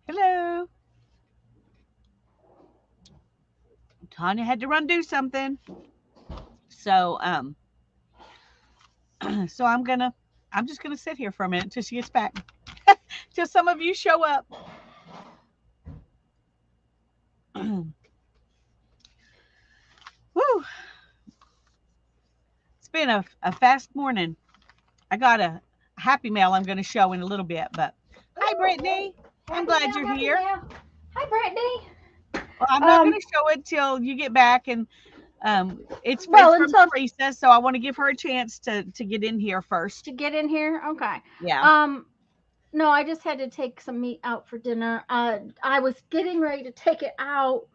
Hello. Tanya had to run do something. So so I'm just gonna sit here for a minute until she gets back. Till some of you show up. Woo! It's been a fast morning. I got a happy mail I'm gonna show in a little bit, but hi Okay. Brittany. I'm Happy glad now, you're happy here. now. Hi, Brittany. Well, I'm not Um, gonna show it till you get back and it's well, from until Teresa, so I want to give her a chance to get in here first. to get in here, okay. Yeah. Um, no, I just had to take some meat out for dinner. I was getting ready to take it out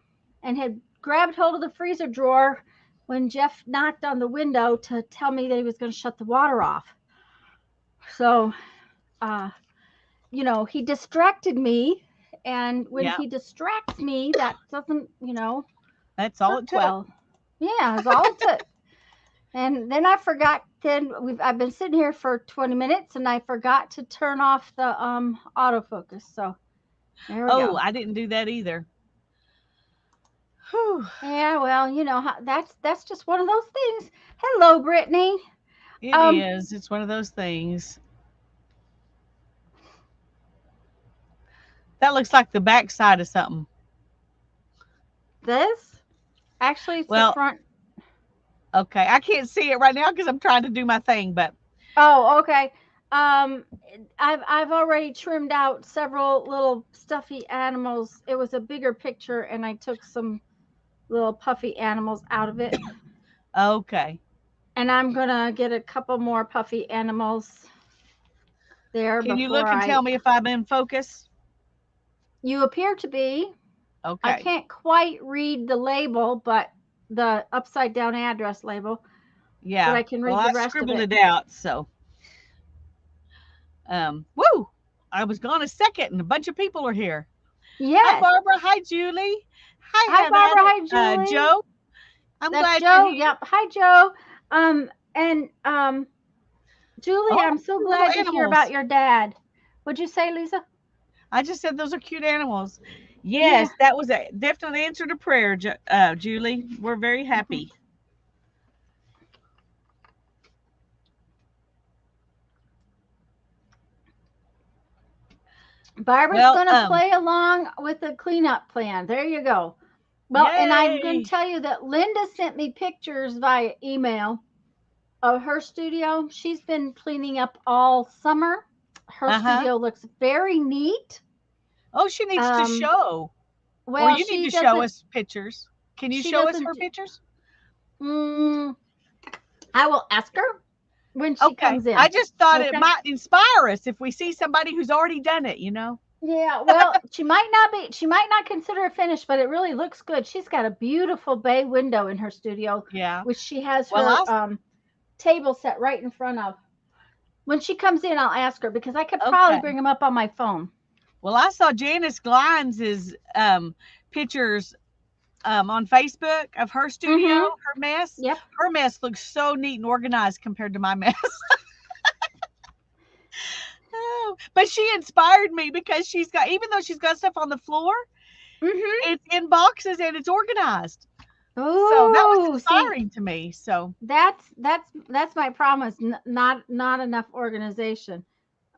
and had grabbed hold of the freezer drawer when Jeff knocked on the window to tell me that he was going to shut the water off. So, uh, he distracted me, and when Yeah. he distracts me, that doesn't, That's all work it took. well. Yeah, it's all it took. And then I forgot. Then I've been sitting here for 20 minutes, and I forgot to turn off the autofocus. So there we Oh, go. I didn't do that either. Whew. Yeah, well, that's just one of those things. Hello, Brittany. It Um, is. It's one of those things. That looks like the backside of something. this actually it's the Well, front. okay. I can't see it right now because I'm trying to do my thing, but Oh, okay. Um, I've already trimmed out several little stuffy animals. It was a bigger picture, and I took some little puffy animals out of it. okay. And I'm gonna get a couple more puffy animals there Can you before look and I. tell me if I'm in focus? You appear to be. I Okay. can't quite read the label, but the upside down address label, but Yeah. I can Well, read the I rest of scribbled it. it out, so woo! I was gone a second and a bunch of people are here. Hi Yes. Barbara. Hi Julie. Hi Hi, Barbara. Heather. Hi, Julie. Joe. I'm That's glad you're Joe. here. Yep. Hi, Joe. And Julie, Oh, I'm so little glad to hear about animals. your dad. What'd you say, Lisa? I just said those are cute animals. Yeah. Yes, that was a definite answer to prayer, Julie. We're very Mhm. happy. Barbara's Well, gonna play along with the cleanup plan. There you go. Well, and I'm going to yay. tell you that Linda sent me pictures via email of her studio. She's been cleaning up all summer. Her Uh-huh. studio looks very neat. Oh, she needs to Um, show. Or well, you need she to show doesn't. us pictures. Can you She show us her doesn't. pictures? Mm, I will ask her when she Okay. comes I in. just thought it Okay. might inspire us if we see somebody who's already done it. Yeah. Well, she might not be. She might not consider it finished, but it really looks good. She's got a beautiful bay window in her studio, Yeah. which she has Well, her table set right in front of. When she comes in, I'll ask her because I could probably okay. bring them up on my phone. Well, I saw Janice Glines' pictures on Facebook of her studio, Mm-hmm. her mess. Yep. Her mess looks so neat and organized compared to my mess. Oh, but she inspired me because even though she's got stuff on the floor, Mm-hmm. it's in boxes and it's organized. So that was Oh, see, inspiring to me. So that's my problem is not enough organization.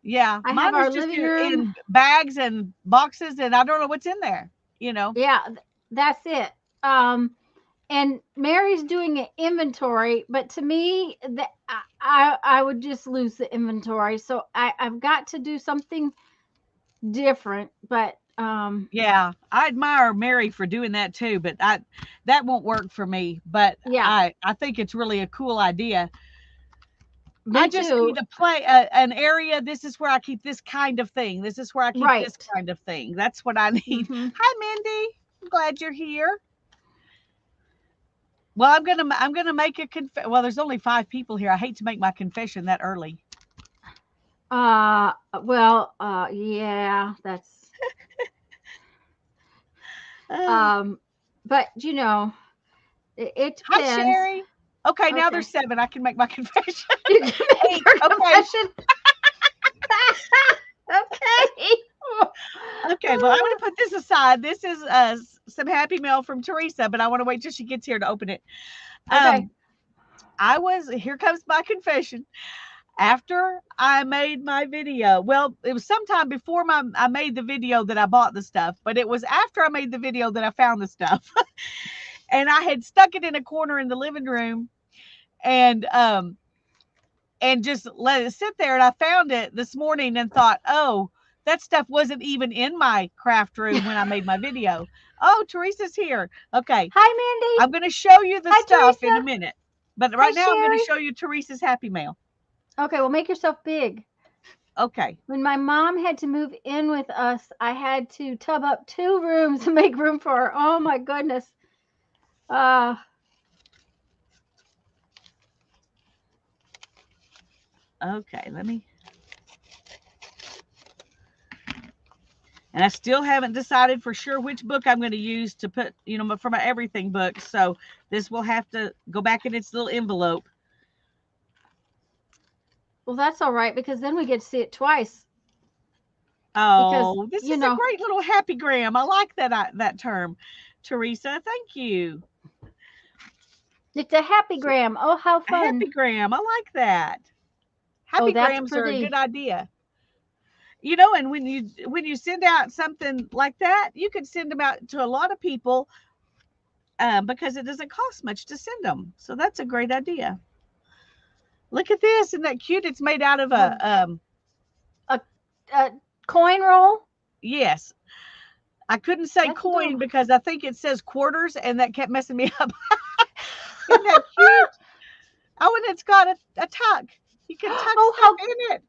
yeah, I have mine is our just living room. in bags and boxes, and I don't know what's in there. Yeah, that's it. Um, and Mary's doing an inventory, but to me, I would just lose the inventory. So I've got to do something different. But Yeah, I admire Mary for doing that too, but that won't work for me. But yeah, I think it's really a cool idea. I me just need too. to play an area. This is where I keep this kind of thing. This is where I keep this Right. kind of thing. That's what I need. Mm-hmm. Hi, Mindy. I'm glad you're here. Well, I'm gonna make a Well, there's only 5 people here. I hate to make my confession that early. Well, yeah, that's Uh, um, but it Hi, depends. Sherry. Okay, now Okay, there's 7. I can make my confession. you can make 8. your Okay. confession. Okay. Okay. Okay, well, I'm going to put this aside. This is some happy mail from Teresa, but I want to wait till she gets here to open it. Okay. Here comes my confession. After I made my video, well, it was sometime before I made the video that I bought the stuff, but it was after I made the video that I found the stuff. And I had stuck it in a corner in the living room and just let it sit there. And I found it this morning and thought, oh, that stuff wasn't even in my craft room when I made my video. Oh, Teresa's here. Okay. Hi, Mindy. I'm going to show you the Hi, stuff Teresa. in a minute. But Hi, right now I'm going Sherry. to show you Teresa's happy mail. Okay, well, make yourself big. Okay. When my mom had to move in with us, I had to tub up 2 rooms to make room for her. Oh my goodness. Okay, let me. And I still haven't decided for sure which book I'm going to use to put, for my everything book. So this will have to go back in its little envelope. Well, that's all right because then we get to see it twice. Oh, this is a great little happy gram. I like that term, Teresa. Thank you. It's a happy gram. Oh, how fun. A happy gram. I like that. Happy grams are a good idea. And when you send out something like that, you could send them out to a lot of people because it doesn't cost much to send them. So that's a great idea. Look at this. Isn't that cute? It's made out of a coin roll. Yes. I couldn't say that's coin adorable. Because I think it says quarters, and that kept messing me up. Isn't that cute? Oh, and it's got a tuck. You can tuck stuff in it.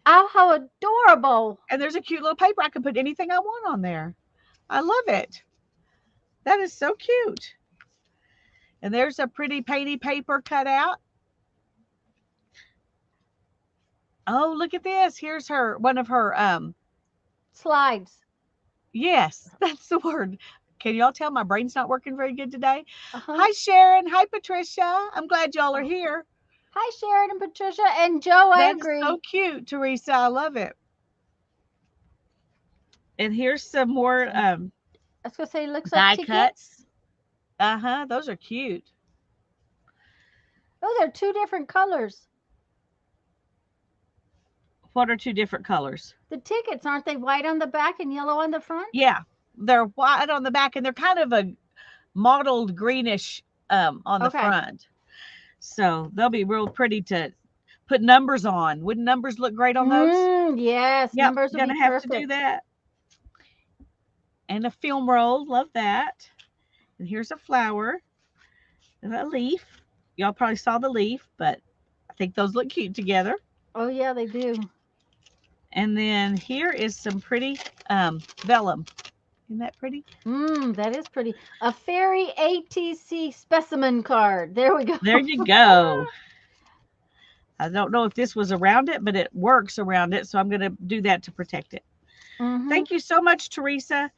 Oh, how adorable. And there's a cute little paper. I can put anything I want on there. I love it. That is so cute. And there's a pretty painty paper cut out. Oh, look at this. Here's one of her slides. Yes, that's the word. Can y'all tell my brain's not working very good today? Hi, Sharon. Hi, Patricia. I'm glad y'all are here. Hi, Sharon and Patricia and Joe. I agree. That's so cute, Teresa. I love it. And here's some more I was gonna say, looks die like die cuts. Those are cute. Oh, they're 2 different colors. What are 2 different colors? The tickets, aren't they white on the back and yellow on the front? Yeah, they're white on the back and they're kind of a mottled greenish on the front. So they'll be real pretty to put numbers on. Wouldn't numbers look great on those? Yes, yep, numbers would be perfect. Gonna have to do that. And a film roll, love that. And here's a flower and a leaf. Y'all probably saw the leaf, but I think those look cute together. Oh yeah, they do. And then here is some pretty vellum. Isn't that pretty? That is pretty. A fairy ATC specimen card. There we go. There you go. I don't know if this was around it, but it works around it. So I'm going to do that to protect it. Thank you so much, Teresa.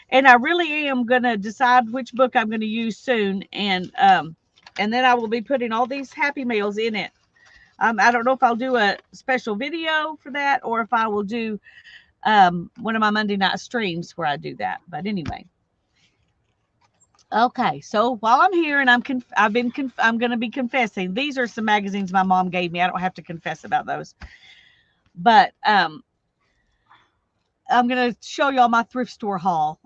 And I really am going to decide which book I'm going to use soon. And then I will be putting all these happy mails in it. I don't know if I'll do a special video for that or if I will do one of my Monday night streams where I do that. But anyway. Okay, so while I'm here and I'm going to be confessing. These are some magazines my mom gave me. I don't have to confess about those. But I'm going to show y'all my thrift store haul.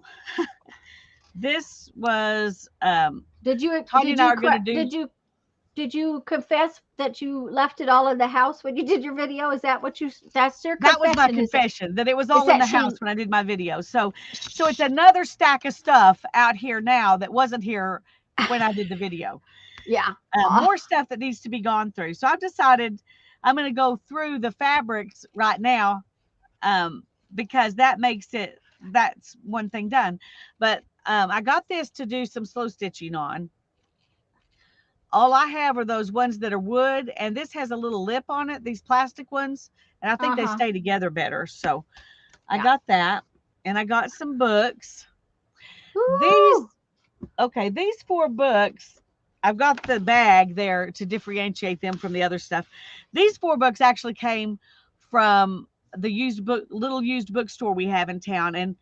This was Tanya and I are going to do. Did you confess that you left it all in the house when you did your video? Is that what that's your confession? That was my confession, that it was all in the house when I did my video. So it's another stack of stuff out here now that wasn't here when I did the video. Yeah. More stuff that needs to be gone through. So I've decided I'm going to go through the fabrics right now because that's one thing done. But I got this to do some slow stitching on. All I have are those ones that are wood, and this has a little lip on it, these plastic ones, and I think they stay together better. So I got that, and I got some books. Woo! These 4 books, I've got the bag there to differentiate them from the other stuff. These 4 books actually came from the little used bookstore we have in town, and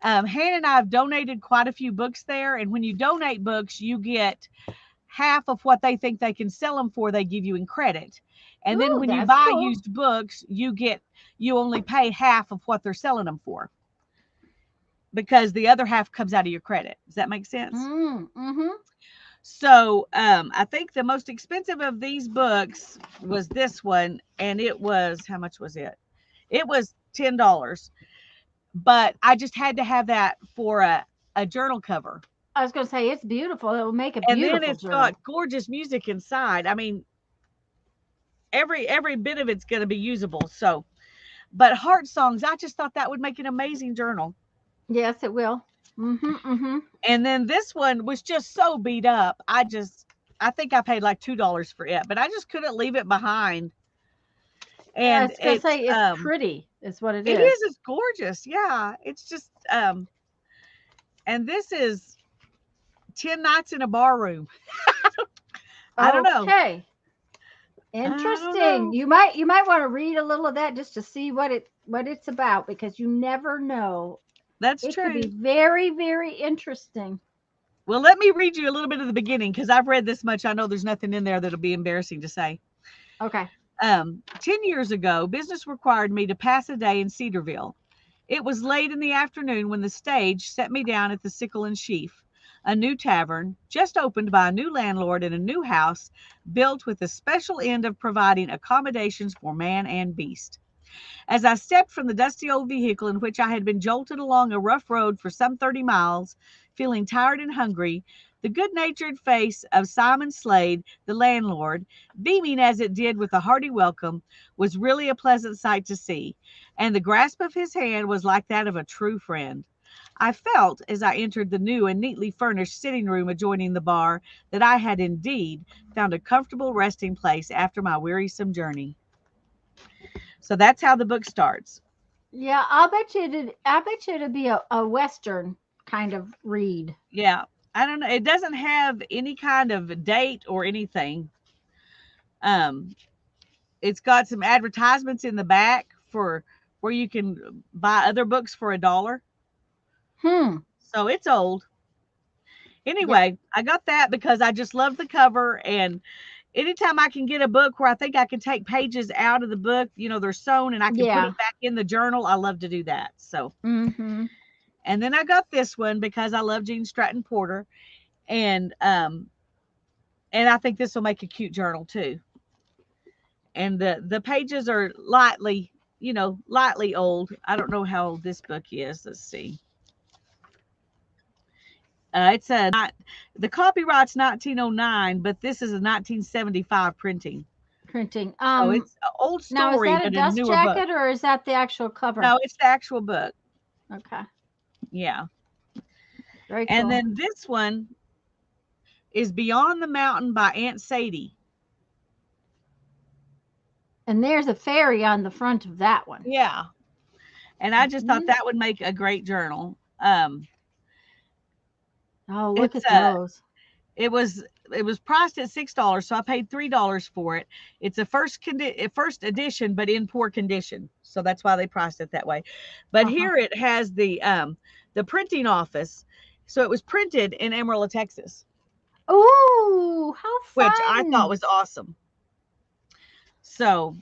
Hannah and I have donated quite a few books there, and when you donate books, you get half of what they think they can sell them for. They give you in credit, and then Ooh, when you that's buy cool. used books, you only pay half of what they're selling them for because the other half comes out of your credit. Does that make sense? Mm-hmm. So I think the most expensive of these books was this one, and it was how much was it? It was $10, but I just had to have that for a journal cover. I was going to say it's beautiful. It will make a And then beautiful it's got journal. gorgeous music inside. I mean, every bit of it's going to be usable. So, but heart songs, I just thought that would make an amazing journal. Yes, it will. Mm-hmm. Mm-hmm. And then this one was just so beat up. I think I paid like $2 for it, but I just couldn't leave it behind. I And was going to say it's pretty. Is what it it is. is, it's gorgeous. Yeah. It's just and this is 10 nights in a bar room. I don't know. Okay. I don't Interesting. know. You might want to read a little of that just to see what it's about because you never know. That's It could be true. very, very interesting. Well, let me read you a little bit of the beginning because I've read this much. I know there's nothing in there that'll be embarrassing to say. Okay. 10 years ago, business required me to pass a day in Cedarville. It was late in the afternoon when the stage set me down at the Sickle and Sheaf, a new tavern just opened by a new landlord in a new house built with the special end of providing accommodations for man and beast. As I stepped from the dusty old vehicle in which I had been jolted along a rough road for some 30 miles, feeling tired and hungry, the good natured face of Simon Slade, the landlord, beaming as it did with a hearty welcome, was really a pleasant sight to see, and the grasp of his hand was like that of a true friend. I felt, as I entered the new and neatly furnished sitting room adjoining the bar, that I had indeed found a comfortable resting place after my wearisome journey. So that's how the book starts. Yeah, I bet you it'd be a western kind of read. Yeah. I don't know. It doesn't have any kind of date or anything. Um, it's got some advertisements in the back for where you can buy other books for $1. Hmm. So it's old. Yep. Anyway, I got that because I just love the cover. And anytime I can get a book where I think I can take pages out of the book, they're sewn and I can put Yeah. it back in the journal, I love to do that. So, Mm-hmm. and then I got this one because I love Gene Stratton Porter. And, and I think this will make a cute journal too. And the pages are lightly old. I don't know how old this book is. Let's see. It's a not the copyright's 1909, but this is a 1975 printing. Printing. So it's an old Now is story, that a but a dust newer book. jacket or is that the actual cover? No, it's the actual book. Okay. Yeah. Very And cool. then this one is Beyond the Mountain by Aunt Sadie. And there's a fairy on the front of that one. Yeah. And I just thought Mhm. that would make a great journal. Oh, look It's at those. it was it was priced at $6, so I paid $3 for it. It's a first edition, but in poor condition, so that's why they priced it that way. But Uh-huh. here it has the printing office, so it was printed in Amarillo, Texas, Ooh, how which I thought fun. was awesome. So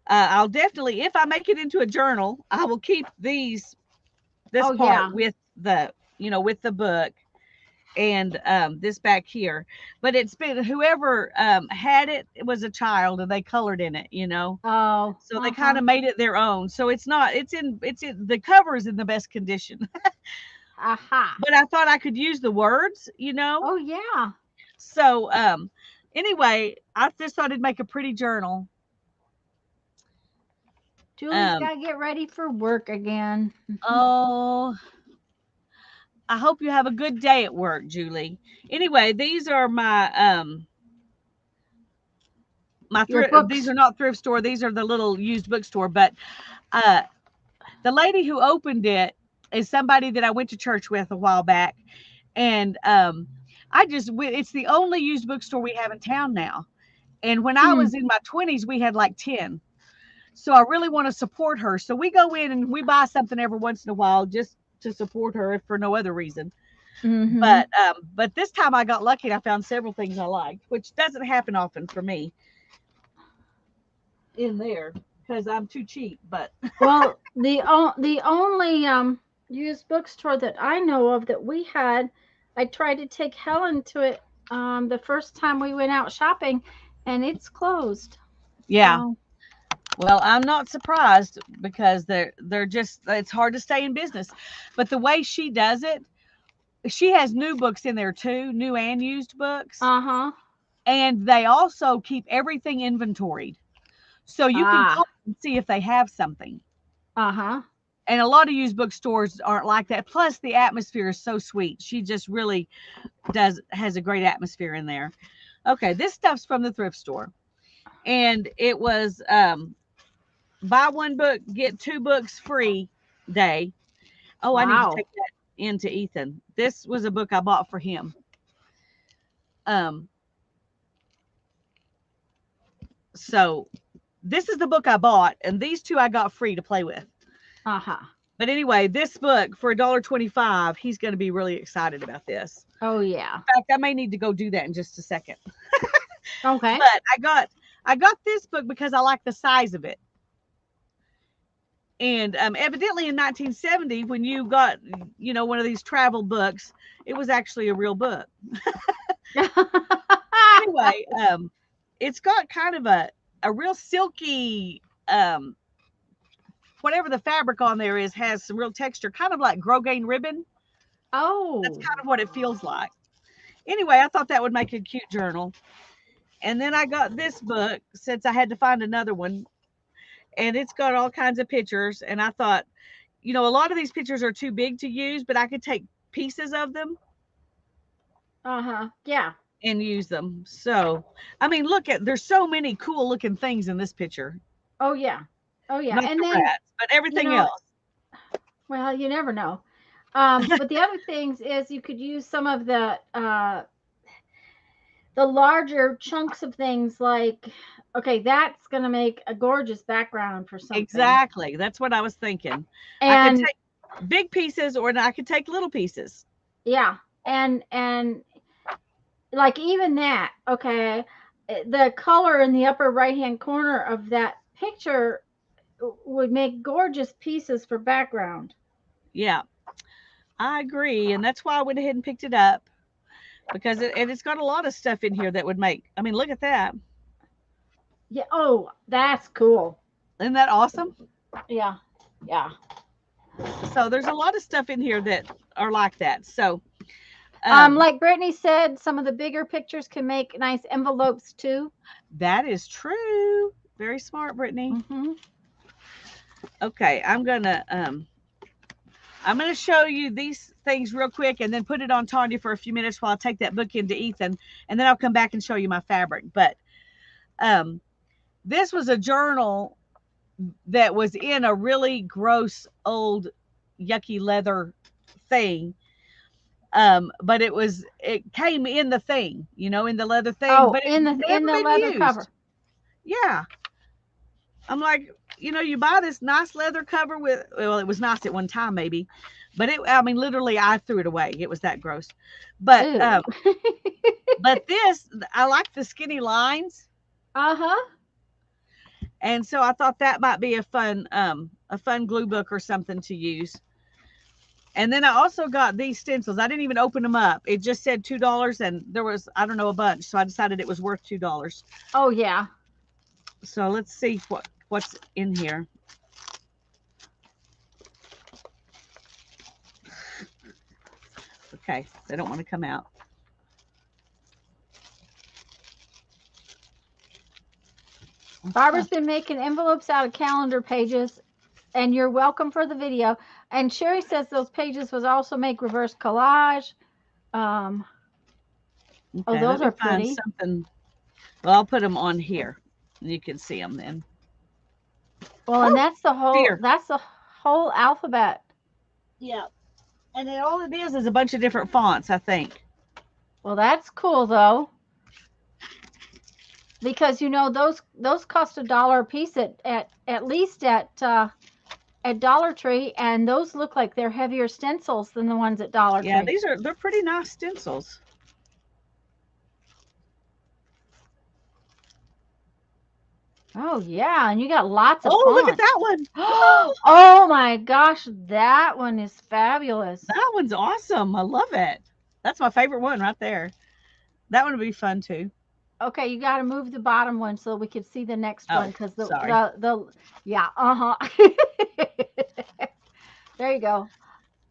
I'll definitely, if I make it into a journal, I will keep this Oh part yeah. with with the book and this back here. But it's been whoever had it was a child and they colored in it. Oh, So they kind uh-huh. of made it their own. So it's in the cover is in the best condition. Aha. But I thought I could use the words. Oh yeah. So anyway, I just thought it'd make a pretty journal. Julie's Um got to get ready for work again. oh, I hope you have a good day at work, Julie. Anyway, these are my Your thrift. These books. are not thrift store. These are the little used bookstore. But uh, the lady who opened it is somebody that I went to church with a while back, and it's the only used bookstore we have in town now. And when I Hmm. was in my 20s, we had like 10. So I really want to support her. So we go in and we buy something every once in a while, just to support her if for no other reason. Mm-hmm. But this time I got lucky and I found several things I liked, which doesn't happen often for me in there because I'm too cheap. But Well, the only used bookstore that I know of that we had, I tried to take Helen to it the first time we went out shopping, and it's closed. yeah, So, well, I'm not surprised because they're just it's hard to stay in business. But the way she does it, she has new books in there too, new and used books, uh-huh. and they also keep everything inventoried. So you can Ah, call and see if they have something. uh-huh. And a lot of used bookstores aren't like that. Plus, the atmosphere is so sweet. She just really does has a great atmosphere in there. Okay, this stuff's from the thrift store, and it was buy one book get two books free day. Oh, I need to Wow. take that into Ethan. This was a book I bought for him. Um, so this is the book I bought, and these two I got free to play with. Uh-huh. But anyway, this book for $1.25, he's going to be really excited about this. Oh yeah. In fact, I may need to go do that in just a second. Okay. But I got this book because I like the size of it. And evidently in 1970, when you got one of these travel books, it was actually a real book. Anyway, it's got kind of a real silky whatever the fabric on there is has some real texture, kind of like Grosgrain ribbon. That's Oh. kind of what it feels like. Anyway, I thought that would make a cute journal. And then I got this book since I had to find another one, and it's got all kinds of pictures. And I thought, a lot of these pictures are too big to use, but I could take pieces of them Uh-huh. Yeah. and use them. So, I mean, there's so many cool looking things in this picture. Oh yeah. Oh yeah. Not And the then, rats, but you everything know, else. well, you never know. But the other things is you could use some of the larger chunks of things like, okay, that's going to make a gorgeous background for something. Exactly. That's what I was thinking. I could And take big pieces or I could take little pieces. yeah, and like even that, okay, the color in the upper right-hand corner of that picture would make gorgeous pieces for background. Yeah, I agree. And that's why I went ahead and picked it up because it's got a lot of stuff in here that would make, I mean, look at that. Yeah, oh, that's cool. Isn't that awesome? Yeah. Yeah. So there's a lot of stuff in here that are like that. So, um, Like Brittany said, some of the bigger pictures can make nice envelopes too. that is true. Very smart, Brittany. Mm-hmm. Okay, I'm gonna show you these things real quick and then put it on Tanya for a few minutes while I take that book into Ethan, and then I'll come back and show you my fabric. But um, this was a journal that was in a really gross old yucky leather thing. But it came in the thing, in the leather thing, Oh, but it in had the never been leather cover. used. Yeah. I'm like, you buy this nice leather cover with, well, it was nice at one time maybe, but I mean, literally I threw it away. It was that gross. But, Ooh. but this, I like the skinny lines. Uh-huh. And so I thought that might be a fun glue book or something to use. And then I also got these stencils. I didn't even open them up. It just said $2 and there was, I don't know, a bunch. So I decided it was worth $2. Oh yeah. So let's see what's in here. Okay, they don't want to come out. Barbara's been making envelopes out of calendar pages, and you're welcome for the video. And Sherry says those pages was also make reverse collage. Um, oh, Okay, let those me are find pretty. something. Well, I'll put them on here. And you can see them then. Well, and Oh, dear. that's the whole alphabet. Yeah. And then all it is a bunch of different fonts, I think. Well, that's cool though, because those cost $1 a piece at least at at Dollar Tree, and those look like they're heavier stencils than the ones at Dollar Yeah, Tree. they're pretty nice stencils. Oh yeah, and you got lots of Oh, look at font. that one. Oh my gosh, that one is fabulous. That one's awesome. I love it. That's my favorite one right there. That one would be fun too. Okay, you got to move the bottom one so we can see the next one Oh, because sorry. yeah, there you go.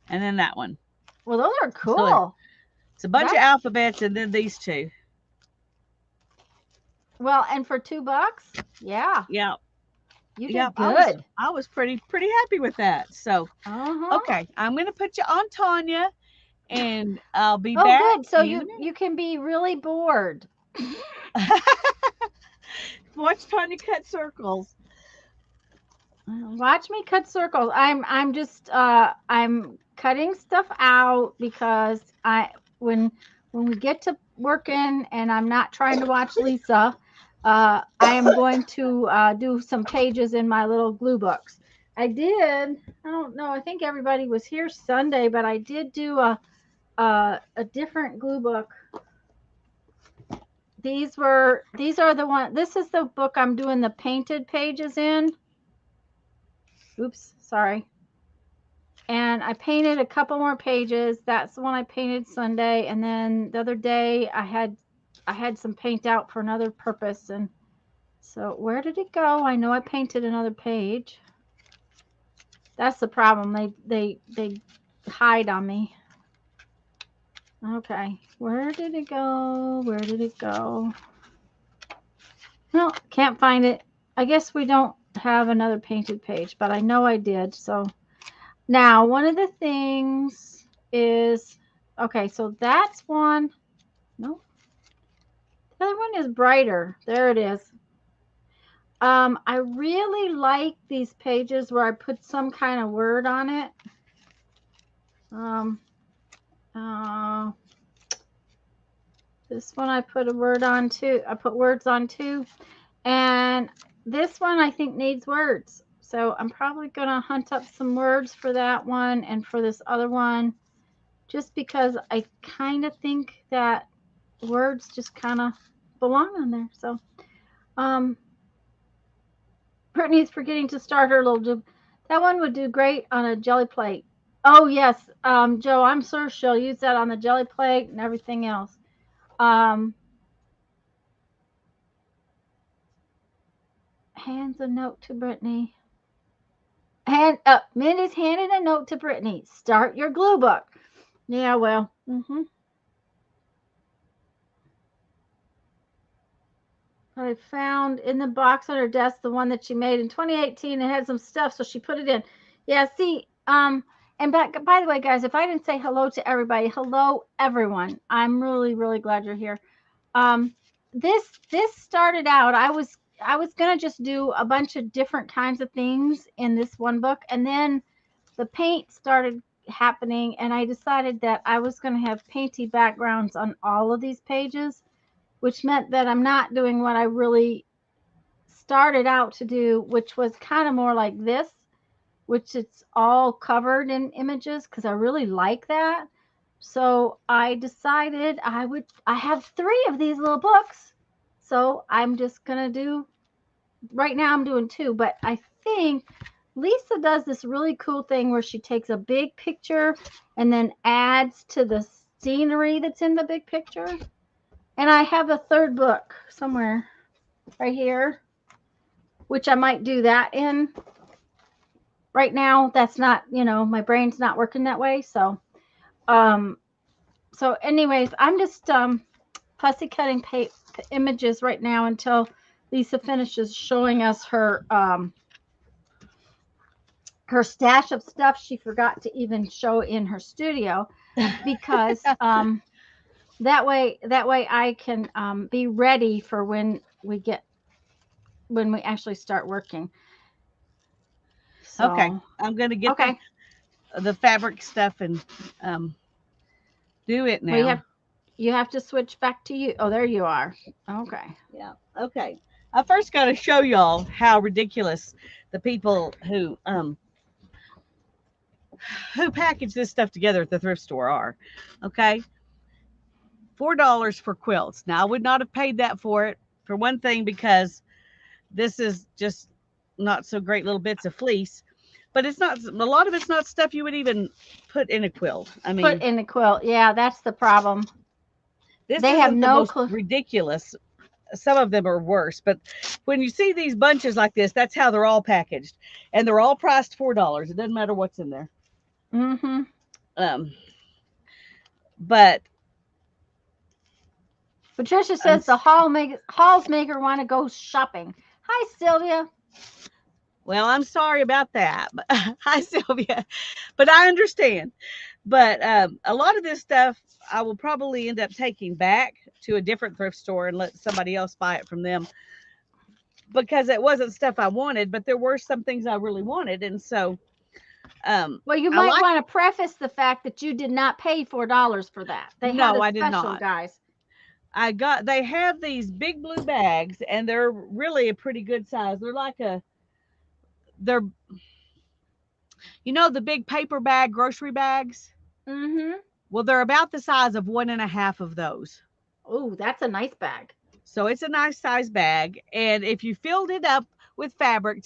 And then that one. Well, those are So cool. it's a bunch of That's alphabets and then these two. well, and for $2, yeah, Yeah. you Yeah. did good. I was pretty happy with that. So Uh-huh. okay, I'm gonna put you on Tanya and I'll be Oh, back good. So in a you can be really bored. minute. Watch Tanya cut circles. Watch me cut circles. I'm just I'm cutting stuff out because I when we get to working and I'm not trying to watch Lisa, I am going to do some pages in my little glue books. I don't know, I think everybody was here Sunday, but I did do a different glue book. These are the one, this is the book I'm doing the painted pages in. Oops, sorry. And I painted a couple more pages. That's the one I painted Sunday, and then the other day I had some paint out for another purpose. And so where did it go? I know I painted another page. That's the problem. They hide on me. Okay, where did it go? Where did it go? No, can't find it. I guess we don't have another painted page, but I know I did. So now, one of the things is okay, so that's one. No, the other one is brighter. There it is. I really like these pages where I put some kind of word on it. Um, uh, this one I put a word on too. I put words on too. And this one I think needs words. So I'm probably going to hunt up some words for that one and for this other one, just because I kind of think that words just kind of belong on there. So, um, Brittany's forgetting to start her little. That one would do great on a jelly plate. Oh yes, Joe, I'm sure she'll use that on the jelly plate and everything else. Um, hands a note to Brittany. Mindy's handing a note to Brittany. Start your glue book. Yeah, well, I found in the box on her desk the one that she made in 2018. It had some stuff, so she put it in. Yeah, see, and by the way, guys, if I didn't say hello to everybody, hello everyone. I'm really, really glad you're here. Um, this started out. I was gonna just do a bunch of different kinds of things in this one book, and then the paint started happening, and I decided that I was gonna have painty backgrounds on all of these pages, which meant that I'm not doing what I really started out to do, which was kind of more like this, which it's all covered in images because I really like that. So I decided I have 3 of these little books. So I'm just going to do, right now I'm doing 2, but I think Lisa does this really cool thing where she takes a big picture and then adds to the scenery that's in the big picture. And I have a third book somewhere right here, which I might do that in. Right now, that's not, my brain's not working that way. Um, so anyways, I'm just fussy cutting images right now until Lisa finishes showing us her stash of stuff she forgot to even show in her studio, because that way I can be ready for when we actually start working. Okay, So, I'm gonna get okay. the fabric stuff and um, do it Well, now. you have to switch back to you. Oh, there you are. Okay. Yeah. Okay. I first got to show y'all how ridiculous the people who who package this stuff together at the thrift store are. Okay, $4 for quilts. Now I would not have paid that for it, for one thing, because this is just not so great little bits of fleece. But it's not, a lot of it's not stuff you would even put in a quilt. I Put mean, in the quilt. Yeah, that's the problem. this They have isn't the no most clue. ridiculous. Some of them are worse, but when you see these bunches like this, that's how they're all packaged, and they're all priced $4. It doesn't matter what's in there. Mm-hmm. Um, but Patricia I'm says the halls maker want to go shopping. Hi, Sylvia. well, I'm sorry about that. But, hi, Sylvia. But I understand. But a lot of this stuff I will probably end up taking back to a different thrift store and let somebody else buy it from them, because it wasn't stuff I wanted, but there were some things I really wanted, and so Well, you I might like. want to preface the fact that you did not pay $4 for that. They had No, a I did special, not. guys. They have these big blue bags, and they're really a pretty good size. They're, the big paper bag grocery bags. Mm-hmm. Well, they're about the size of one and a half of those. Oh, that's a nice bag. So it's a nice size bag. And if you filled it up with fabric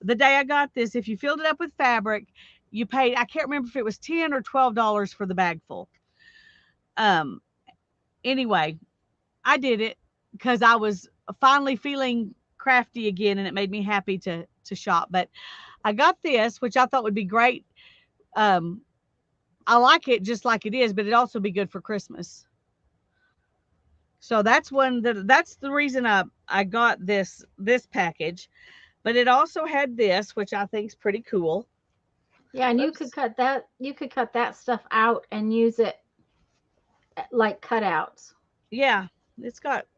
the day I got this, if you filled it up with fabric, you paid, I can't remember if it was $10 or $12 for the bag full. Um, anyway, I did it because I was finally feeling crafty again, and it made me happy to shop. But I got this, which I thought would be great. Um, I like it just like it is, but it'd also be good for Christmas. So that's the reason I got this package. But it also had this, which I think is pretty cool. Yeah, and you could Oops. cut that. You could cut that stuff out and use it like cutouts. Yeah,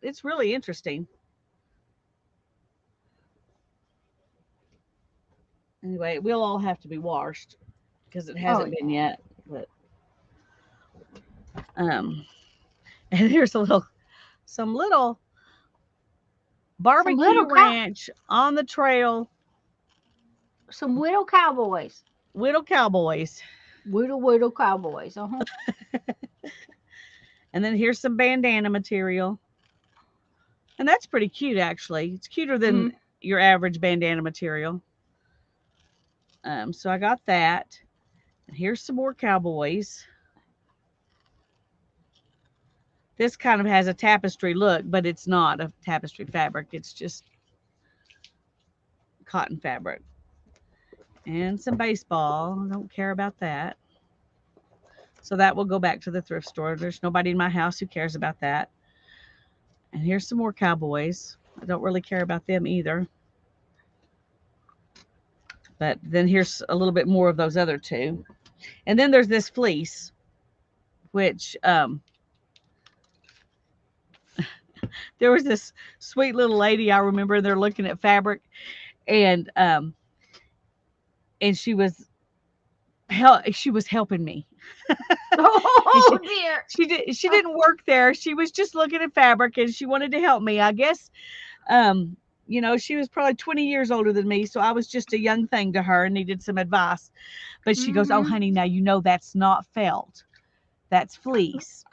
it's really interesting. Anyway, it will all have to be washed because it Oh hasn't been yeah. yet. But um, and here's some little Some little barbecue ranch on the trail, some little cowboys. little cowboys. Little cowboys. Uh-huh. And then here's some bandana material. And that's pretty cute, actually. It's cuter than Mm. your average bandana material. So I got that. And here's some more cowboys. This kind of has a tapestry look, but it's not a tapestry fabric. It's just cotton fabric. And some baseball. I don't care about that. So that will go back to the thrift store. There's nobody in my house who cares about that. And here's some more cowboys. I don't really care about them either. But then here's a little bit more of those other two. And then there's this fleece, which there was this sweet little lady I remember. They're looking at fabric, and and she was helping me. Oh she dear. she didn't work there. She was just looking at fabric, and she wanted to help me. I guess she was probably 20 years older than me, so I was just a young thing to her and needed some advice. But she goes, "Oh, Mm-hmm. honey, now that's not felt. That's fleece."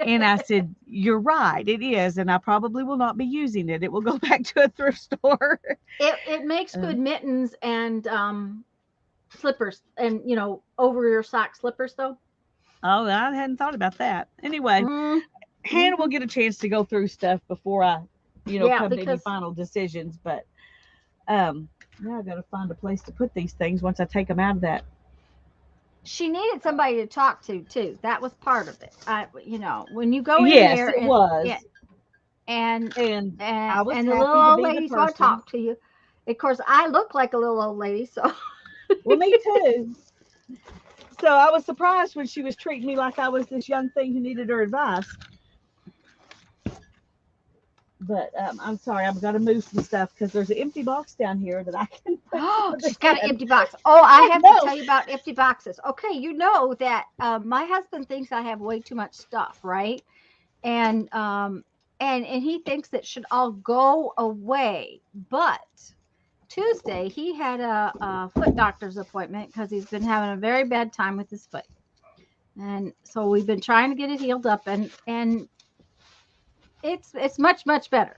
And I said, "You're right. It is, and I probably will not be using it. It will go back to a thrift store." It makes Uh, good mittens and slippers and over your sock slippers though. oh, I hadn't thought about that. Anyway, Mm, Hannah will hmm. get a chance to go through stuff before I, Yeah, come to any because final decisions. But now I got to find a place to put these things once I take them out of that. she needed somebody to talk to too. That was part of it. When you go in Yes, there it and yeah, was, and and and, I was and the little happy to old be the ladies want to person. talk to you. Of course, I look like a little old lady, so Well, me too. So I was surprised when she was treating me like I was this young thing who needed her advice. But I'm sorry, I've got to move some stuff because there's an empty box down here that I can put some oh, of she's this got an in. empty box. Oh, I I have to know. tell you about empty boxes. Okay, you know that my husband thinks I have way too much stuff, right? And and he thinks it should all go away. But Tuesday he had a foot doctor's appointment because he's been having a very bad time with his foot, and so we've been trying to get it healed up, and it's much better.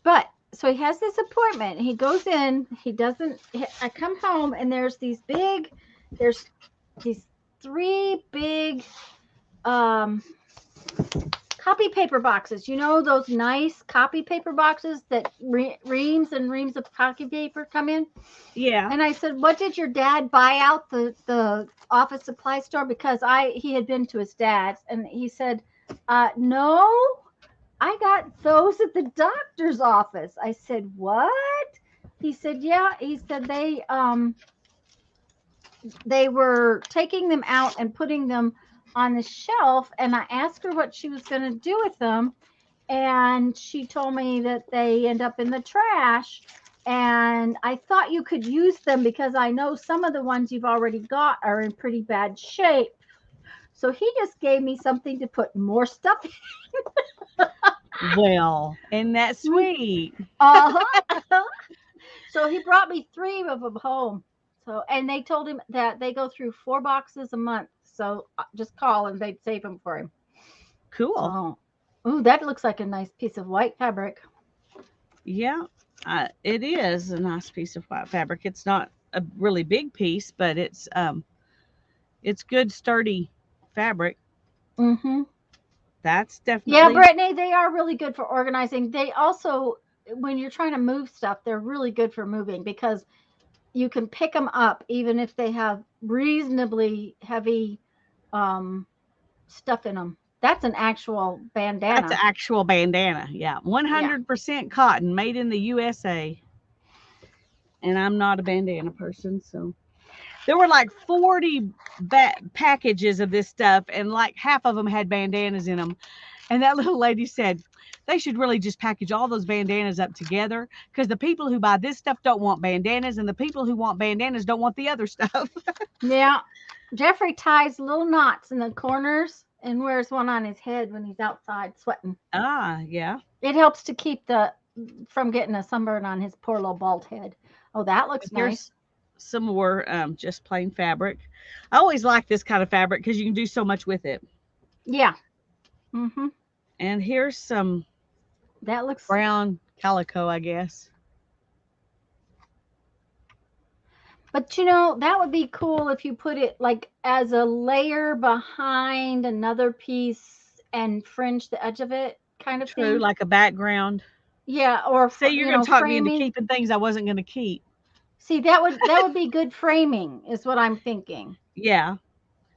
But so he has this appointment. He goes in. He doesn't. I come home and there's these three big um, copy paper boxes. You know those nice copy paper boxes that reams and reams of copy paper come in. Yeah. And I said, "What did your dad buy out the office supply store?" Because he had been to his dad's, and he said, "No, I got those at the doctor's office." I said, "What?" He said, "Yeah." He said they were taking them out and putting them on the shelf, and I asked her what she was going to do with them, and she told me that they end up in the trash. And I thought you could use them because I know some of the ones you've already got are in pretty bad shape. So he just gave me something to put more stuff in. Well, and that's sweet. Uh-huh. So he brought me three of them home. So, and they told him that they go through 4 boxes a month. So just call and they'd save them for him. Cool. So, ooh, that looks like a nice piece of white fabric. Yeah, it is a nice piece of white fabric. It's not a really big piece, but it's good sturdy fabric. Mm-hmm. That's Yeah, definitely Brittany, they are really good for organizing. They also, when you're trying to move stuff, they're really good for moving because you can pick them up even if they have reasonably heavy um, stuff in them. That's an actual that's an bandana. actual bandana. Yeah, Yeah. 100% cotton, made in the USA. And I'm not a bandana person, so there were like 40 packages of this stuff, and like half of them had bandanas in them. And that little lady said they should really just package all those bandanas up together because the people who buy this stuff don't want bandanas, and the people who want bandanas don't want the other stuff. Yeah. Jeffrey ties little knots in the corners and wears one on his head when he's outside sweating. Ah, yeah. It helps to keep the from getting a sunburn on his poor little bald head. Oh, that And looks here's nice. some more just plain fabric. I always like this kind of fabric because you can do so much with it. Yeah. Mhm. And here's some That looks. brown calico, I guess. But that would be cool if you put it like as a layer behind another piece and fringe the edge of it, kind of True, thing. like a background. Yeah, or See, you're going to talk me into framing. keeping things I wasn't going to keep. See, that would be good framing, is what I'm thinking. Yeah.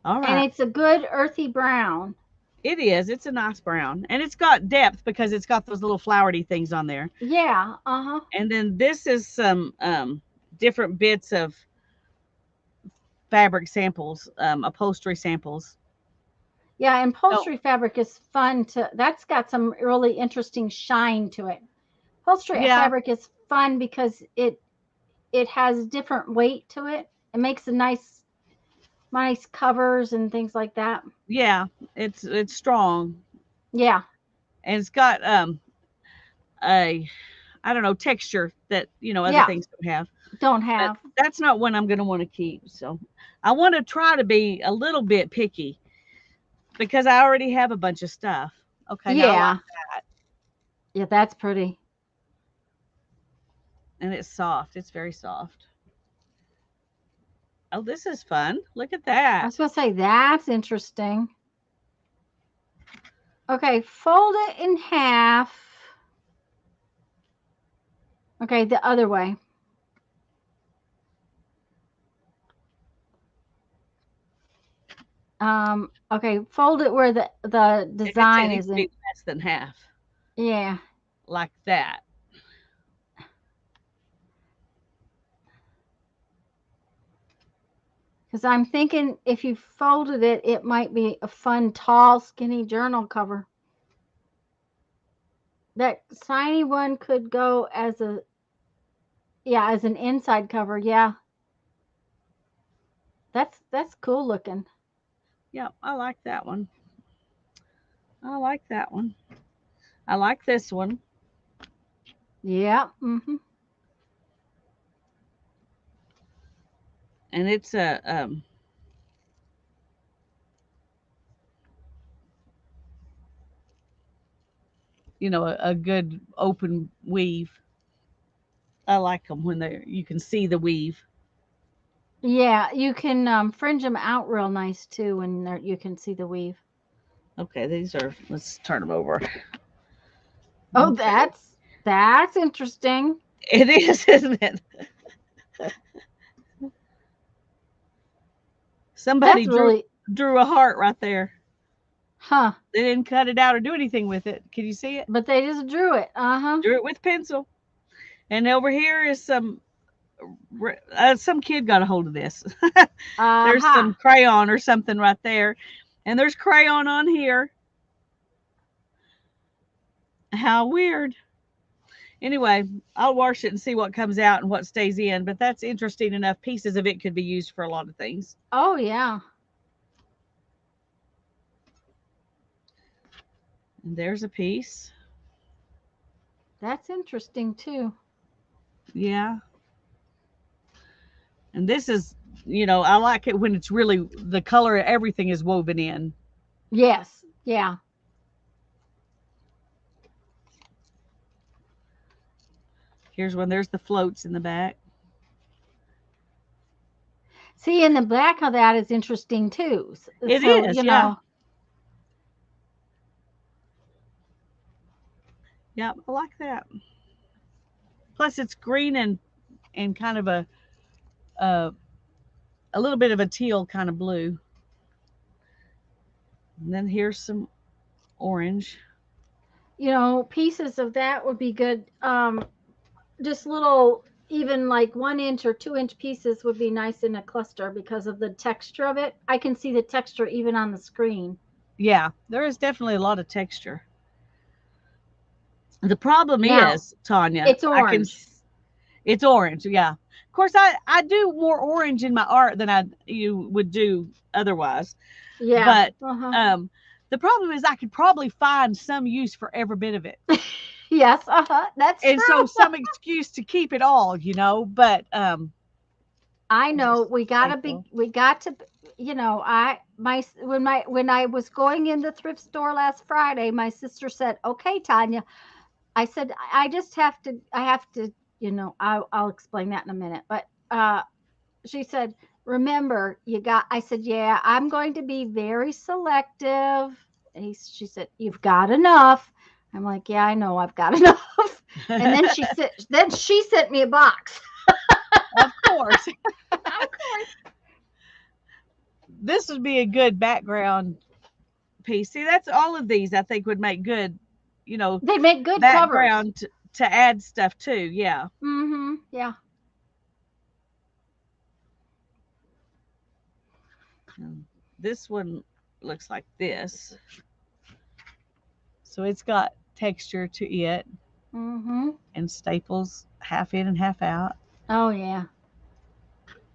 All And right. it's a good earthy brown. It is. It's a nice brown. And it's got depth because it's got those little flowery things on there. Yeah, uh-huh. And then this is some different bits of fabric samples, upholstery samples. Yeah, and So, upholstery fabric is fun that's got some really interesting shine to it. Upholstery yeah, fabric is fun because it has different weight to it. It makes a nice covers and things like that. yeah, it's strong Yeah, and it's got a I don't know texture that other yeah, things don't have. don't But have. that's not one I'm going to want to keep. So I want to try to be a little bit picky because I already have a bunch of stuff. Okay, now I like Yeah, that, yeah, that's pretty. and it's soft. It's very soft. Oh, this is fun. Look at I that. was gonna say that's interesting. Okay, fold it in half. Okay, the other way. Okay, fold it where the It design needs is to in. be less than half, Yeah, like that. because I'm thinking if you folded it, it might be a fun, tall, skinny journal cover. That tiny one could go as an inside cover. Yeah, that's cool looking. Yeah, I like that one. I like that one. I like this one. Yeah. Mhm. and it's a a good open weave. I like them when they you can see the weave. Yeah, you can fringe them out real nice too when you can see the weave. Okay, these are. Let's turn them over. Oh, Okay, that's interesting. it is, isn't it? Somebody That's drew really, drew a heart right there. huh? They didn't cut it out or do anything with it. Can you see it? But they just drew it. Uh huh. Drew it with pencil. And over here is some kid got a hold of this. There's some Aha. crayon or something right there, and there's crayon on here. How weird. Anyway, I'll wash it and see what comes out and what stays in. But that's interesting enough. Pieces of it could be used for a lot of things. Oh yeah, And there's a piece. that's interesting too. Yeah. And this is, I like it when it's really the color, everything is woven in. Yes. Yeah. Here's one. There's the floats in the back. See, in the back of that is interesting too. It So is, you yeah. know, Yeah, I like that. Plus, it's green and kind of a a little bit of a teal kind of blue. And then here's some orange. pieces of that would be good. Just little, even like 1 inch or 2 inch pieces would be nice in a cluster because of the texture of it. I can see the texture even on the screen. Yeah, there is definitely a lot of texture. The problem Now is, Tanya, it's orange. it's orange. Yeah. Of course, I do more orange in my art than you would do otherwise. Yeah. But Uh huh. um, the problem is I could probably find some use for every bit of it. Yes. Uh huh. That's And true. so some excuse to keep it all. But I there's know we gotta be. staple. We got to. I my when I was going in the thrift store last Friday, my sister said, "Okay, Tanya." I said, "I just have to. I have to. I'll explain that in a minute." But she said, "Remember, you got." I said, "Yeah, I'm going to be very selective." She said, "You've got enough." I'm like, "Yeah, I know, I've got enough." And then she sent me a box. Of course. Of course. This would be a good background piece. See, that's all of these I think would make good, you know, They make good covers. background to add stuff to. Yeah. Mhm. Yeah. And this one looks like this. So it's got texture to it Mhm. and staples half in and half out. Oh yeah.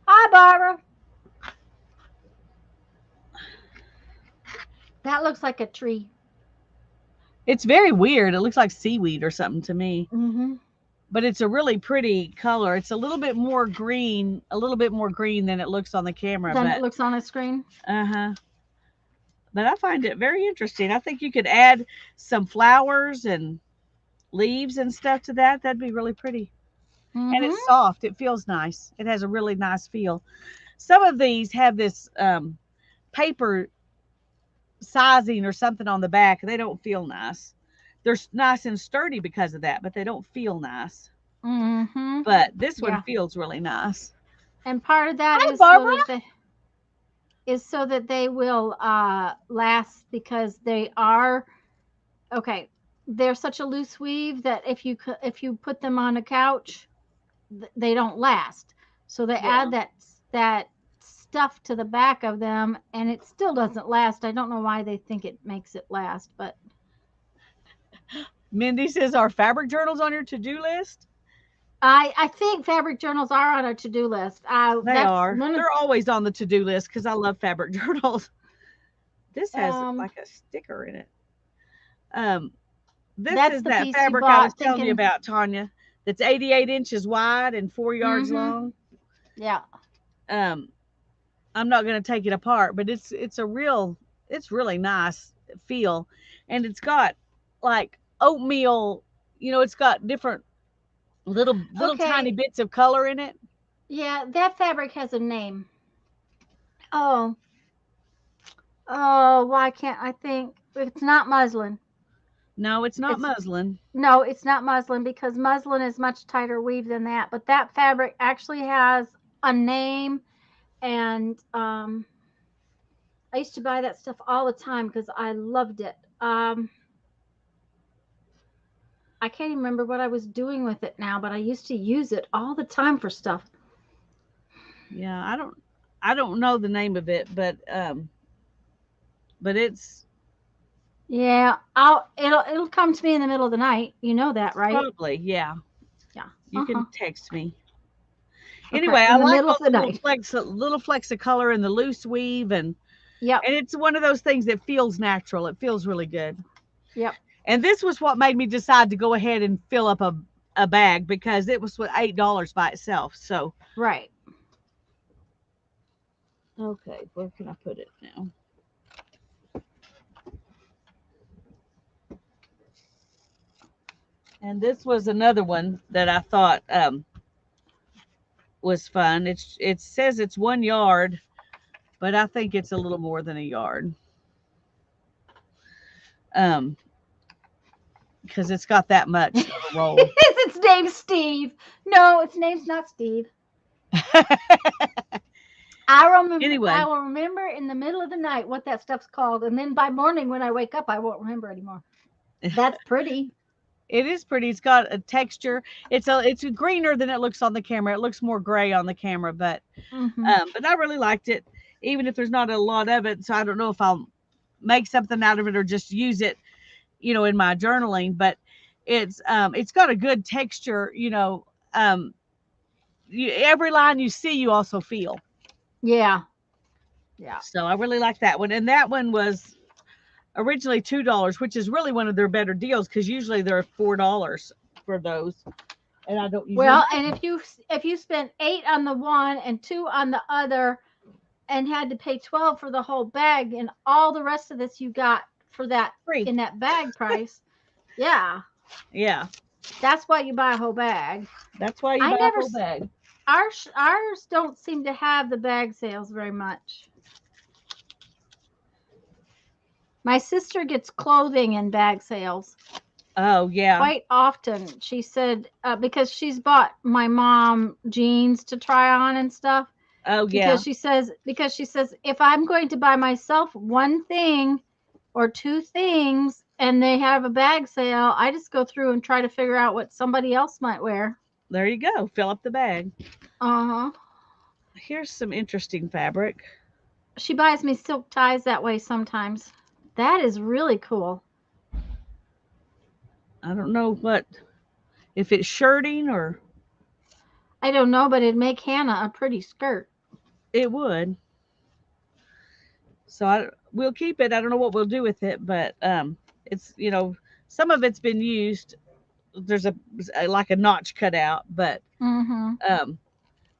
Hi, Barbara. That looks like a tree. It's very weird. It looks like seaweed or something to me, Mhm. but it's a really pretty color. It's a little bit more green than it looks on the camera, Then it but looks on a screen. uh-huh. But I find it very interesting. I think you could add some flowers and leaves and stuff to that. That'd be really pretty. And Mhm. it's soft. It feels nice. It has a really nice feel. Some of these have this paper sizing or something on the back. They don't feel nice. They're nice and sturdy because of that, but they don't feel nice. Mhm. But this one Yeah. feels really nice. And part of that Hi, Barbara. is so that they will last because they are okay. They're such a loose weave that if you put them on a couch, they don't last. So they Yeah. add that stuff to the back of them, and it still doesn't last. I don't know why they think it makes it last, but Mindy says, are fabric journals on your to do list? I think fabric journals are on a to do list. They That's are. one of They're always on the to do list because I love fabric journals. This has um like a sticker in it. Um, this that's is the that piece you fabric I was bought telling you thinking. about, Tanya. That's 88 inches wide and 4 yards Mhm. long. Yeah. Um, I'm not going to take it apart, but it's really nice feel, and it's got like oatmeal. It's got different little tiny Okay. bits of color in it. Yeah, that fabric has a name. Oh, oh, why can't I think? It's not muslin. No, it's not It's muslin. No, it's not muslin because muslin is much tighter weave than that. But that fabric actually has a name, and I used to buy that stuff all the time because I loved it. I can't even remember what I was doing with it now, but I used to use it all the time for stuff. Yeah, I don't know the name of it, but it's Yeah, it'll come to me in the middle of the night. You know that, right? probably, yeah. Yeah. You can Uh-huh. text me. Okay, Anyway, I in the like middle all of the the night. little flecks of color in the loose weave, Yep. and it's one of those things that feels natural. It feels really good. Yep. And this was what made me decide to go ahead and fill up a bag because it was $8 by itself. So Right. okay, where can I put it now? And this was another one that I thought was fun. It says it's 1 yard, but I think it's a little more than a yard. Um, because it's got that much of a roll. Its name's Steve. No, its name's not Steve. I Anyway, will remember in the middle of the night what that stuff's called, and then by morning when I wake up, I won't remember anymore. That's pretty. it is pretty. It's got a texture. It's greener than it looks on the camera. It looks more gray on the camera, Hmm. but I really liked it, even if there's not a lot of it. So I don't know if I'll make something out of it or just use it, in my journaling. But it's got a good texture. Every line you see, you also feel. Yeah. Yeah. So I really like that one, and that one was originally $2, which is really one of their better deals because usually they're $4 for those, and I don't usually Well, buy and them. if you spent 8 on the one and 2 on the other, and had to pay 12 for the whole bag, and all the rest of this you got for that Free. in that bag price, yeah, Yeah, that's why you buy a whole bag. that's why you I buy a never whole bag. ours don't seem to have the bag sales very much. My sister gets clothing in bag sales Oh yeah, quite often. She said because she's bought my mom jeans to try on and stuff, oh yeah. because she says if I'm going to buy myself one thing or two things and they have a bag sale, I just go through and try to figure out what somebody else might wear. There you go. Fill up the bag. Uh-huh. Here's some interesting fabric. She buys me silk ties that way sometimes. That is really cool. I don't know what if it's shirting or I don't know, but it'd make Hannah a pretty skirt. it would. So we'll keep it. I don't know what we'll do with it, but it's some of it's been used. There's like a notch cut out, Mm-hmm. um,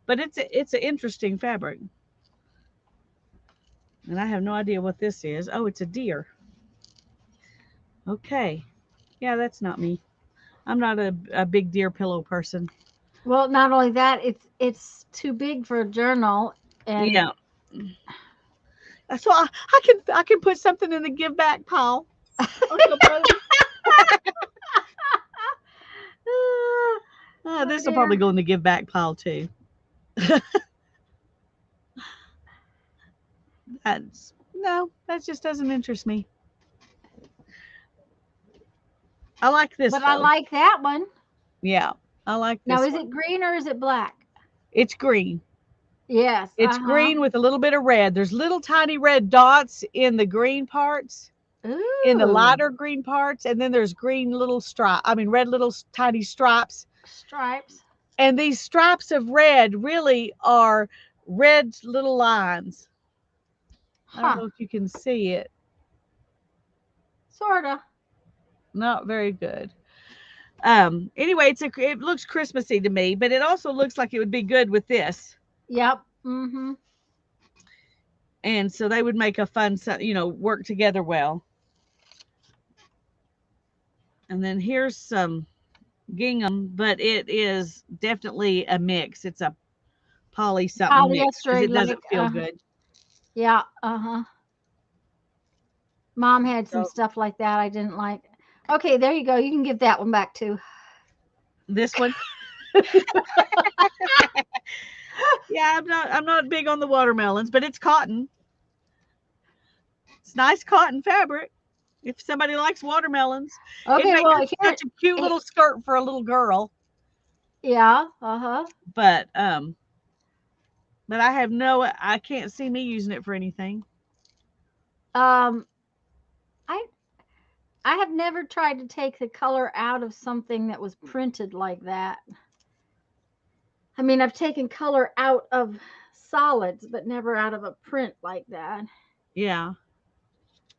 but it's an interesting fabric, and I have no idea what this is. Oh, it's a deer. Okay, yeah, that's not me. I'm not a big deer pillow person. Well, not only that, it's too big for a journal, and Yeah, so I can put something in the give back pile. oh, so funny. Oh This will probably dear. go in the give back pile too. That's no, that just doesn't interest me. I like this But I though. like that one. Yeah, I like Now, this is one. it green or is it black? It's green. Yes. It's Uh huh. green with a little bit of red. There's little tiny red dots in the green parts, in the Ooh. lighter green parts, and then there's green little red little tiny stripes. Stripes. And these stripes of red really are red little lines. I don't Huh. know if you can see it. Sorta. Not very good. Anyway, it looks Christmassy to me, but it also looks like it would be good with this. Yep. Mm-hmm. And so they would make a fun, work together well. And then here's some gingham, but it is definitely a mix. It's a poly something mix because Polyester, it like, doesn't feel good. yeah, uh-huh. Mom had some So stuff like that I didn't like. Okay, there you go. You can give that one back too. this one, yeah, I'm not big on the watermelons, but it's cotton. It's nice cotton fabric. If somebody likes watermelons, it Okay, makes well, it here, such a cute eh, little skirt for a little girl. yeah, uh-huh. But I can't see me using it for anything. Um, I I have never tried to take the color out of something that was printed like that. I mean, I've taken color out of solids, but never out of a print like that. Yeah.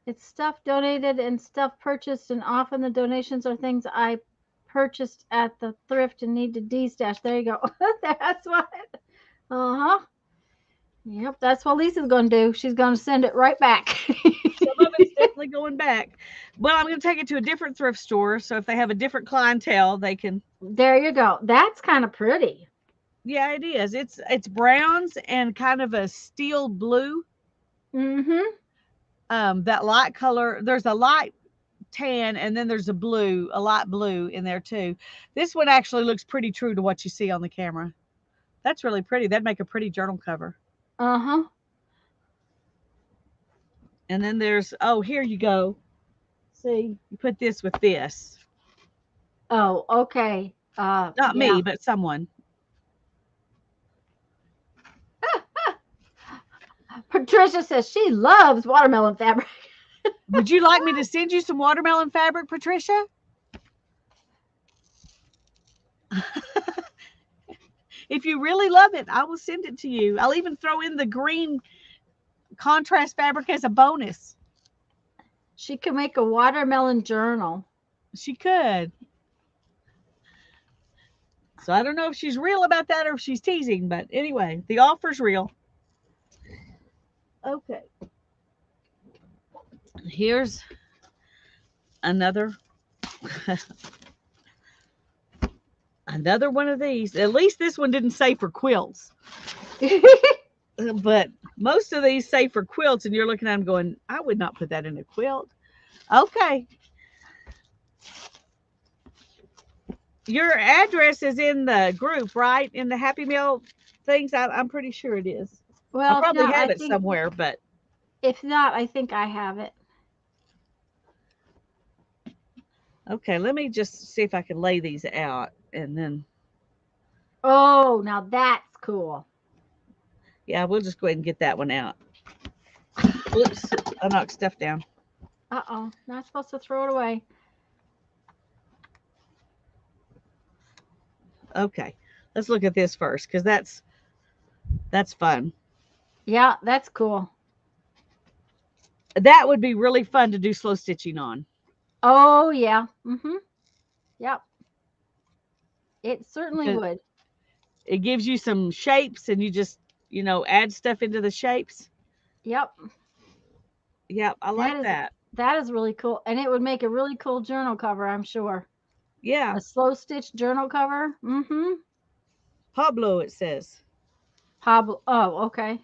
It's stuff donated and stuff purchased, and often the donations are things I purchased at the thrift and need to de-stash. There you go. That's what. Uh huh. Yep, that's what Lisa's going to do. She's going to send it right back. Some of it's definitely going back. Well, I'm going to take it to a different thrift store. So if they have a different clientele, they can. There you go. That's kind of pretty. Yeah, it is. It's browns and kind of a steel blue. Mm-hmm. That light color. There's a light tan and then there's a light blue in there too. This one actually looks pretty true to what you see on the camera. That's really pretty. That'd make a pretty journal cover. Uh-huh. And then here you go. See, you put this with this. Oh, okay. Not Yeah. me, but someone. Patricia says she loves watermelon fabric. Would you like me to send you some watermelon fabric, Patricia? If you really love it, I will send it to you. I'll even throw in the green contrast fabric as a bonus. She could make a watermelon journal. She could. So I don't know if she's real about that or if she's teasing, but anyway, the offer's real. Okay. Here's another another one of these. At least this one didn't say for quilts. But most of these say for quilts, and you're looking at them going, I would not put that in a quilt. Okay. Your address is in the group, right? In the Happy Meal things? I'm pretty sure it is. I Well, if probably not, have it somewhere, but I think I have it. okay, let me just see if I can lay these out and then, Oh, now that's cool. yeah, we'll just go ahead and get that one out. Oops, I knocked stuff down. Uh-oh, not supposed to throw it away. Okay, let's look at this first because that's fun. Yeah, that's cool. That would be really fun to do slow stitching on. Oh, yeah. Mm-hmm. Yep. It certainly Because would. it gives you some shapes and you just, add stuff into the shapes. Yep. Yeah, I That like is that. that is really cool. And it would make a really cool journal cover, I'm sure. Yeah, A slow stitch journal cover. Mm-hmm. Pablo, it says. Pablo. Oh, okay.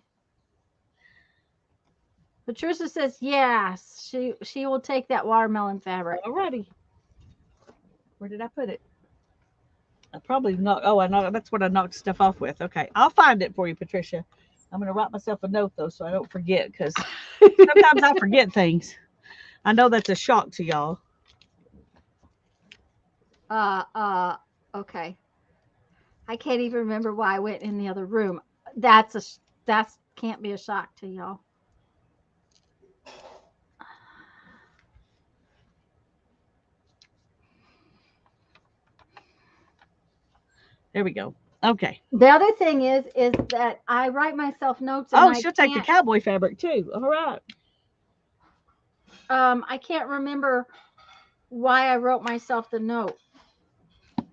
Patricia says yes. She will take that watermelon fabric. Alrighty. Where did I put it? I probably not. Oh, I know that's what I knocked stuff off with. Okay, I'll find it for you, Patricia. I'm gonna write myself a note though, so I don't forget, because sometimes I forget things. I know that's a shock to y'all. Uh uh okay. I can't even remember why I went in the other room. That's can't be a shock to y'all. There we go. Okay. The other thing is that I write myself notes and Oh, she'll take the cowboy fabric too. All right. I can't remember why I wrote myself the note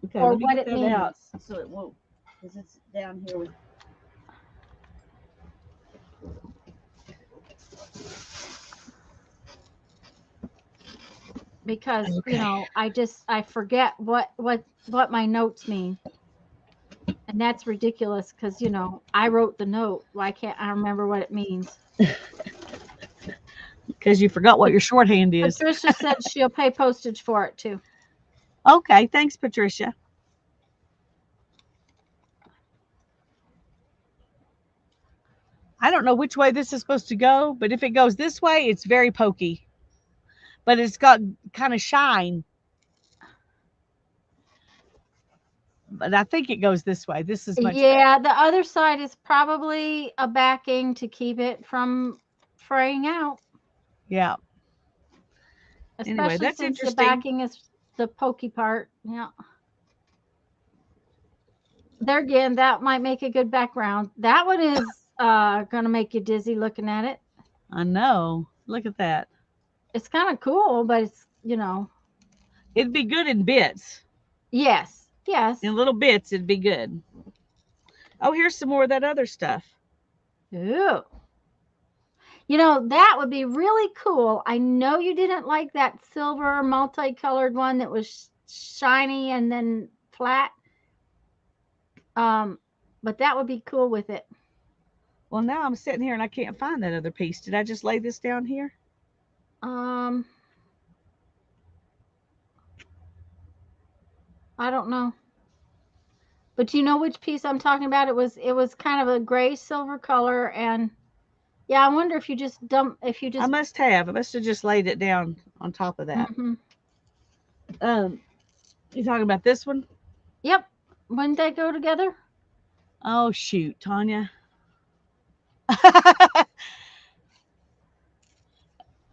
Okay, or let me what get it that out means. so it won't, because it's down here with. because Okay. I forget what my notes mean, and that's ridiculous because I wrote the note. Why can't I remember what it means? Because you forgot what Pat- your shorthand is. Patricia said she'll pay postage for it too. Okay. Thanks, Patricia. I don't know which way this is supposed to go, but if it goes this way, it's very pokey. But it's got kind of shine. But I think it goes this way. This is much better. Yeah, the other side is probably a backing to keep it from fraying out, Yeah. Anyway, especially that's since the interesting. backing is the pokey part. Yeah. There again, that might make a good background. That one is gonna make you dizzy looking at it. I know. Look at that. It's kind of cool, but It'd be good in bits. yes, yes. In little bits, it'd be good. Oh, here's some more of that other stuff. Ooh. That would be really cool. I know you didn't like that silver multicolored one that was shiny and then flat. Um, but that would be cool with it. Well, now I'm sitting here and I can't find that other piece. Did I just lay this down here? Um, I don't know. But do you know which piece I'm talking about? It was kind of a gray silver color, and yeah, I wonder if you I just must have. I must have just laid it down on top of that. hmm Um, you talking about this one? Yep. Wouldn't they go together? Oh shoot, Tanya.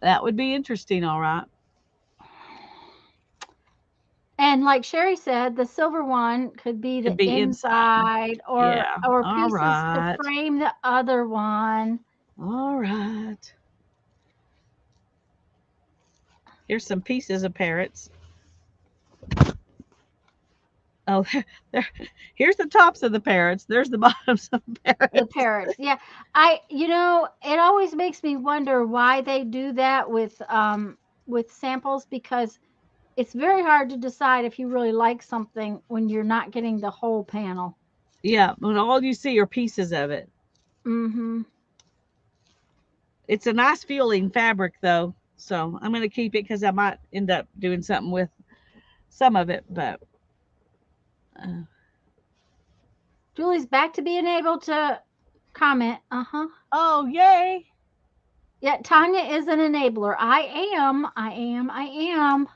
That would be interesting, all right. And like Sherry said, the silver one could be Could the be inside. inside or Yeah. or All pieces to right. frame the other one. All right. Here's some pieces of parrots. Oh, there. Here's the tops of the parrots. There's the bottoms of the The parrots. parrots. Yeah. It always makes me wonder why they do that with samples because it's very hard to decide if you really like something when you're not getting the whole panel. Yeah, when all you see are pieces of it. Mhm. It's a nice feeling fabric, though. So I'm going to keep it because I might end up doing something with some of it. But uh, Julie's back to being able to comment. Uh-huh. oh, yay! Yeah, Tanya is an enabler. I am. I am. I am.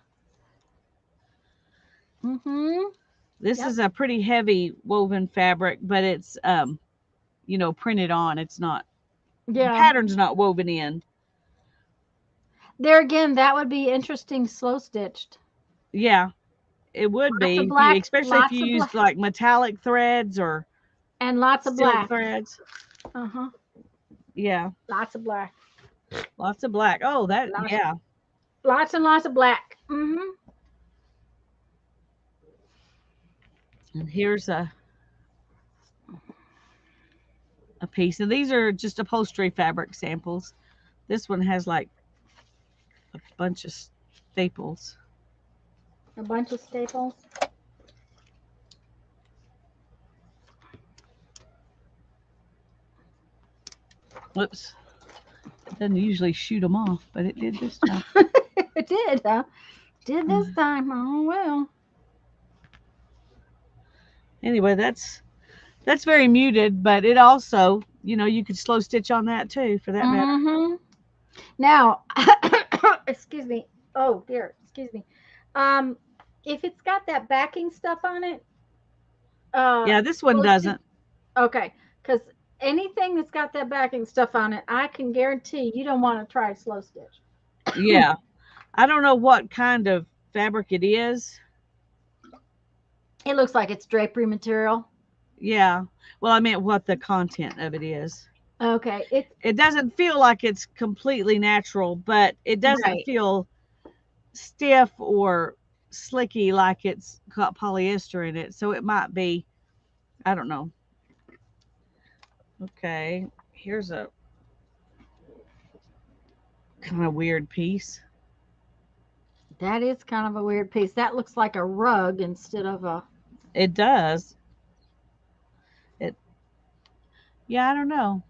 Mhm. This Yep. is a pretty heavy woven fabric, but it's printed on. It's not the Yeah. pattern's not woven in. There again, that would be interesting slow stitched. Yeah, it would Lots of be if you, black, especially if you lots of used black, like metallic threads or and lots of silk black. threads. Uh-huh. Yeah, Lots of black. lots of black. Oh, that Lots yeah. lots and lots of black. Mhm. And here's a piece, and these are just upholstery fabric samples. This one has like a bunch of staples. A bunch of staples. Whoops, it doesn't usually shoot them off, but it did this time. It did, huh? Did this time. Oh well. Anyway, that's very muted, but it also, you could slow stitch on that too, for that matter. Mhm. Now, excuse me. Oh dear, excuse me. Um, if it's got that backing stuff on it, Yeah, this one slow stitch. doesn't. Okay, because anything that's got that backing stuff on it, I can guarantee you don't want to try slow stitch. Yeah, I don't know what kind of fabric it is. It looks like it's drapery material. Yeah, well, I meant what the content of it is. Okay, it's It doesn't feel like it's completely natural, but it doesn't right. feel stiff or slicky like it's got polyester in it. So it might be, I don't know. Okay, here's a kind of weird piece. That is kind of a weird piece. That looks like a rug instead of a. It does. It. Yeah, I don't know.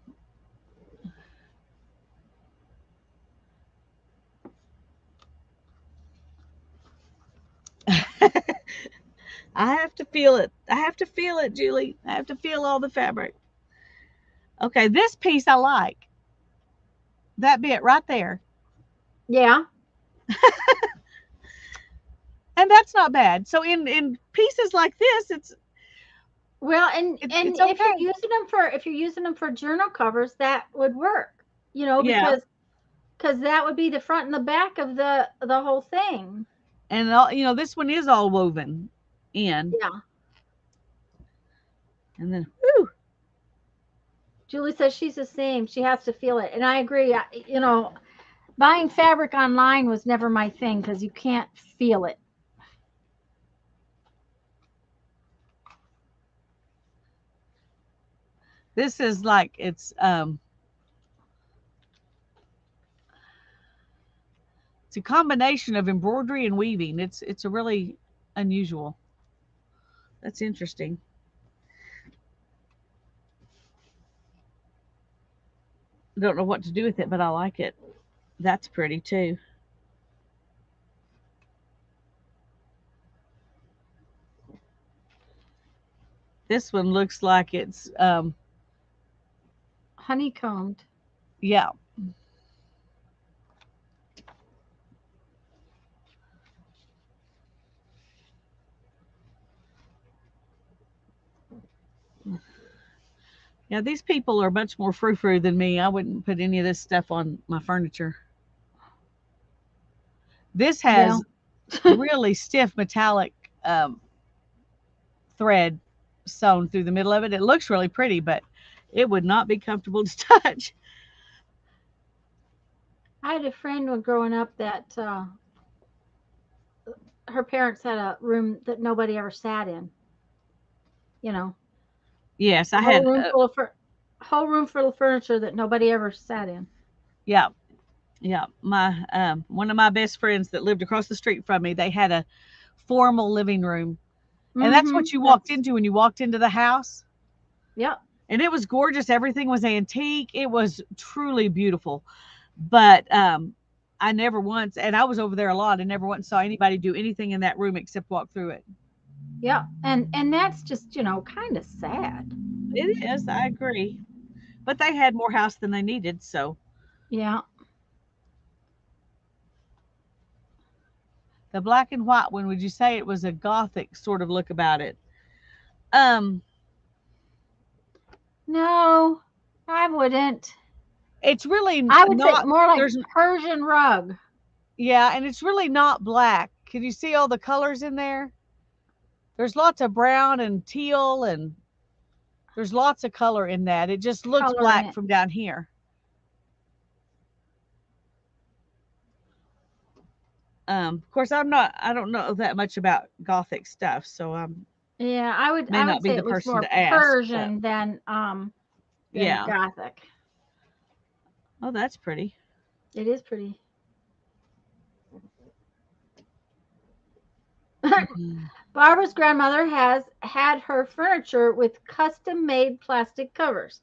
I have to feel it. I have to feel it, Julie. I have to feel all the fabric. Okay, this piece I like. That bit right there. Yeah. And that's not bad. So in pieces like this, Well, and it's if you're okay. using them for journal covers, that would work. Yeah. Because that would be the front and the back of the whole thing. And this one is all woven in. Yeah. And then whew, Julie says she's the same. She has to feel it, and I agree. Buying fabric online was never my thing because you can't feel it. this is like it's a combination of embroidery and weaving. It's a really unusual. That's interesting. I don't know what to do with it, but I like it. That's pretty too. This one looks like it's Honeycombed. yeah. Yeah, these people are much more frou frou than me. I wouldn't put any of this stuff on my furniture. This Yeah. has really stiff metallic um, thread sewn through the middle of it. It looks really pretty, but it would not be comfortable to touch. I had a friend when growing up that her parents had a room that nobody ever sat in. You know, Yes, a I had. whole room full of furniture that nobody ever sat in. Yeah, yeah. My one of my best friends that lived across the street from me, they had a formal living room, and that's Mm-hmm. what you walked That's into when you walked into the house. Yep. And it was gorgeous. Everything was antique. It was truly beautiful. But I never once, and I was over there a lot, and never once saw anybody do anything in that room except walk through it. Yep. And that's just kind of sad. It is. I agree. But they had more house than they needed, so Yeah. the black and white one, would you say it was a gothic sort of look about it? Um, No, I wouldn't. it's really I would say not. more like There's Persian rug. yeah, and it's really not black. Can you see all the colors in there? There's lots of brown and teal, and there's lots of color in that. It just looks Color in black it. from down here. Of course, I don't know that much about gothic stuff, so Yeah, may I not would be say the it was person more to ask. But Persian than yeah, Gothic. oh, that's pretty. It is pretty. Mhm. Barbara's grandmother has had her furniture with custom made plastic covers.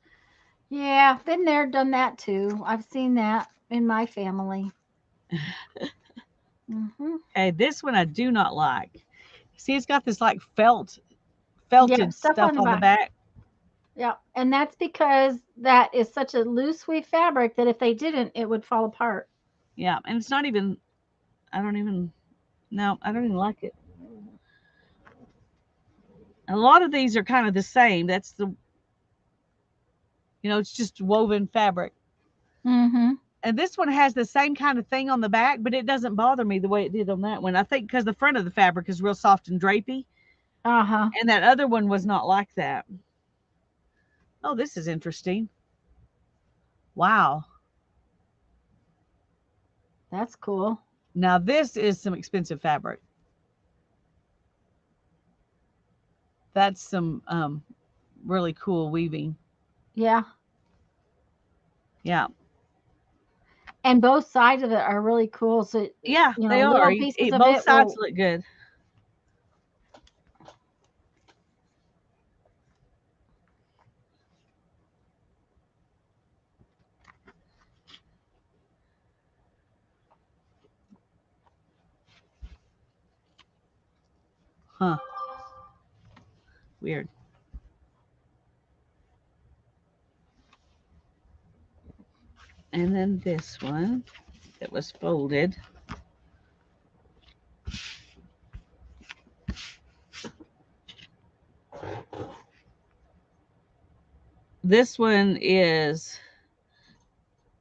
Yeah, been there, done that too. I've seen that in my family. Hmm. Okay, this one I do not like. See, it's got this like Yeah, felted stuff on stuff the on the back. back. Yeah, and that's because that is such a loose weave fabric that if they didn't, it would fall apart. Yeah, and it's not even. I don't even. No, I don't even like it. A lot of these are kind of the same. That's it's just woven fabric. Mm-hmm. And this one has the same kind of thing on the back, but it doesn't bother me the way it did on that one. I think because the front of the fabric is real soft and drapey, Uh-huh. and that other one was not like that. Oh, this is interesting. Wow. That's cool. Now this is some expensive fabric. That's some really cool weaving. Yeah. Yeah. And both sides of it are really cool. So, Yeah, they are. little pieces of Both it sides will. look good. Huh. Weird. And then this one that was folded. This one is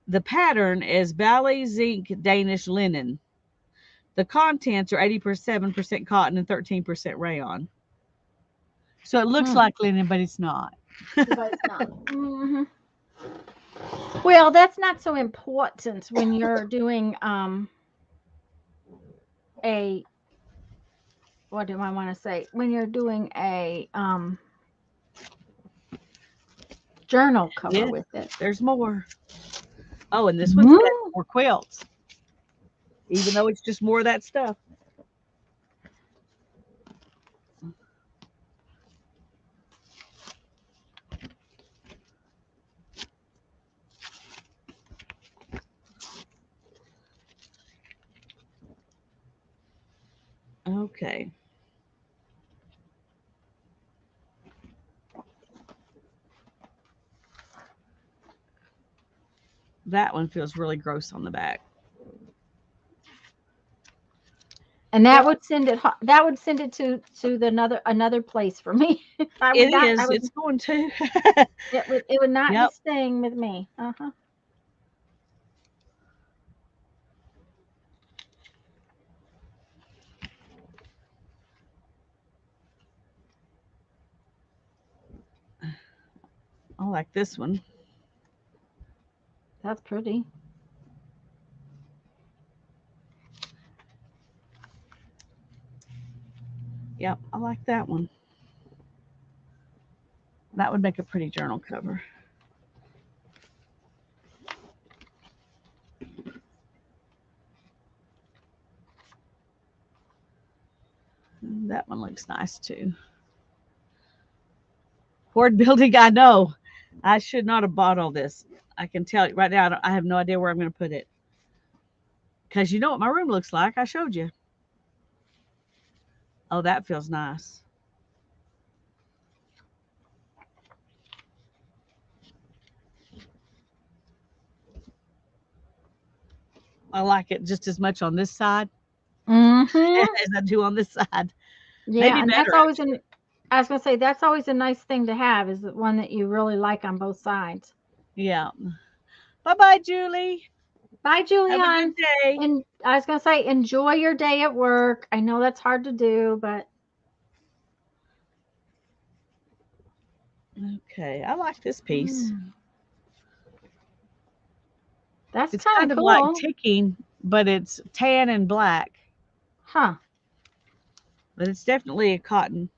the pattern is ballet zinc Danish linen. The contents are 87% cotton and 13% rayon. So it looks Hmm, like linen, but it's not. but it's not. Well, that's not so important when you're doing a what do I want to say? When you're doing a journal cover Yeah, with it. there's more. Oh, and this one's got Mhm. more quilts, even though it's just more of that stuff. Okay. That one feels really gross on the back. And Well, that would send it to the another place for me. I it would not I is. would It's going to. it would not be Yep. staying with me. Uh-huh. I like this one. That's pretty. Yep, I like that one. That would make a pretty journal cover. That one looks nice too. Hoard building, I know. I should not have bought all this. I can tell you right now, I have no idea where I'm going to put it. Because you know what my room looks like. I showed you. Oh, that feels nice. I like it just as much on this side Mhm. as I do on this side. Yeah, Maybe and that's better, always actually. an I was gonna say that's always a nice thing to have is the one that you really like on both sides. Yeah. Bye bye, Julie. Bye, Have a good Julian. day. And I was gonna say enjoy your day at work. I know that's hard to do, but Okay. I like this piece. mm, that's It's kind of kind of like cool. ticking, but it's tan and black. Huh. But it's definitely a cotton,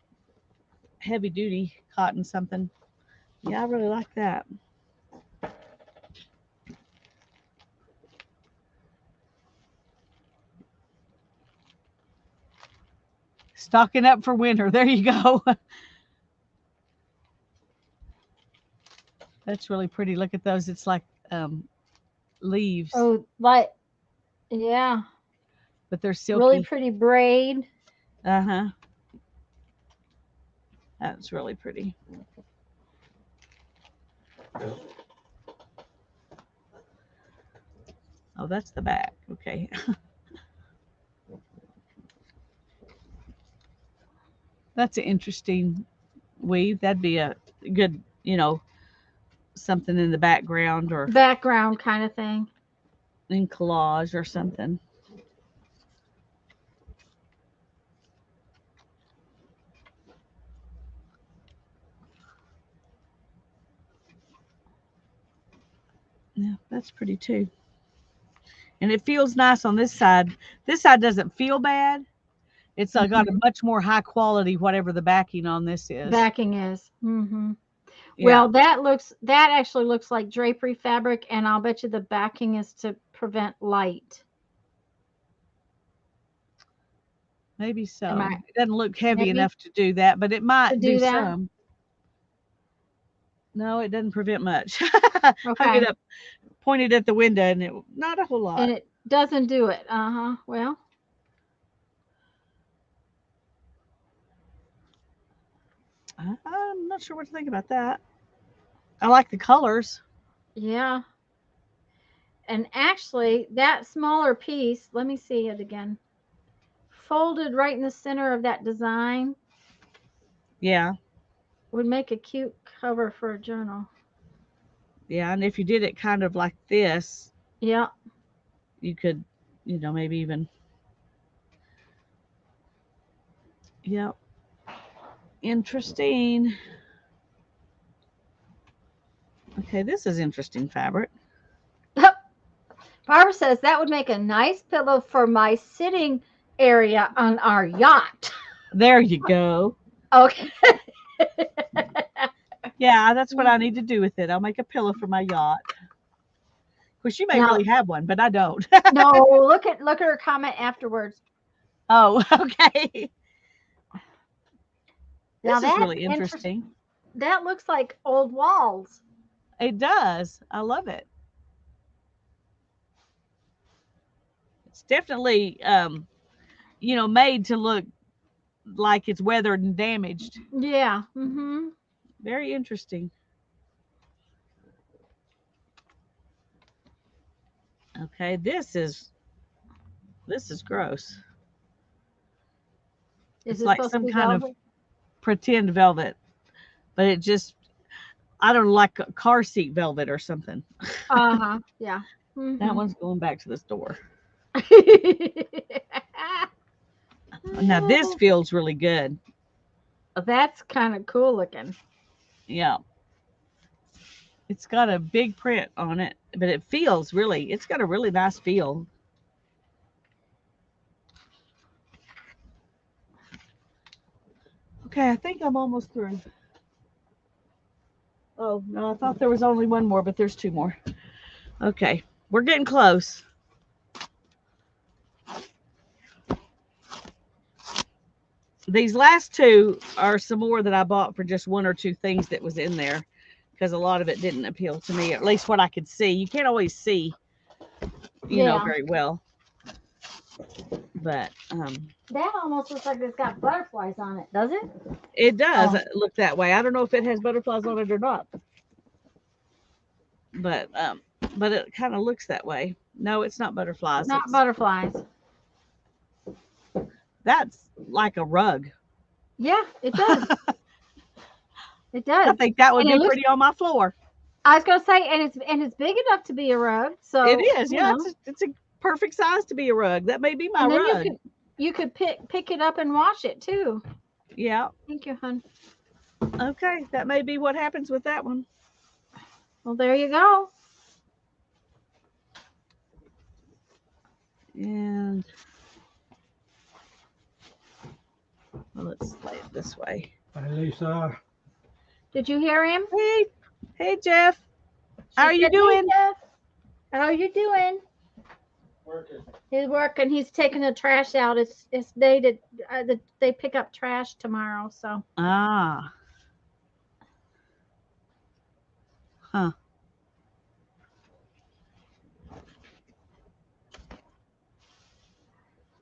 heavy duty cotton something. Yeah, I really like that. Stocking up for winter. There you go. That's really pretty. Look at those. It's like leaves, Oh, like yeah, but they're really silky. pretty braid. Uh huh. That's really pretty. Oh, that's the back. Okay. That's an interesting weave. That'd be a good, something in the background or Background kind of thing. in collage or something. Yeah, that's pretty too. And it feels nice on this side. This side doesn't feel bad. It's got a Hmm. much more high quality, whatever the backing on this is. Backing is. Hmm. Yeah, Well, that actually looks like drapery fabric, and I'll bet you the backing is to prevent light. maybe Am so. I It doesn't look heavy maybe enough to do that, but it to might do do that? some. No, it doesn't prevent much. Hung it Okay. up, pointed at the window, and it not a whole And lot. it doesn't do it. Uh-huh. Well, I'm not sure what to think about that. I like the colors. yeah. And actually, that smaller piece, let me see it again. Folded right in the center of that design Yeah, would make a cute cover for a journal. yeah. And if you did it kind of like this, Yeah. you could, maybe even, yeah, interesting. Okay, this is interesting fabric. Barbara says that would make a nice pillow for my sitting area on our yacht. There you go. Okay. Yeah, that's what I need to do with it. I'll make a pillow for my yacht. Of course, you may Now, really have one, but I don't. no, look at her comment afterwards. Oh, okay. Now This is that's really interesting. interesting. That looks like old walls. It does. I love it. It's definitely, made to look like it's weathered and damaged. Yeah. Mhm. Very interesting. Okay, this is gross. Is It's it like supposed to some be kind of velvet? pretend velvet, but it just I don't know, like a car seat velvet or something. Uh-huh. Yeah. That Mhm. one's going back to the store. Now this feels really good. That's kind of cool looking. Yeah. It's got a big print on it, but it's got a really nice feel. Okay, I think I'm almost through. Oh, no, I thought there was only one more, but there's two more. Okay, we're getting close. These last two are some more that I bought for just one or two things that was in there because a lot of it didn't appeal to me, at least what I could see. You can't always see, Yeah. very well, but That almost looks like it's got butterflies on it, does it? it does Oh, look that way. I don't know if it has butterflies on it or not, but it kind of looks that way. No, it's not butterflies. not It's butterflies. That's like a rug. Yeah, it does. It I does. think that would And it be looks pretty on my floor. I was gonna say, and it's big enough to be a rug, It so is, yeah. It's a perfect size to be a rug. That may be my and then you rug. could you could pick it up and wash it too. Yeah. Thank you, hon. Okay, that may be what happens with that one. Well, there you go. And well, let's lay it this way. Hi, Lisa. Did you hear him? Hey, hey, Jeff. How She are you said, "Hey, doing? Jeff, how are you doing?" Working. He's working. He's taking the trash out. It's dated. They pick up trash tomorrow, so Ah, huh.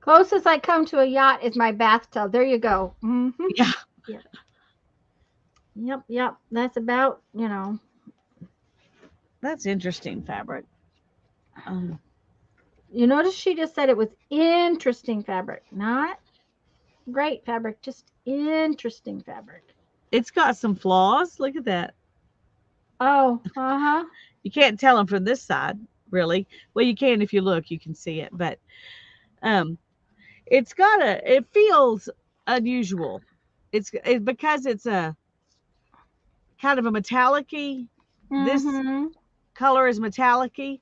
closest I come to a yacht is my bathtub. There you go. Yeah, Yep. Yep. Yep. That's about. that's interesting fabric. Um, You notice she just said it was interesting fabric, not great fabric, just interesting fabric. it's got some flaws. Look at that. Oh, uh-huh. You can't tell them from this side, really. Well, you can if you look. You can see it, but um, it feels unusual. Because it's a kind of a metallic-y. This Mm-hmm. color is metallic-y,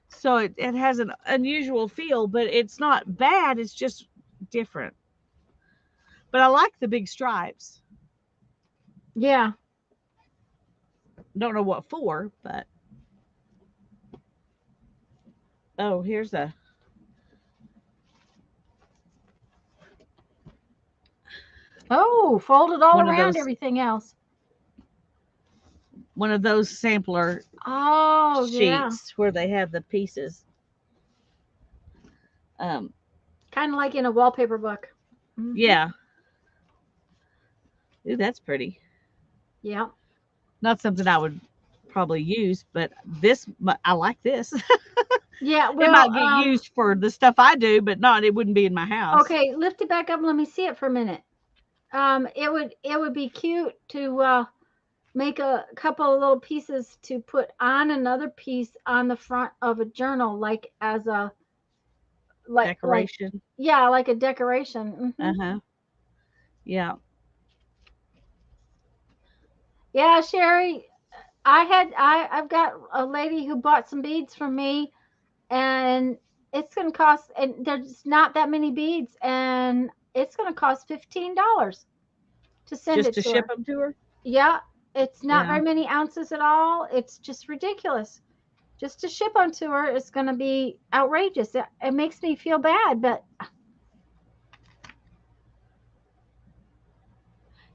so it has an unusual feel, but it's not bad. It's just different. But I like the big stripes. Yeah. Don't know what for, but oh, here's Oh, folded all one of around those everything else. sampler Oh, yeah. sheets where they have the pieces. Um, Kind of like in a wallpaper book. yeah. Ooh, that's pretty. Yeah. Not something I would probably use, but I like this. Yeah, It well, might get used for the stuff I do, but not. It wouldn't be in my house. okay, lift it back up and let me see it for a minute. It would be cute to make a couple of little pieces to put on another piece on the front of a journal, like as a like Decoration. yeah, like a decoration. Uh huh. Yeah. Yeah, Sherry, I've got a lady who bought some beads from me, and it's gonna cost, and there's not that many beads, and it's gonna cost $15 to send Just it to to ship her. them to her. Yeah, it's not Yeah. very many ounces at all. It's just ridiculous. Just to ship them to her is going to be outrageous. It makes me feel bad, but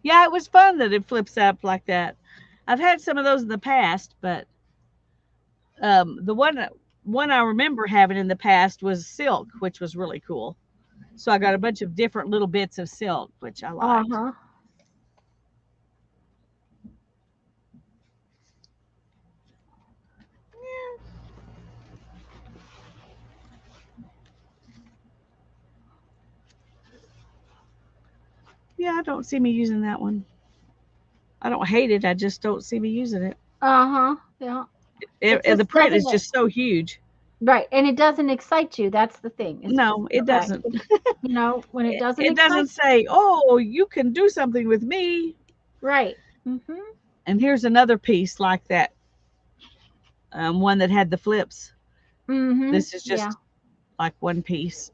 Yeah, it was fun that it flips up like that. I've had some of those in the past, but the one I remember having in the past was silk, which was really cool. So I got a bunch of different little bits of silk, which I liked. uh-huh. Yeah, I don't see me using that one. I don't hate it. I just don't see me using it. Uh-huh. Yeah. It The just print doesn't is just so huge. right, and it doesn't excite you. That's the thing. Is No, it okay. doesn't. When it doesn't It excite doesn't say, "Oh, you can do something with me." right. Mhm. And here's another piece like that, one that had the flips. Mhm. This is Yeah. just like one piece.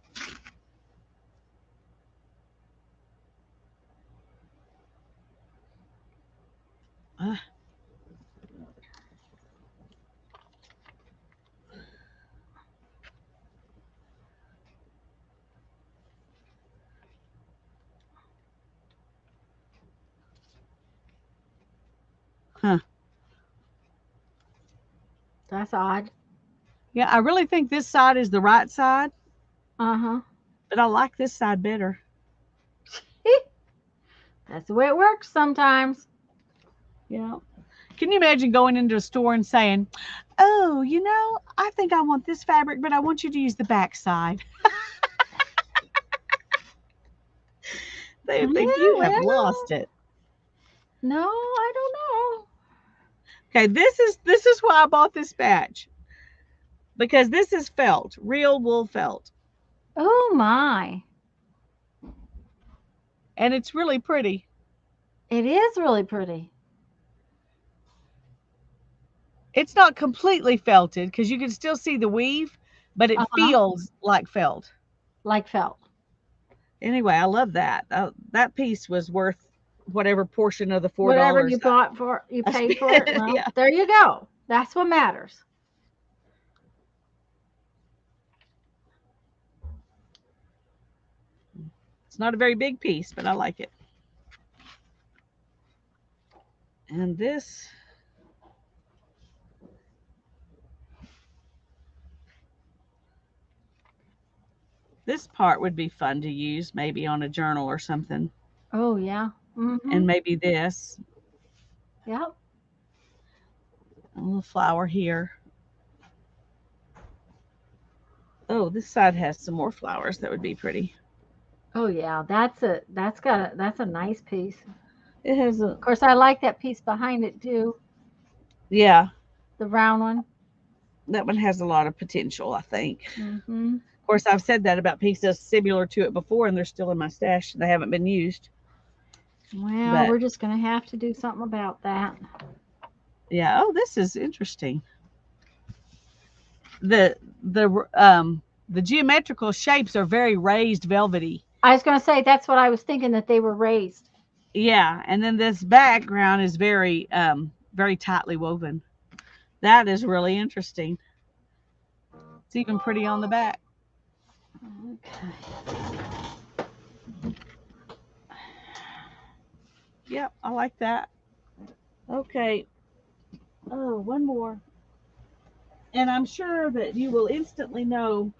Uh, huh. That's odd. Yeah, I really think this side is the right side, Uh-huh. but I like this side better. That's the way it works sometimes. Yeah. Can you imagine going into a store and saying, "Oh, I think I want this fabric, but I want you to use the back side." They Yeah, would think you have well, lost it. no, I don't know. Okay, this is why I bought this batch because this is felt, real wool felt, Oh my. and it's really pretty. It is really pretty. It's not completely felted because you can still see the weave, but it Uh-huh. feels like felt. Like felt. Anyway, I love that. That piece was worth whatever portion of the four Whatever dollars you bought for, you I paid for it. spent. Well, Yeah, there you go. That's what matters. it's not a very big piece, but I like it. And this part would be fun to use maybe on a journal or something. Oh yeah. And Mhm. maybe this, Yep. a little flower here. Oh, this side has some more flowers that would be pretty. Oh yeah. That's a nice piece. Of It has a, course, I like that piece behind it too. yeah, The round one. that one has a lot of potential, I think. Mhm. Of course, I've said that about pieces similar to it before, and they're still in my stash. They haven't been used. Well, But we're just gonna have to do something about that. yeah, oh, this is interesting. The the geometrical shapes are very raised velvety. I was gonna say that's what I was thinking, that they were raised. Yeah, and then this background is very very tightly woven. That is really interesting. It's even pretty on the back. Okay. Yep, I like that. Okay. Oh, one more. And I'm sure that you will instantly know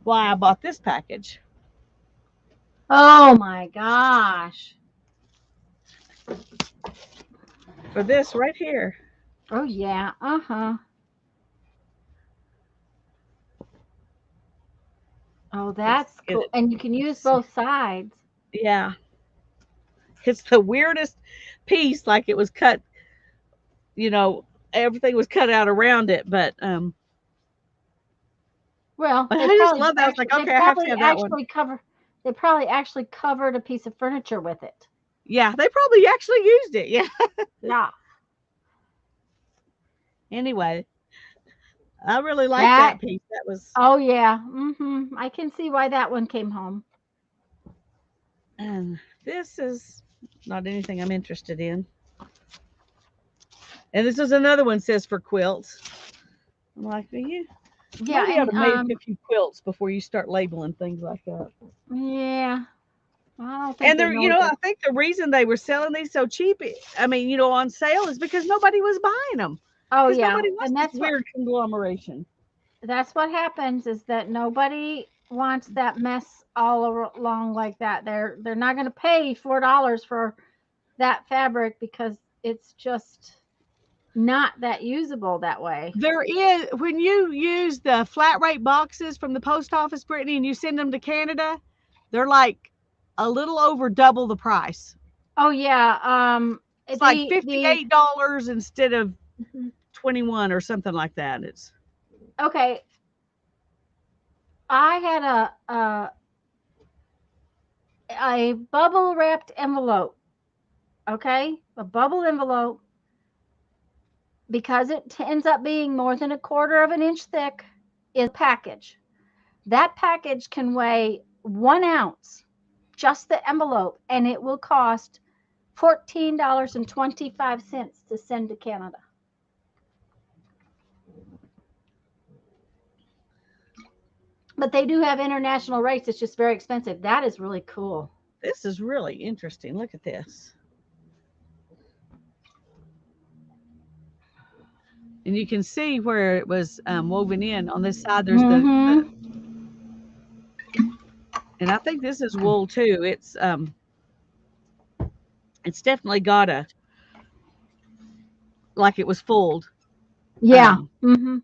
why I bought this package. Oh my gosh. For this right here. Oh yeah. Uh-huh. Oh, Let's that's get cool. it. And you can use Let's see. both sides. Yeah. It's the weirdest piece, like it was cut, you know, everything was cut out around it, Well, but I just love that. I was like, they okay, I have to probably have that one. actually cover they probably actually covered a piece of furniture with it. Yeah, they probably actually used it. Yeah. Yeah. Anyway, I really like That that piece. That was oh yeah. Mhm. I can see why that one came home. and this is not anything I'm interested in. And this is another one says for quilts. I'm like, well, you Yeah, maybe ought and to make a few quilts before you start labeling things like that. yeah. I don't think And they they're, know that. I think the reason they were selling these so cheap, I mean, on sale is because nobody was buying them. Oh Because yeah. nobody wants And this weird conglomeration. that's what happens is that nobody wants that mess all along like that. They're not going to pay $4 for that fabric because it's just not that usable that way. There is, when you use the flat rate boxes from the post office, Brittany, and you send them to Canada, they're like a little over double the price. Oh yeah, It's like the $58 instead of mhm. 21 or something like that. It's Okay, I had a bubble wrapped envelope. Okay, a bubble envelope because it ends up being more than a quarter of an inch thick is a package. That package can weigh 1 ounce, just the envelope, and it will cost $14.25 to send to Canada. But they do have international rates. It's just very expensive. That is really cool. this is really interesting. Look at this. And you can see where it was woven in on this side. There's Mm-hmm. and I think this is wool too. It's definitely got a like it was fulled. Yeah. Um, Mm-hmm.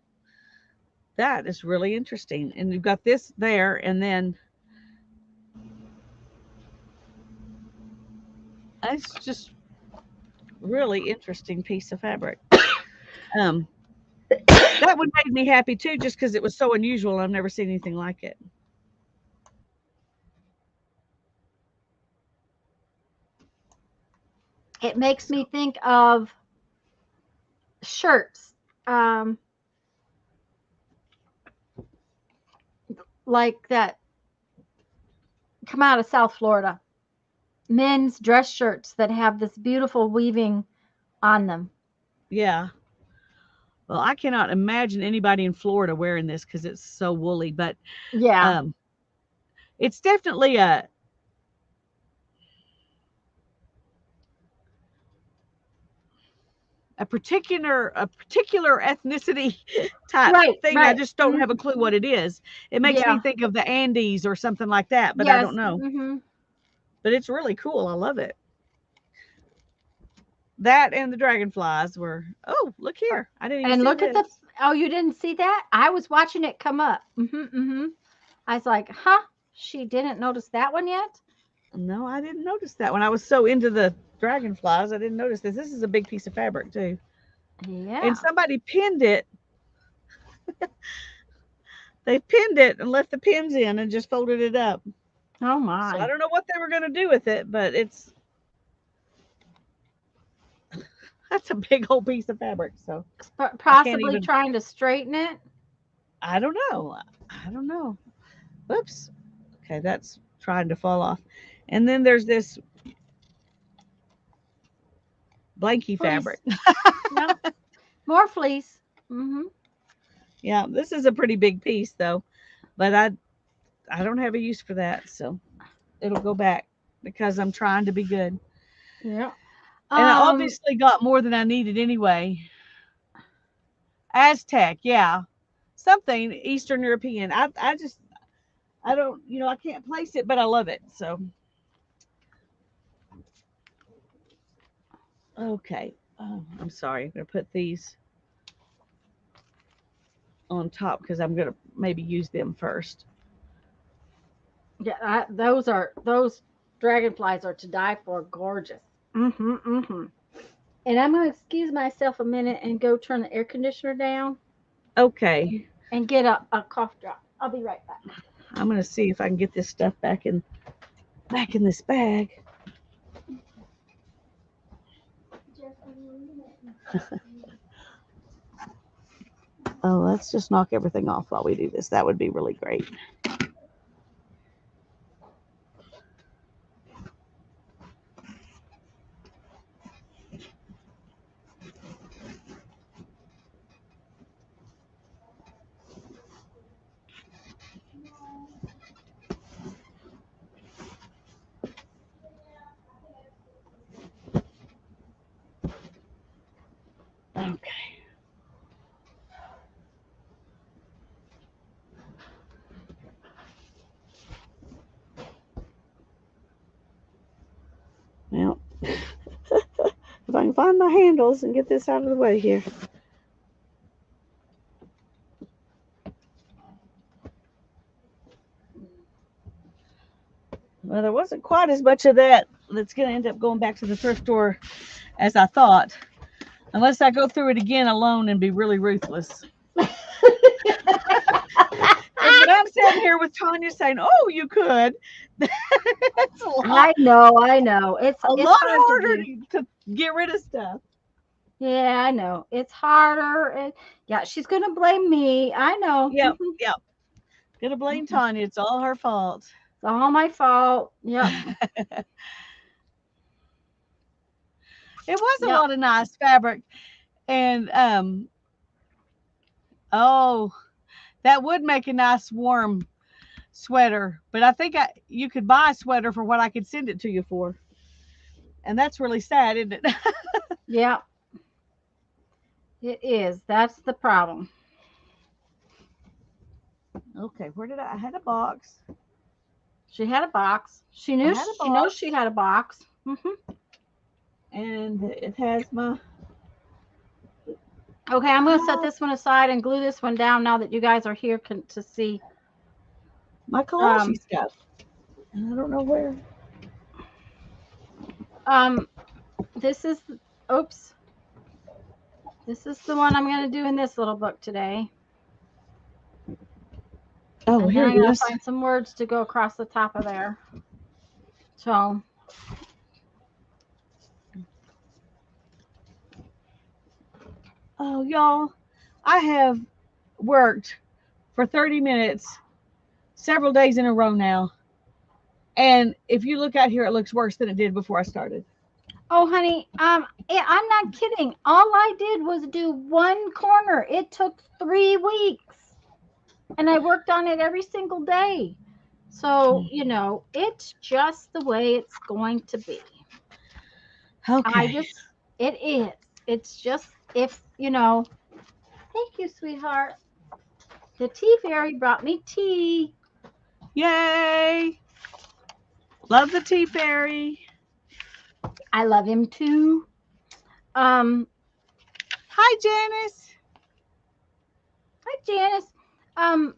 that is really interesting. And you've got this there, and then it's just really interesting piece of fabric. Um, that one made me happy too, just because it was so unusual. I've never seen anything like it. It makes So me think of shirts, um, like that come out of South Florida. Men's dress shirts that have this beautiful weaving on them. yeah. Well, I cannot imagine anybody in Florida wearing this because it's so woolly, but Yeah. um, it's definitely a particular ethnicity type Right. thing. I Right. just don't have a clue what it is. It makes me Yeah. think of the Andes or something like that, but I Yes. don't know. Mm-hmm. But it's really cool. I love it. That and the dragonflies were. Oh, look here! I didn't even And see look at the. this. Oh, you didn't see that? I was watching it come up. Mm-hmm. Mm-hmm. I was like, huh? She didn't notice that one yet? No, I didn't notice that when I was so into the dragonflies. I didn't notice this. This is a big piece of fabric too, and Yeah. somebody pinned it. They pinned it and left the pins in and just folded it up. Oh So I my. don't know what they were going to do with it, but that's a big old piece of fabric. So I can't Possibly even. trying to straighten it. I don't know. I don't know. Whoops. Okay, that's trying to fall off. And then there's blankie Fleece. fabric. Yep. More fleece. Mm-hmm. Yeah, this is a pretty big piece though, but I don't have a use for that, so it'll go back because I'm trying to be good. Yeah. And I Um. obviously got more than I needed anyway. Aztec, yeah. Something Eastern European. I just I don't, I can't place it, but I love it. So, okay. Oh, I'm sorry. I'm going to put these on top because I'm going to maybe use them first. Yeah. Those dragonflies are to die for. Gorgeous. Mm-hmm. Mm-hmm. And I'm gonna excuse myself a minute and go turn the air conditioner down Okay. and get a cough drop. I'll be right back. I'm going to see if I can get this stuff back in this bag. Oh, let's just knock everything off while we do this. That would be really great. Okay. Well, if I can find my handles and get this out of the way here. Well, there wasn't quite as much of that that's going to end up going back to the thrift store as I thought, unless I go through it again alone and be really ruthless. And when I'm sitting here with Tanya saying, "Oh, you could," that's I know, I know. a It's lot hard to harder do. to get rid of stuff. Yeah, I know. It's harder. Yeah, she's gonna blame me. I know. Yep, yep. Gonna blame Mhm. Tanya. It's all her fault. It's all my fault. Yep. It was a Yep. lot of nice fabric, and oh, that would make a nice warm sweater. But I think you could buy a sweater for what I could send it to you for, and that's really sad, isn't it? Yep. It is. That's the problem. Okay, where did I had a box. She had a box. She I knew had a she knows box, she had a box. and it has my Okay, I'm gonna set oh, this one aside and glue this one down now that you guys are here to see. my kolache Um, stuff, and I don't know where. um, this is, oops, this is the one I'm gonna do in this little book today, Oh, and then here I'm it gonna is. find some words to go across the top of there. So, Oh, y'all, I have worked for 30 minutes several days in a row now. And if you look out here, it looks worse than it did before I started. oh honey, I'm not kidding. All I did was do one corner. It took 3 weeks, and I worked on it every single day. So, it's just the way it's going to be. I Okay. just, it is. It's just, thank you, sweetheart. The tea fairy brought me tea. Yay. Love the tea fairy. I love him too. Um, Hi, Janice. Hi, Janice. Um,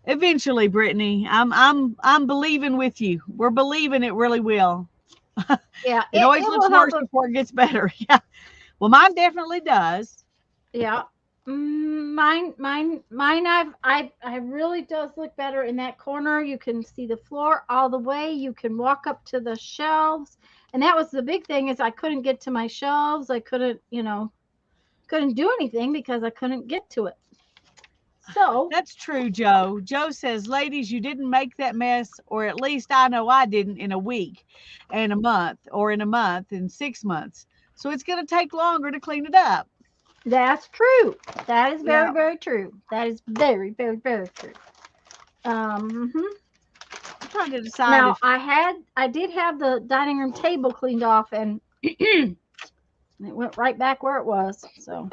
Eventually, Brittany, I'm believing with you. We're believing it really will. yeah, It always it looks will help. worse before it gets better. Yeah. Well, mine definitely does. Yeah. Mine. I really does look better in that corner. You can see the floor all the way. You can walk up to the shelves, and that was the big thing is I couldn't get to my shelves. I couldn't do anything because I couldn't get to it. So That's true, Joe. Joe says, ladies, you didn't make that mess, or at least I know I didn't in a week and a month, or in a month and 6 months. So it's going to take longer to clean it up. that's true. That is very, Yeah. very true. That is very, very, very true. Mhm. I'm trying to decide Now if, I did have the dining room table cleaned off, and it went right back where it was. So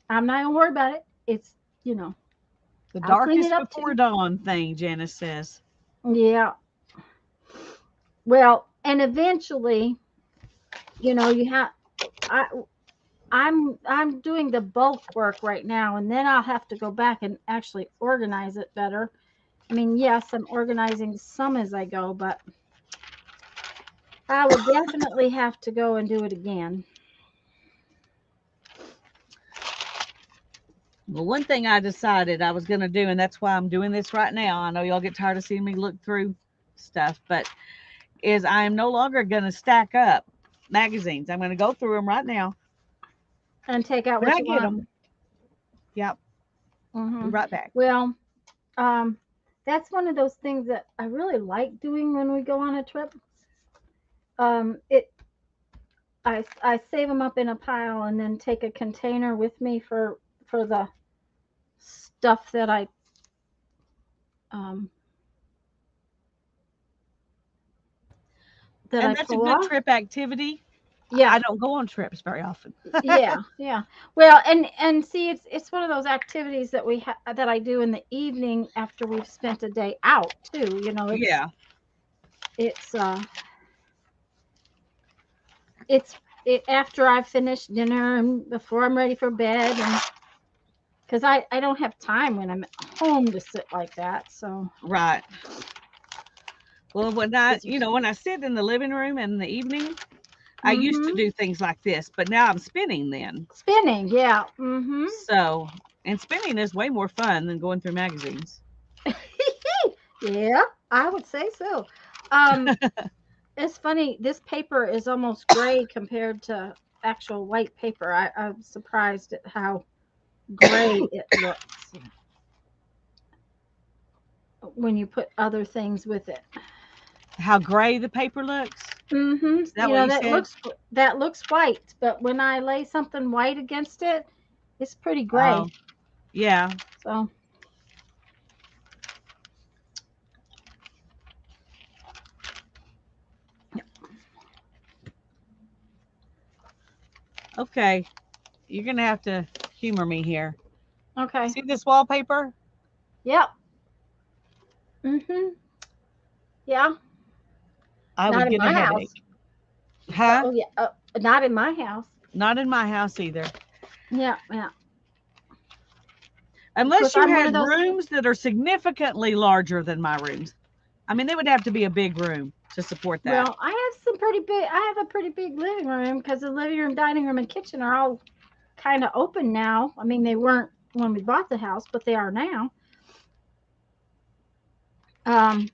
I'm not gonna worry about it. It's the I'll clean it darkest up before too. dawn thing, Janice says. Yeah. Well, and eventually, you have I I'm doing the bulk work right now, and then I'll have to go back and actually organize it better. I mean, yes, I'm organizing some as I go, but I will definitely have to go and do it again. Well, one thing I decided I was going to do, and that's why I'm doing this right now. I know y'all get tired of seeing me look through stuff, but is I am no longer going to stack up magazines. I'm going to go through them right now. And take out When what I you get want. them, yep, be Hmm. right back. Well, um, that's one of those things that I really like doing when we go on a trip. It I save them up in a pile and then take a container with me for the stuff um, that I And that's a pull good off. trip activity. Yeah, I don't go on trips very often. yeah, yeah. Well, and see, it's one of those activities that I do in the evening after we've spent a day out too. Yeah. It's it's it after I've finished dinner and before I'm ready for bed, and because I don't have time when I'm at home to sit like that. So Right. Well, when I, it's when I sit in the living room in the evening, I used to mm-hmm. do things like this, but now I'm spinning then. Spinning. Yeah. Mm-hmm. So, and spinning is way more fun than going through magazines. Yeah, I would say so. Um, it's funny. This paper is almost gray compared to actual white paper. I'm surprised at how gray it looks when you put other things with it. How gray the paper looks. Mm-hmm. Is that what you said? That looks white, but when I lay something white against it, it's pretty gray. Oh, yeah. So Okay. You're going to have to humor me here. okay. See this wallpaper? Yep. Mm-hmm. Yeah. I Not would in get a my house. headache. Huh? Oh yeah. Not in my house. Not in my house either. Yeah. Yeah. Of Unless course, you I'm one of had those. rooms that are significantly larger than my rooms. I mean, they would have to be a big room to support that. Well, I have a pretty big living room because the living room, dining room, and kitchen are all kind of open now. I mean, they weren't when we bought the house, but they are now. Um,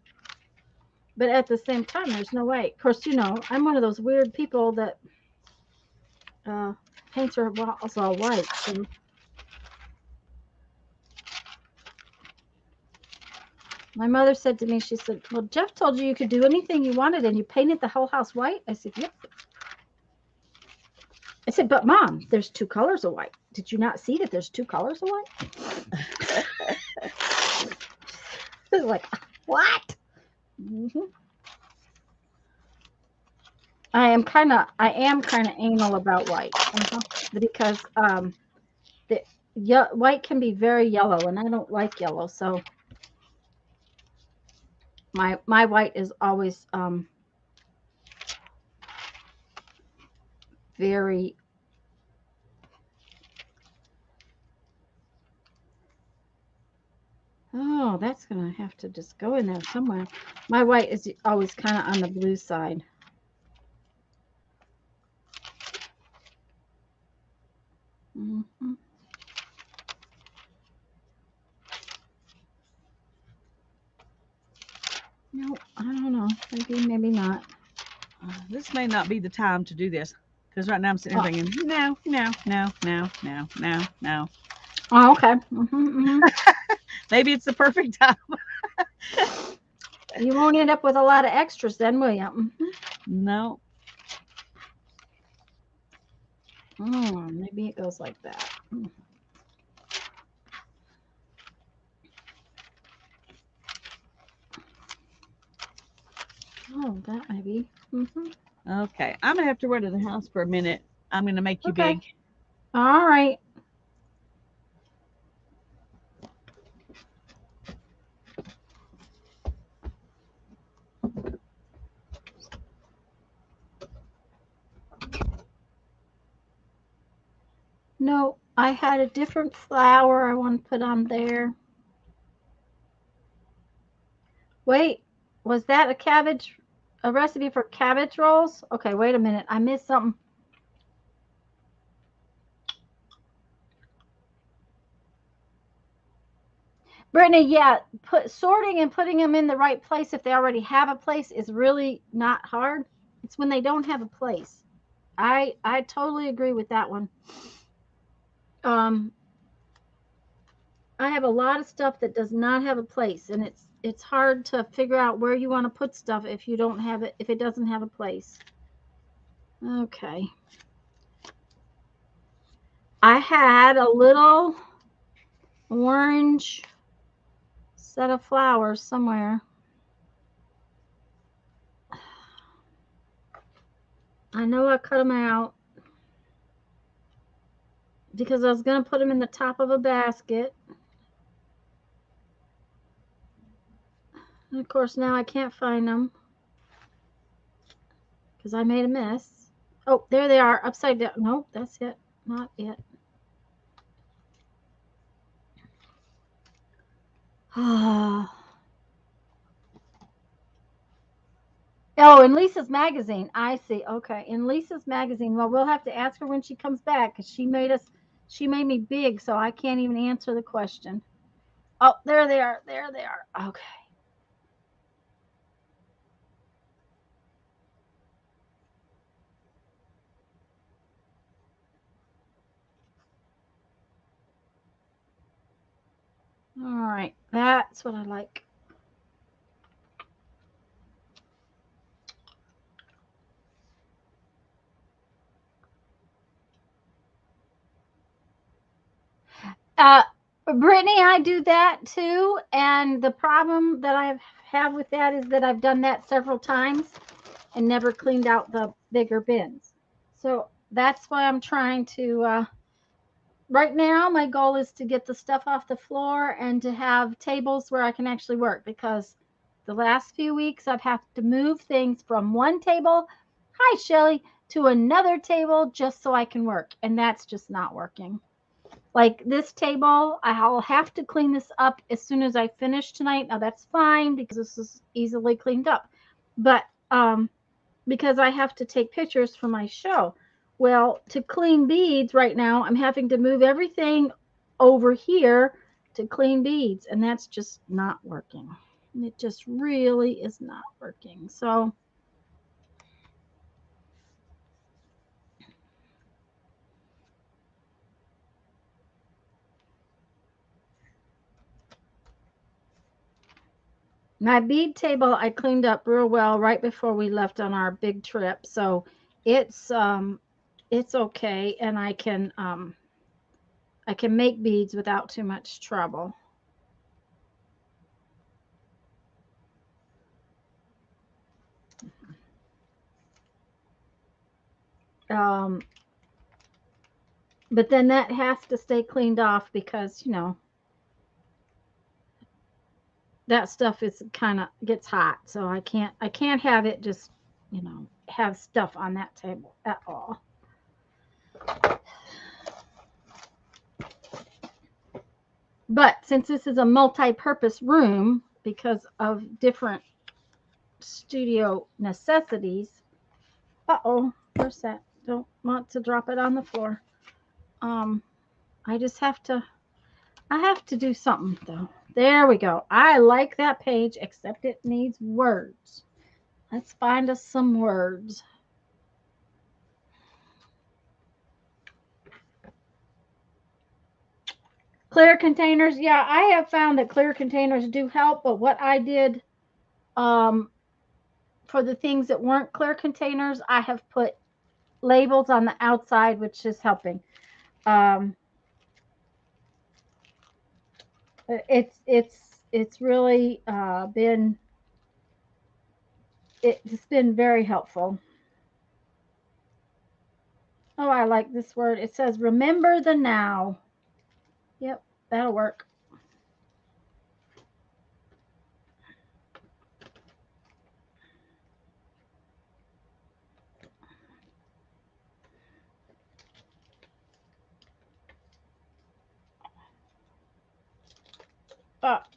but at the same time, there's no way. Of course, I'm one of those weird people that uh, paints her walls all white. So my mother said to me, she said, "Well, Jeff told you could do anything you wanted, and you painted the whole house white." I said, "Yep." I said, "But Mom, there's two colors of white. Did you not see that there's two colors of white?" I was like, "What?" Hmm. I am kind of anal about white, because the white can be very yellow, and I don't like yellow. So my white is always very. Oh, that's gonna have to just go in there somewhere. My white is always kind of on the blue side. Hmm. No, I don't know. Maybe not. This may not be the time to do this because right now I'm sitting Oh, there thinking, no, no, no, no, no, no, no. Oh, okay. Mm-hmm. Maybe it's the perfect time. You won't end up with a lot of extras then, will you? No. Maybe it goes like that. Oh, that maybe. Okay. I'm gonna have to run to the house for a minute. I'm gonna make you Okay. big. All right. No, I had a different flower I want to put on there. Wait, was that a recipe for cabbage rolls? Okay, wait a minute. I missed something. Brittany, yeah, sorting and putting them in the right place if they already have a place is really not hard. It's when they don't have a place. I totally agree with that one. Um, I have a lot of stuff that does not have a place, and it's hard to figure out where you want to put stuff if you don't have it if it doesn't have a place. Okay. I had a little orange set of flowers somewhere. I know I cut them out because I was going to put them in the top of a basket. And of course, now I can't find them because I made a mess. Oh, there they are, upside down. Nope, that's it. Not it. Oh, in Lisa's magazine. I see. Okay, in Lisa's magazine. Well, we'll have to ask her when she comes back because she made me big, so I can't even answer the question. Oh, there they are. There they are. Okay. All right. That's what I like. Uh, Brittany, I do that too. And the problem that have with that is that I've done that several times and never cleaned out the bigger bins. So that's why I'm trying to right now, my goal is to get the stuff off the floor and to have tables where I can actually work because the last few weeks I've had to move things from one table, hi Shelly, to another table just so I can work. And that's just not working. Like this table, I'll have to clean this up as soon as I finish tonight. Now that's fine because this is easily cleaned up. But because I have to take pictures for my show. Well, to clean beads right now, I'm having to move everything over here to clean beads, and that's just not working. It just really is not working. So, my bead table I cleaned up real well right before we left on our big trip. So, it's okay and I can make beads without too much trouble. Um, but then that has to stay cleaned off because, that stuff is kind of gets hot. So I can't have it just, have stuff on that table at all. But since this is a multi-purpose room because of different studio necessities, uh-oh, where's that? Don't want to drop it on the floor. Um, I just I have to do something though. There we go. I like that page, except it needs words. Let's find us some words. Clear containers, yeah, I have found that clear containers do help, but what I did um, for the things that weren't clear containers, I have put labels on the outside, which is helping. Um, it's really it's been very helpful. Oh, I like this word. It says remember the now. Yep, that'll work.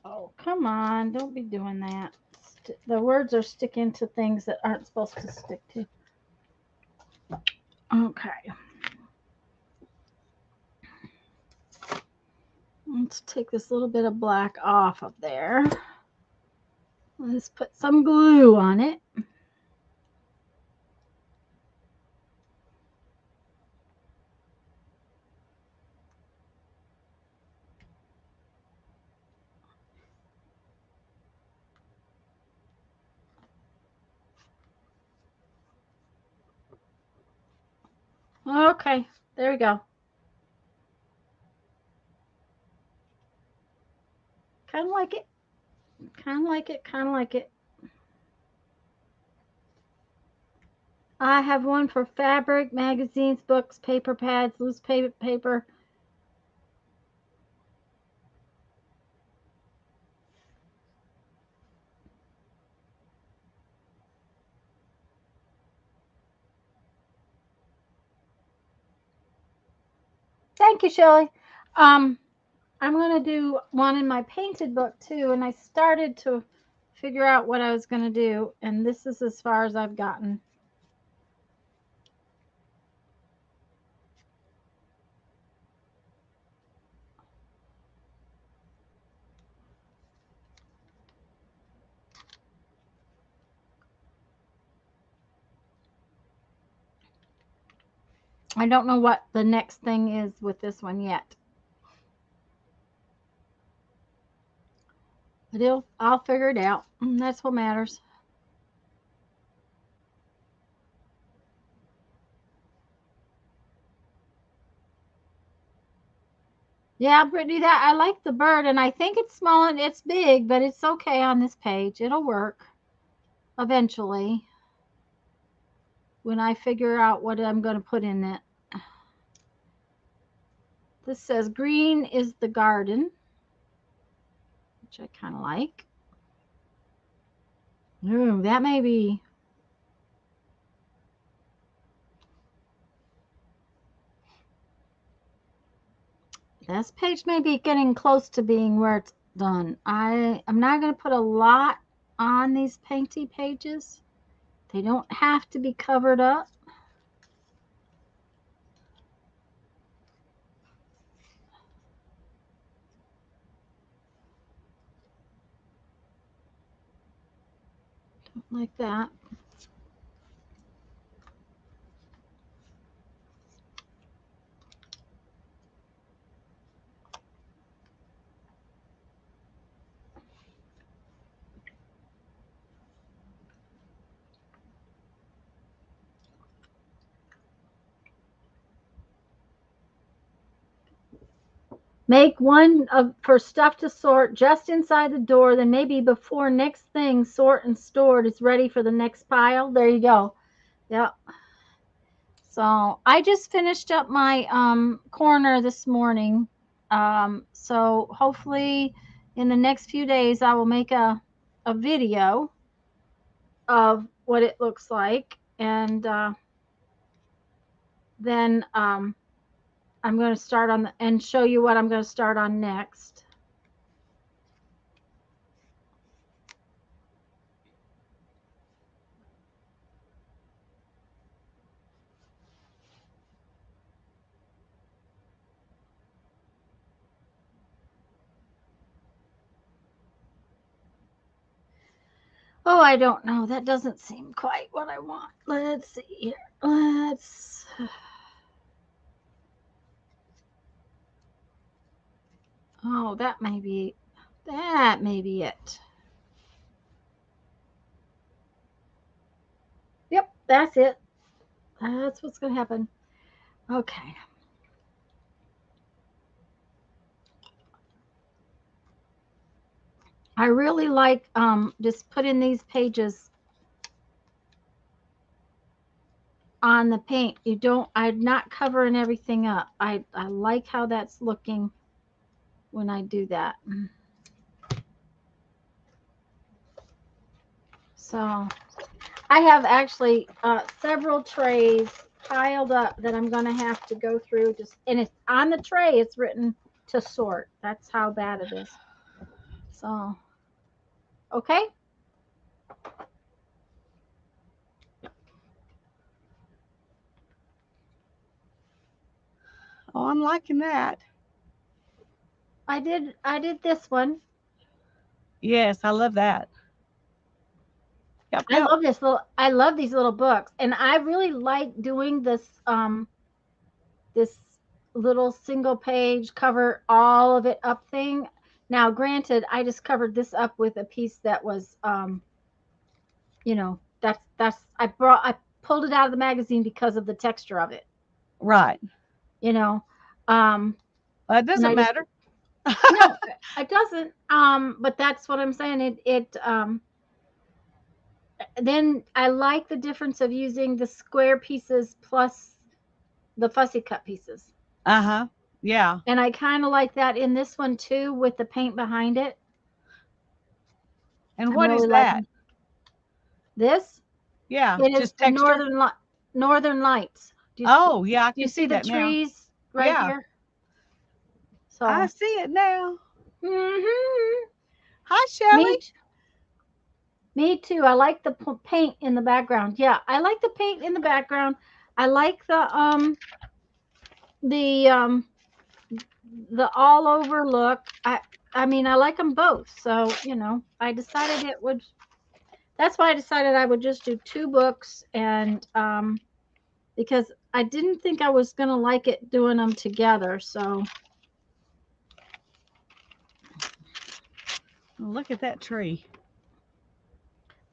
Oh, come on. Don't be doing that. The words are sticking to things that aren't supposed to stick to. Okay. Let's take this little bit of black off of there. Let's put some glue on it. Okay, there we go. Kind of like it. Kind of like it. Kind of like it. I have one for fabric, magazines, books, paper pads, loose paper. Thank you, Shelley. Um, I'm going to do one in my painted book too, and I started to figure out what I was going to do, and this is as far as I've gotten. I don't know what the next thing is with this one yet. But I'll figure it out. That's what matters. Yeah, Brittany, that I like the bird, and I think it's small and it's big, but it's okay on this page. It'll work eventually when I figure out what I'm going to put in it. This says green is the garden, which I kind of like. Ooh, that may be. This page may be getting close to being where it's done. I'm not going to put a lot on these painty pages. They don't have to be covered up. Like that. Make one for stuff to sort just inside the door, then maybe before next thing sort and stored is ready for the next pile. There you go. Yep. So I just finished up my corner this morning. So hopefully in the next few days I will make a video of what it looks like, and then I'm going to start on and show you what I'm going to start on next. Oh, I don't know. That doesn't seem quite what I want. Let's see here. Oh, that may be it. Yep, that's it. That's what's gonna happen. Okay. I really like just putting these pages on the paint. I'm not covering everything up. I like how that's looking when I do that. So I have actually several trays piled up that I'm going to have to go through. Just and it's on the tray. It's written to sort. That's how bad it is. So okay. Oh, I'm liking that. I did this one. Yes, I love that. Yep, I yep. love this little. I love these little books, and I really like doing this little single page cover all of it up thing. Now, granted, I just covered this up with a piece that was I pulled it out of the magazine because of the texture of it, Right. you know. Um Well, it and doesn't I just matter. no, it doesn't. But that's what I'm saying. It then I like the difference of using the square pieces plus the fussy cut pieces. Uh-huh. Yeah. And I kind of like that in this one too with the paint behind it. And I'm what is really that? liking this. Yeah, It is just the texture. northern lights. Oh, yeah, I Do you can see see the that now. trees right Yeah, here? I So, see it now. hmm Hi, me Shelley. t- me too. I like the paint in the background. Yeah, I like the paint in the background. I like the the all over look. I mean, I like them both. So, I decided it would that's why I decided I would just do two books and because I didn't think I was going to like it doing them together. So, Look at that tree.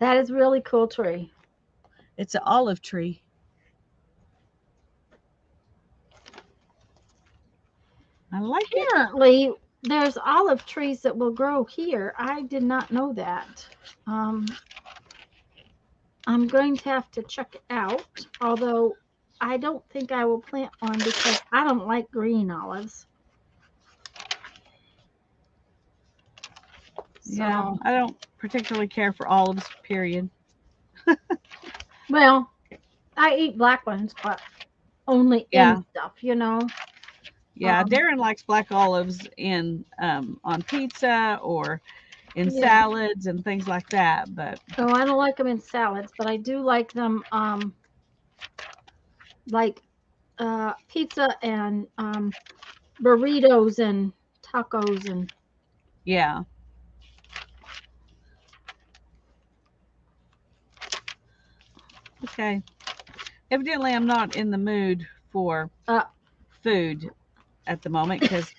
that is really cool tree. It's an olive tree. I like it. Apparently, there's olive trees that will grow here. I did not know that. Um, I'm going to have to check it out. Although I don't think I will plant one because I don't like green olives. Yeah, So, I don't particularly care for olives, period. well, I eat black ones, but only in Yeah, stuff. yeah. Um, Darren likes black olives in on pizza or in yeah. salads and things like that. But So I don't like them in salads, but I do like them like pizza and burritos and tacos and yeah, okay. Evidently, I'm not in the mood for uh, food at the moment because,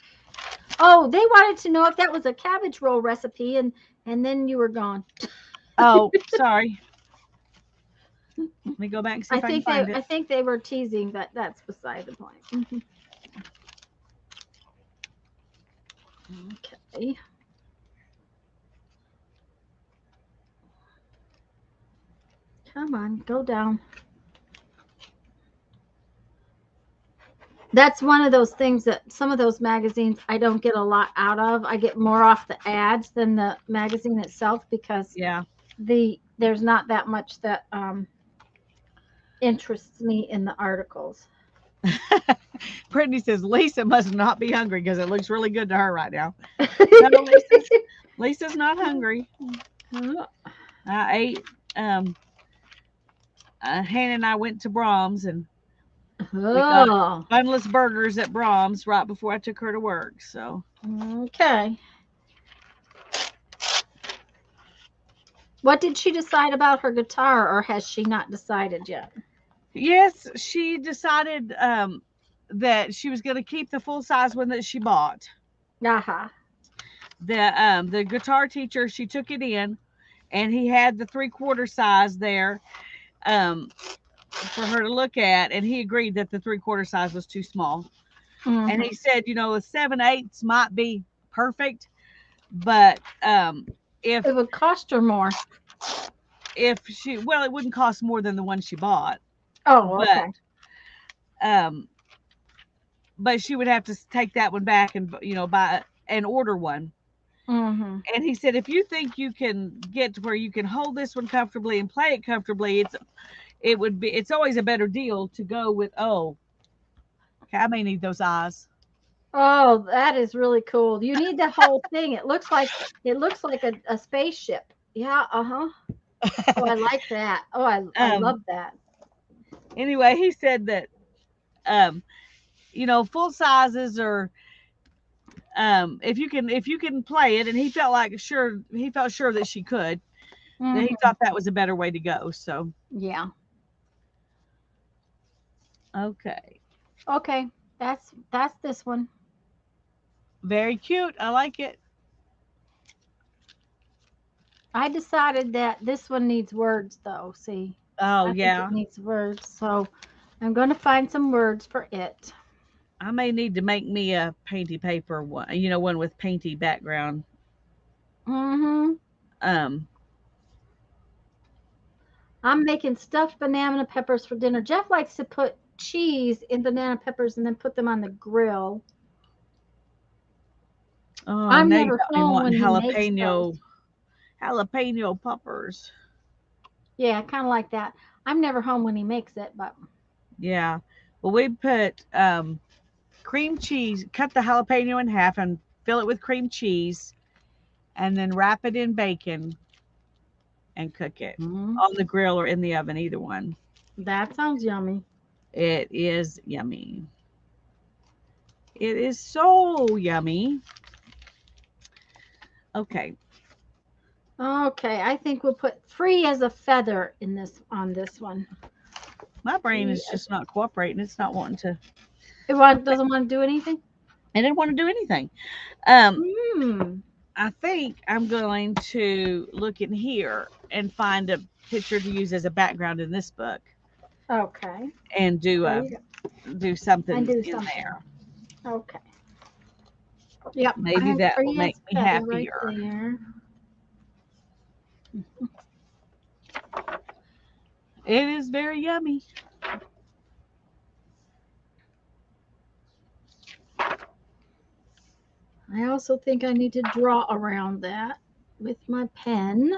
oh, they wanted to know if that was a cabbage roll recipe, and then you were gone. oh, sorry. Let me go back and see if I can find I it. think they were teasing, but that's beside the point. Okay. Come on, go down. That's one of those things that some of those magazines I don't get a lot out of. I get more off the ads than the magazine itself because Yeah. there's not that much that interests me in the articles. Brittany says Lisa must not be hungry because it looks really good to her right now. No, Lisa's not hungry. I ate. Um, Hannah and I went to Brahms and we got Oh, bunless burgers at Brahms right before I took her to work. So okay. What did she decide about her guitar, or has she not decided yet? yes, she decided that she was going to keep the full size one that she bought. Aha. the guitar teacher, she took it in, and he had the 3/4 size there, um, for her to look at, and he agreed that the 3/4 size was too small. And Mhm. he said, a 7/8 might be perfect, but if It would cost her more. it wouldn't cost more than the one she bought, Oh, but okay. um, but she would have to take that one back and buy and order one. Mhm. And he said, if you think you can get to where you can hold this one comfortably and play it comfortably, it's always a better deal to go with. Oh, okay, I may need those eyes. Oh, that is really cool. You need the whole thing. It looks like a spaceship. Yeah, uh-huh. Oh, I like that. Oh, I love um, that. anyway, he said that um, full sizes are, if you can play it, and he felt sure that she could, that he Mhm. thought that was a better way to go. So Yeah. okay, Okay. That's this one. very cute. I like it. I decided that this one needs words though. See, Oh I think it yeah, needs words. So I'm going to find some words for it. I may need to make me a painty paper one. One with painty background. Mhm. Um, I'm making stuffed banana peppers for dinner. Jeff likes to put cheese in banana peppers and then put them on the grill. oh, I'm now you never got me home wanting when he makes those. jalapeno poppers. Yeah, kind of like that. I'm never home when he makes it, but Yeah. Well, we put cream cheese. Cut the jalapeno in half and fill it with cream cheese, and then wrap it in bacon and cook it mm, on the grill or in the oven, either one. that sounds yummy. It is yummy. It is so yummy. Okay. Okay, I think we'll put free as a feather in this on this one. My brain Free is as just not cooperating. It's not wanting to. doesn't want to do anything. I didn't want to do anything. Um, Hmm. I think I'm going to look in here and find a picture to use as a background in this book, Okay. and do There a you go. do And something do in something. there. Okay. Yep. I Maybe have that will free as make a me feather right happier. there. It is very yummy. I also think I need to draw around that with my pen.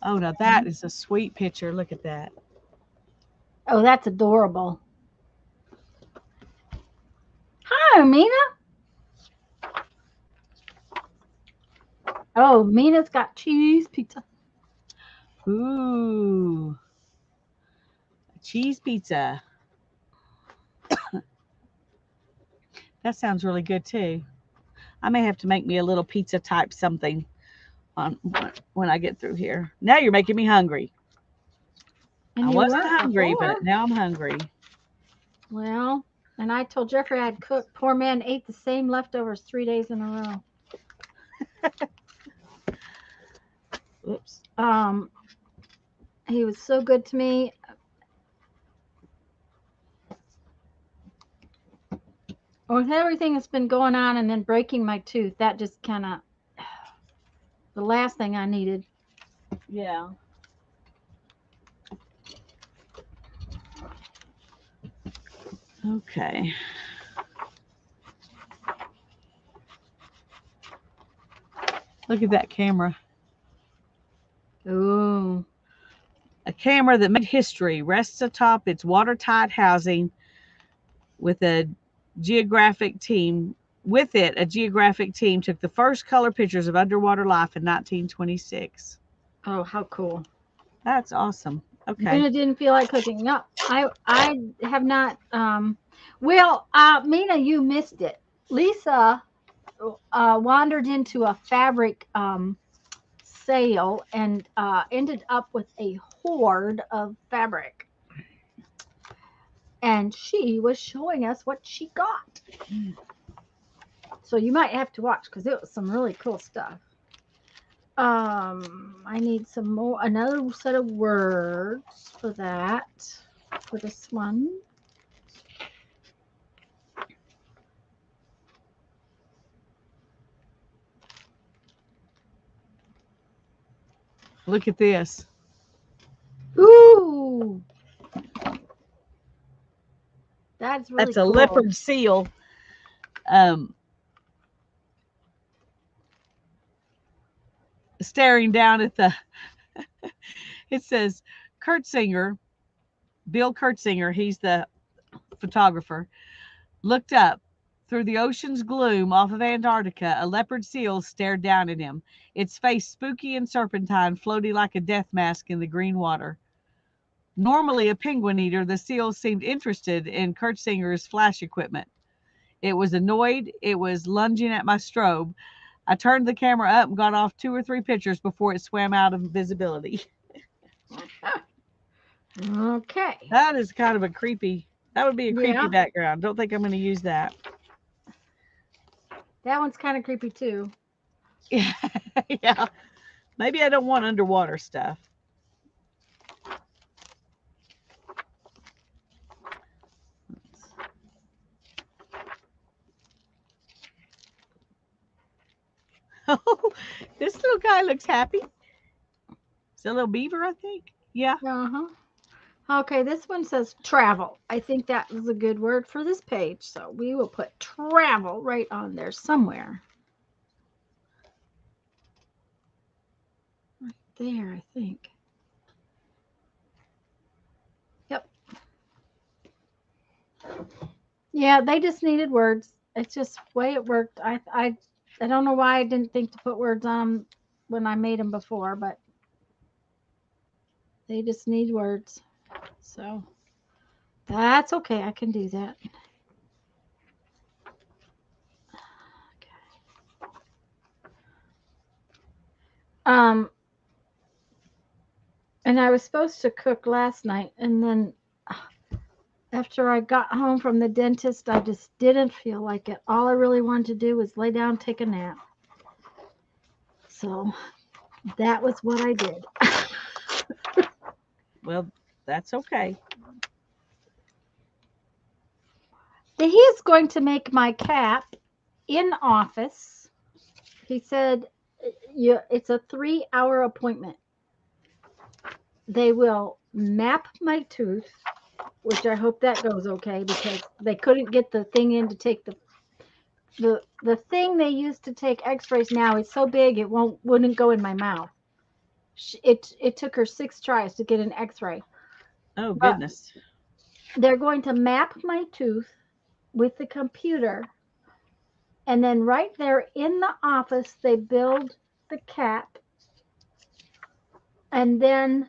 Oh, now that is a sweet picture. Look at that. Oh, that's adorable. Hi, Mina. Oh, Mina's got cheese pizza. Ooh, cheese pizza. That sounds really good too. I may have to make me a little pizza type something on when I get through here. Now you're making me hungry. I And you wasn't weren't hungry, but before. now I'm hungry. Well, and I told Jeffrey I'd cook. Poor man ate the same leftovers 3 days in a row. Oops. Um, he was so good to me. With everything that's been going on and then breaking my tooth, that just kind of the last thing I needed. Yeah. Okay. Look at that camera. Ooh. A camera that made history rests atop its watertight housing with a geographic team. With it, a geographic team took the first color pictures of underwater life in 1926. Oh, how cool. That's awesome. Okay. Mina didn't feel like cooking. No, I have not. Well, Mina, you missed it. Lisa wandered into a fabric sale and ended up with a hoard of fabric. And she was showing us what she got. So you might have to watch because it was some really cool stuff. I need another set of words for that, for this one. Look at this. Ooh, that's really That's a cool. leopard seal. Um, Staring down at the. It says Kurtzinger, Bill Kurtzinger. He's the photographer. Looked up. Through the ocean's gloom off of Antarctica, a leopard seal stared down at him, its face spooky and serpentine, floating like a death mask in the green water. Normally a penguin eater, the seal seemed interested in Kurtzinger's flash equipment. It was annoyed. It was lunging at my strobe. I turned the camera up and got off 2 or 3 pictures before it swam out of visibility. Okay. That is kind of a creepy. That would be a creepy Yeah. background. Don't think I'm going to use that. That one's kind of creepy too. Yeah. Yeah. Maybe I don't want underwater stuff. Oh, this little guy looks happy. It's a little beaver, I think. Yeah. Uh-huh. Okay, this one says travel. I think that is a good word for this page. So we will put travel right on there somewhere. Right there, I think. Yep. Yeah, they just needed words. It's just the way it worked. I don't know why I didn't think to put words on them when I made them before, but they just need words. So that's okay. I can do that. Okay. And I was supposed to cook last night, and then after I got home from the dentist, I just didn't feel like it. All I really wanted to do was lay down, take a nap. So that was what I did. Well, that's okay. He's going to make my cap in office. He said it's a 3-hour appointment. They will map my tooth, which I hope that goes okay because they couldn't get the thing in to take the thing they use to take x-rays now is so big it wouldn't go in my mouth. It took her 6 tries to get an x-ray. Oh, But goodness. they're going to map my tooth with the computer, and then right there in the office they build the cap, and then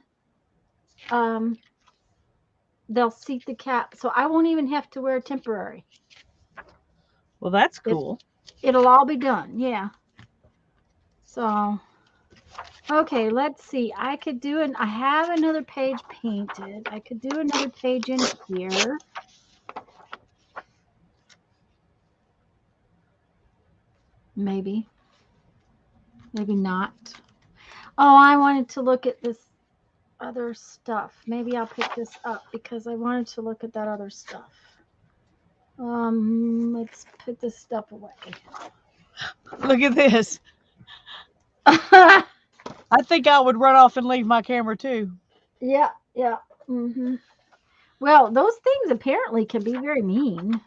they'll seat the cap so I won't even have to wear temporary. Well, that's cool. It'll all be done. Yeah. So okay, let's see. I have another page painted. I could do another page in here. Maybe not. Oh, I wanted to look at this other stuff. Maybe I'll pick this up because I wanted to look at that other stuff. Let's put this stuff away. Look at this. I think I would run off and leave my camera too. Yeah. Mm-hmm. Well, those things apparently can be very mean.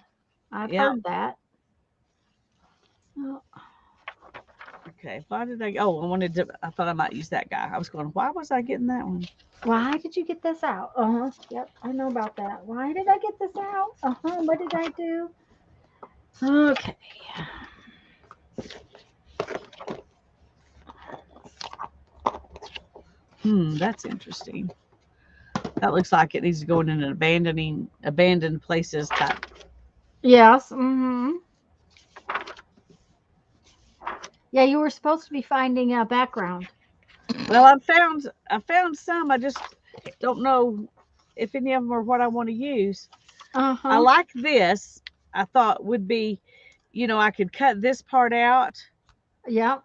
I've heard that. Oh. Okay. Why did I? Oh, I thought I might use that guy. I was going, why was I getting that one? Why did you get this out? Yep, I know about that. Why did I get this out? What did I do? Okay. That's interesting. That looks like it needs to go in an abandoned places type. Yes. Mm-hmm. Yeah, you were supposed to be finding a background. Well, I found some. I just Don't know if any of them are what I want to use. I Uh-huh. like this. I thought would be, I could cut this part out Yep.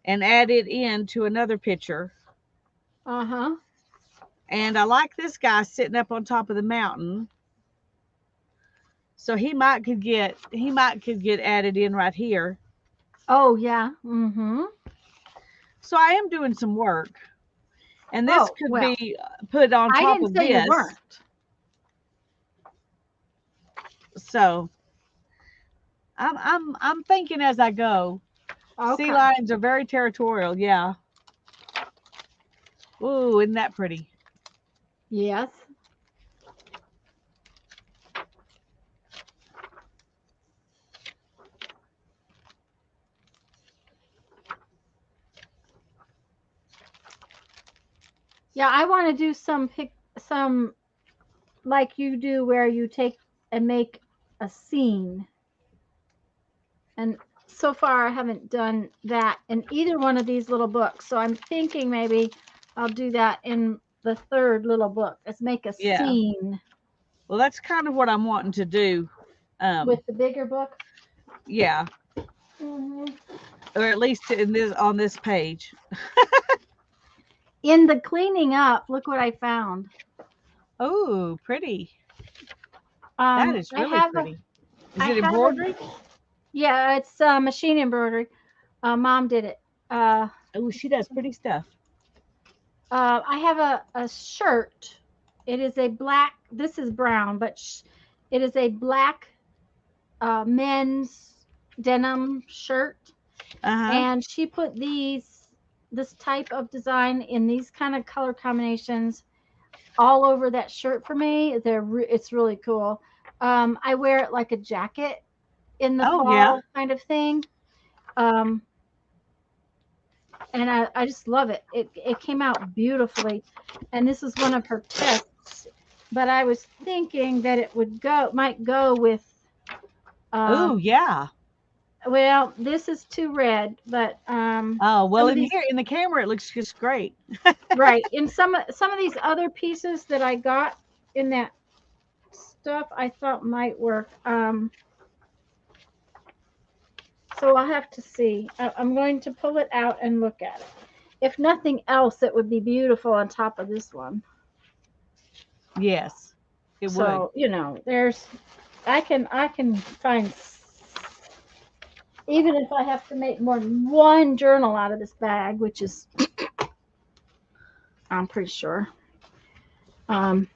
and add it into another picture. Uh-huh. And I like this guy sitting up on top of the mountain. So he might could get added in right here. Oh, yeah. Mm-hmm. So I am doing some work. And this Oh, could well, be put on I top didn't of say you this. weren't. So I'm thinking as I go. Sea Okay. lions are very territorial, yeah. Ooh, isn't that pretty? Yes. Yeah, I want to do some like you do where you take and make a scene. And so far I haven't done that in either one of these little books. So I'm thinking maybe I'll do that in the third little book. Let's make a Yeah. scene Well, that's kind of what I'm wanting to do. with the bigger book. Yeah, Hmm. or at least in this on this page. In the cleaning up, look what I found. Oh, pretty. That is I really have pretty. Is I it have a embroidery? yeah, it's machine embroidery. Mom did it. Oh, she does pretty stuff. I have a shirt. It is a black. This is brown, but it is a black men's denim shirt, Uh-huh. and she put this type of design in these kind of color combinations all over that shirt for me. It's really cool. I wear it like a jacket in the Oh, yeah. fall kind of thing. Um, and I just love it. It came out beautifully, and this is one of her tests. But I was thinking that it might go with. Oh, Um, yeah. well, this is too red, but Oh, well, some of in these here in the camera it looks just great. right in some of these other pieces that I got in that stuff I thought might work. So I'll have to see. I'm going to pull it out and look at it. If nothing else, it would be beautiful on top of this one. Yes, it would. So there's I can find even if I have to make more than one journal out of this bag, which is I'm pretty sure. Um,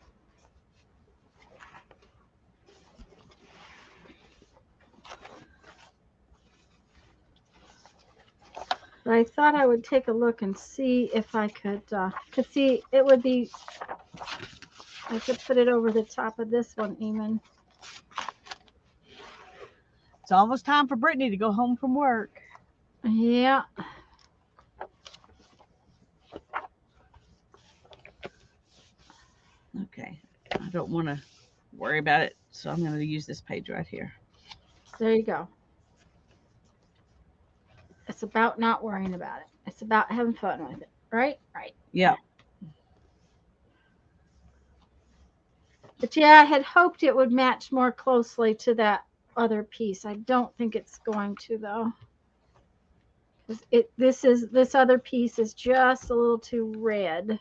but I thought I would take a look and see if I could see it would be. I could put it over the top of this one even. It's almost time for Brittany to go home from work. Yeah. Okay. I don't want to worry about it, so I'm going to use this page right here. There you go. It's about not worrying about it. It's about having fun with it. Right? Right. Yeah. But yeah, I had hoped it would match more closely to that other piece. I don't think it's going to though. 'Cause this other piece is just a little too red.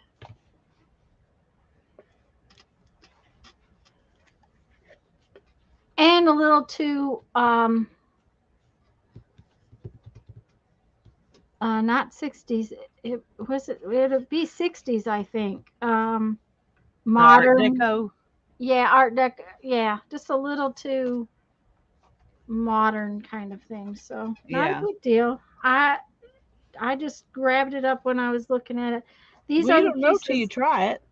And a little too not 60s. It'd be 60s, I think. The Art Modern. Deco. Yeah, art deck. Yeah, just a little too modern kind of thing. So not a Yeah. big deal. I just grabbed it up when I was looking at it. These Well, you are the don't know till you pieces, try it.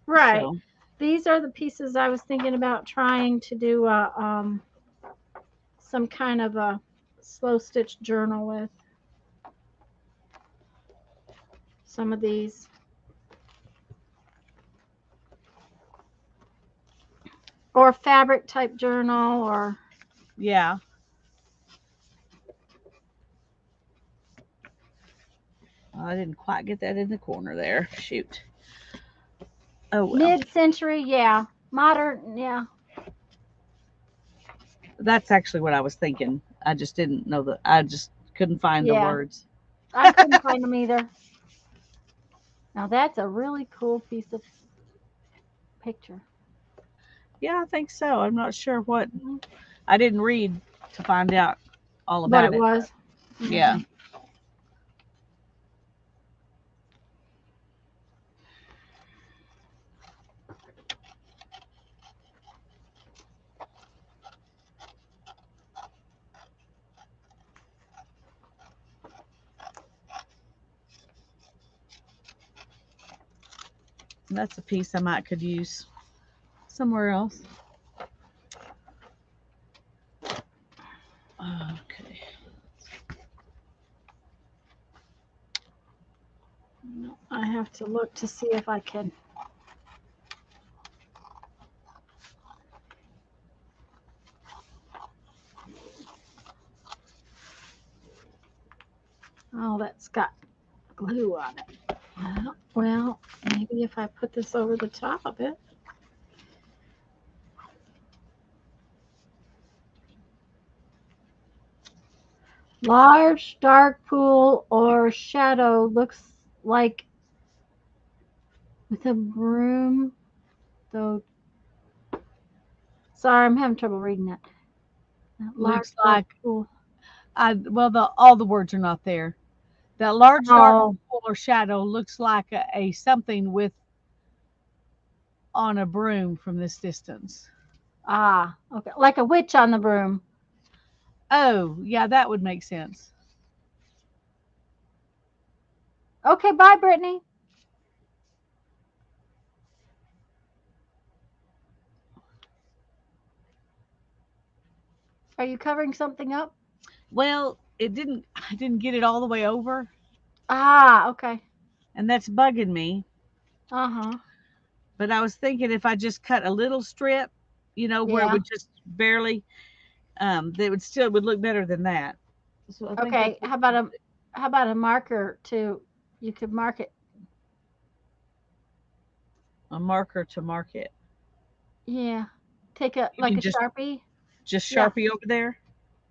right? So, These are the pieces I was thinking about trying to do some kind of a slow stitch journal with some of these, or fabric type journal, or yeah. I didn't quite get that in the corner there. Shoot. Oh well, Mid-century, yeah. Modern, yeah. that's actually what I was thinking. I just didn't know that. I just couldn't find the Yeah. words. I couldn't find them either. Now that's a really cool piece of picture. Yeah, I think so. I'm not sure what. Mhm. I didn't read to find out all But about it it. was. Yeah. Mhm. That's a piece I might could use somewhere else. Okay. I have to look to see if I can. Oh, that's got glue on it. Well, maybe if I put this over the top of it. Large dark pool or shadow looks like with a broom, though. Sorry, I'm having trouble reading that. Large Looks dark like pool. the all the words are not there. That large dark Oh, pool or shadow looks like a something with on a broom from this distance. okay. Like a witch on the broom. Oh, yeah, that would make sense. Okay, bye, Brittany. Are you covering something up? Well, it didn't. I didn't get it all the way over, Okay. and that's bugging me. Uh huh. But I was thinking if I just cut a little strip, where it Yeah. would just barely, that would still would look better than that. So I think that's Okay. How about a marker to you could mark it. a marker to mark it. Yeah. Take a You like mean a Sharpie. just Yeah. Sharpie over there?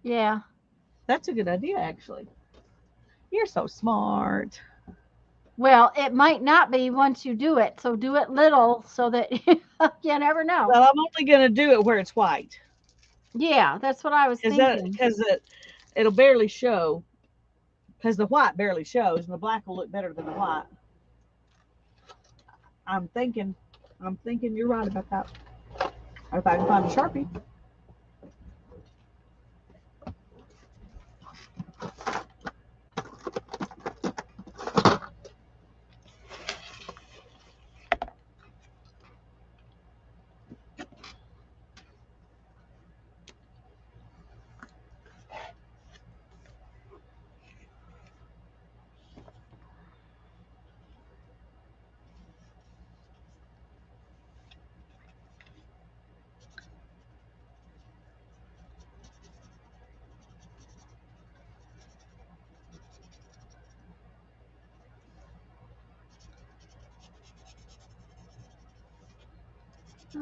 Yeah. That's a good idea, actually. You're so smart. Well, it might not be once you do it, so do it little so that you never know. Well, I'm only gonna do it where it's white, Yeah, that's what I was because that thinking. because it'll barely show, because the white barely shows, and the black will look better than the white. I'm thinking, I'm thinking you're right about that. Or if I can find a Sharpie.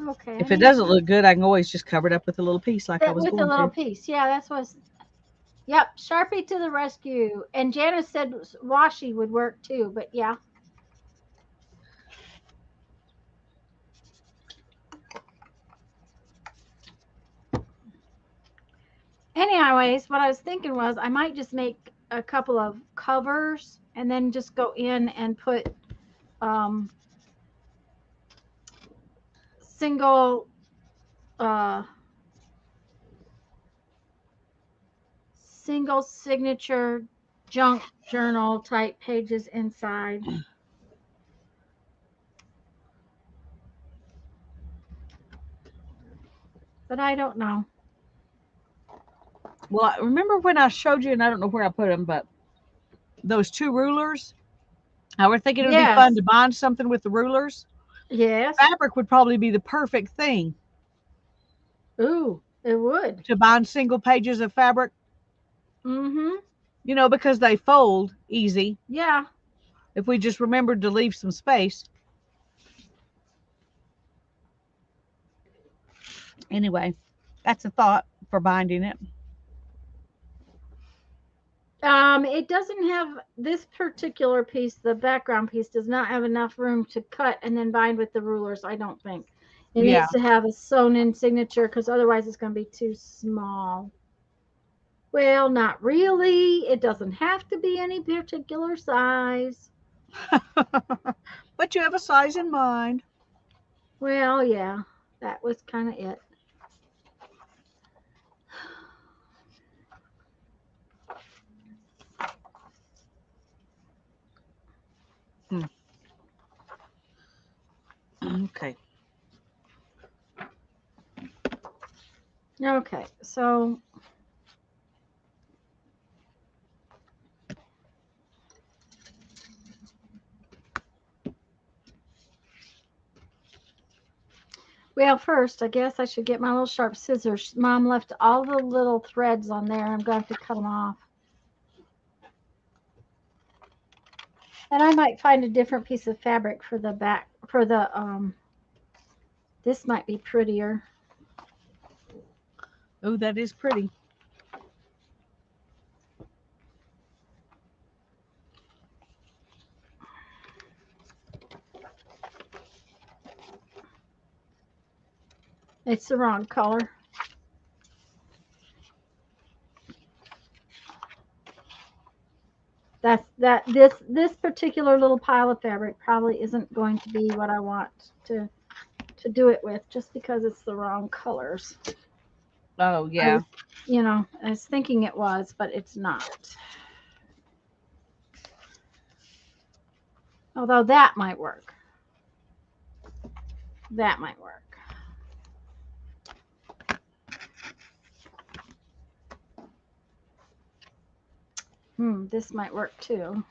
Okay, I If it need doesn't look good, I can always just cover it up with a little piece like I it was with a going little to. piece. Yeah, that's what's. Yep, Sharpie to the rescue. And Janice said washi would work too, but yeah. Anyways, what I was thinking was I might just make a couple of covers and then just go in and put um, single uh, single signature junk journal type pages inside. But I don't know. Well, I remember when I showed you, and I don't know where I put them, but those two rulers. I was thinking it would be fun Yes. to bind something with the rulers. Yes. Fabric would probably be the perfect thing Ooh, it would. to bind single pages of fabric, Mm-hmm. because they fold easy Yeah. if we just remembered to leave some space. Anyway, that's a thought for binding it. It doesn't have this particular piece, the background piece does not have enough room to cut and then bind with the rulers, I don't think. It Yeah. needs to have a sewn in signature because otherwise it's going to be too small. Well, not really. It doesn't have to be any particular size. But you have a size in mind. Well, yeah, that was kind of it. Hmm. Okay. Okay, so well, first, I guess I should get my little sharp scissors. Mom left all the little threads on there. I'm going to have to cut them off. And I might find a different piece of fabric for the back, for the, this might be prettier. Oh, that is pretty. It's the wrong color. This particular little pile of fabric probably isn't going to be what I want to do it with just because it's the wrong colors. Oh, I yeah. was, I was thinking it was, but it's not. Although that might work. That might work. This might work too.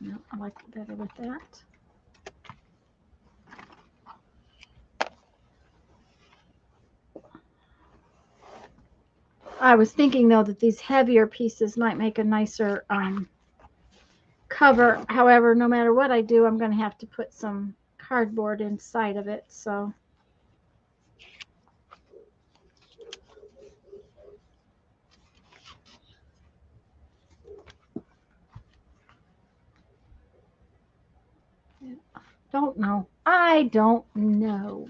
No, I like it better with that. I was thinking though that these heavier pieces might make a nicer cover. However, no matter what I do, I'm going to have to put some cardboard inside of it. So don't know. I don't know.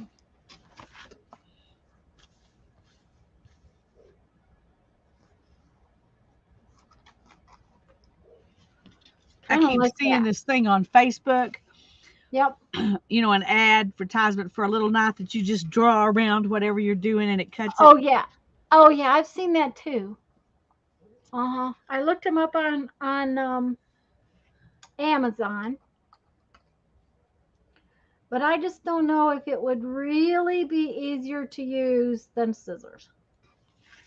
I Kind of keep like seeing that. this thing on Facebook, Yep. an advertisement for a little knife that you just draw around whatever you're doing and it cuts it. Oh yeah. Oh yeah. I've seen that too. I looked them up on Amazon, but I just don't know if it would really be easier to use than scissors.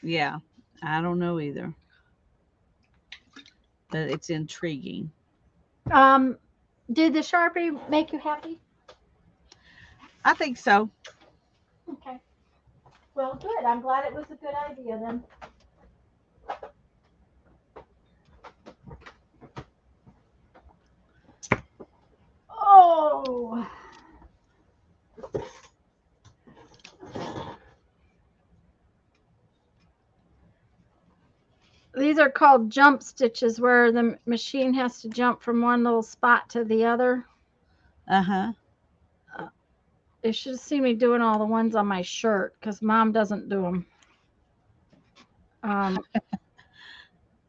Yeah. I don't know either. But it's intriguing. Um, did the Sharpie make you happy? I think so. Okay. Well, good. I'm glad it was a good idea then. Oh, these are called jump stitches where the machine has to jump from one little spot to the other. Uh-huh. You should see me doing all the ones on my shirt because mom doesn't do them. Um,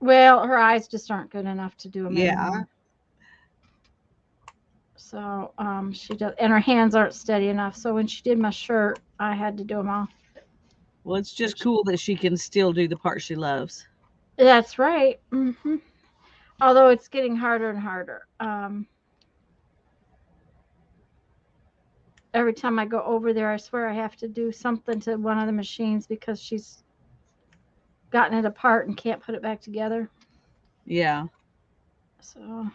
well, her eyes just aren't good enough to do them Yeah. anymore. So she does, and her hands aren't steady enough. So when she did my shirt, I had to do them all. Well, it's just Which, cool that she can still do the part she loves. that's right. Although it's getting harder and harder. Every time I go over there, I swear I have to do something to one of the machines because she's gotten it apart and can't put it back together. Yeah. So,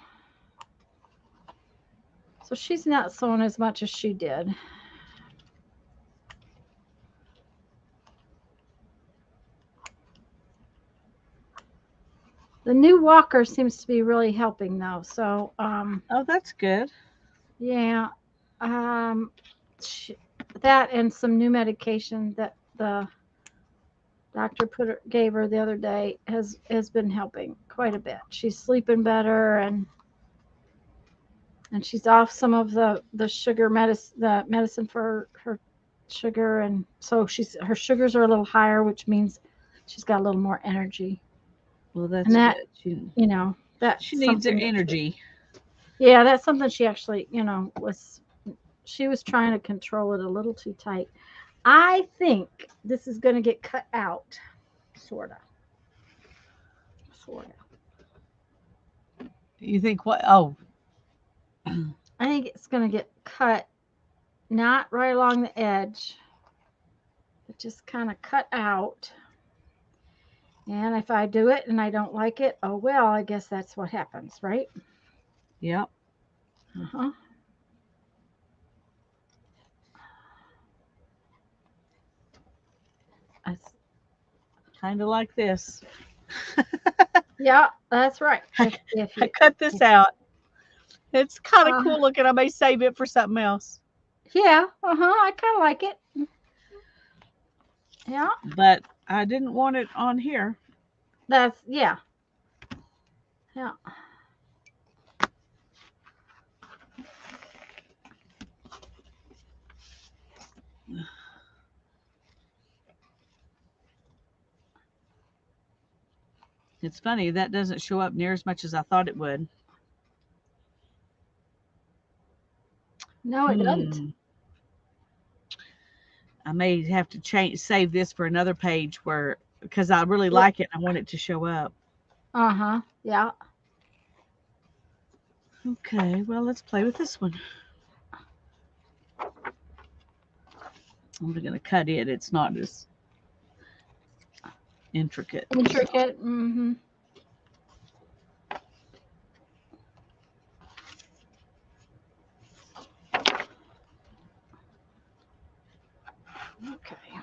so she's not sewing as much as she did. The new walker seems to be really helping though. So, Oh, that's good. yeah, um, she, that and some new medication that the doctor gave her the other day has been helping quite a bit. She's sleeping better, and she's off some of the sugar medicine, the medicine for her sugar, and so her sugars are a little higher, which means she's got a little more energy. Well, that's And that, good. She, that's she needs her something energy. yeah, that's something she actually, she was trying to control it a little too tight. I think this is going to get cut out, sort of. Sort of. You think what? Oh, I think it's going to get cut, not right along the edge, but just kind of cut out. And if I do it and I don't like it, oh well, I guess that's what happens, right? yep. Uh-huh. That's, Kind of like this. yeah, that's right. If I you, cut this out. It's kind of uh, cool looking. I may save it for something else. yeah, I kind of like it. Yeah, But I didn't want it on here. yeah. It's funny that doesn't show up near as much as I thought it would. No, it doesn't. Hmm. I may have to save this for another page where because I really Yeah. like it. I want it to show up. Uh-huh. Yeah. Okay, well let's play with this one. I'm going to cut it. It's not as intricate. Intricate. Mm-hmm. Okay.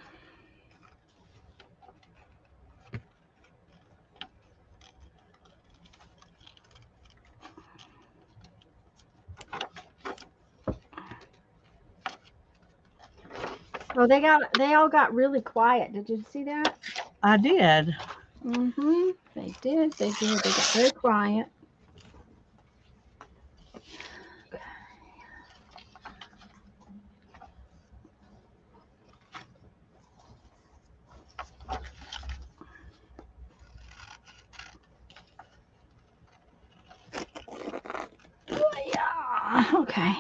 Oh, they all got really quiet. Did you see that? I did. Mm-hmm. They did. They did. They got very quiet. Oh, yeah. Okay.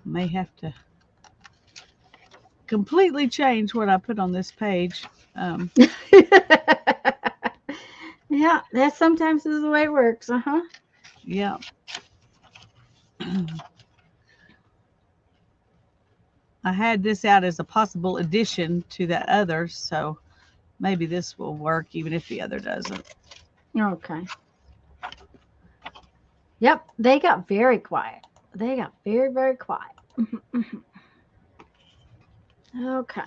May have to completely change what I put on this page. Yeah, that sometimes is the way it works. Uh-huh. Yeah. I had this out as a possible addition to that other, so maybe this will work even if the other doesn't. Okay. Yep, they got very quiet. They got very, very quiet. Okay.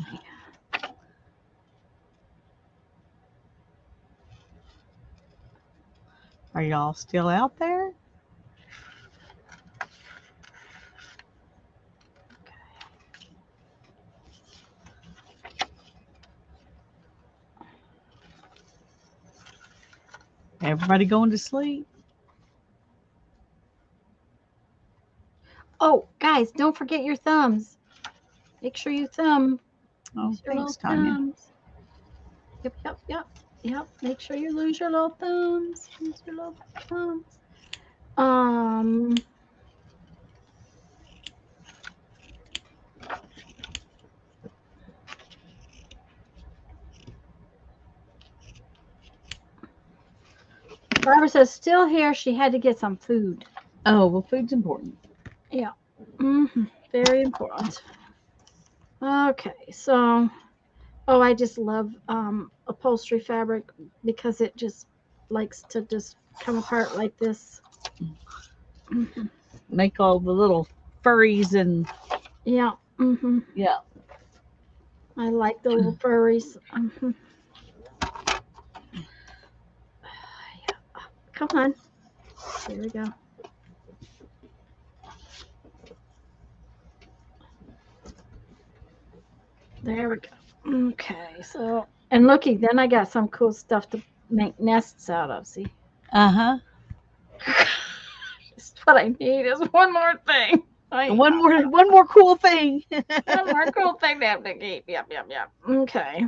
Are y'all still out there? Everybody going to sleep? Oh, guys, don't forget your thumbs. Make sure you thumb. Oh, Use your thanks, little Tanya. thumbs. Yep. Make sure you lose your little thumbs. Use your little thumbs. Um. Barbara says still here. She had to get some food. Oh, well, food's important. Yeah. Very important. Okay, so I just love upholstery fabric because it just likes to just come apart like this. Mhm. Make all the little furries and Yeah. yeah. I like the little furries. Yeah. Come on. Here we go. There we go. Okay, so and looky, then I got some cool stuff to make nests out of. See, Uh-huh. just what I need is one more thing. One more cool thing. One more cool thing to have to keep. Yep. Okay.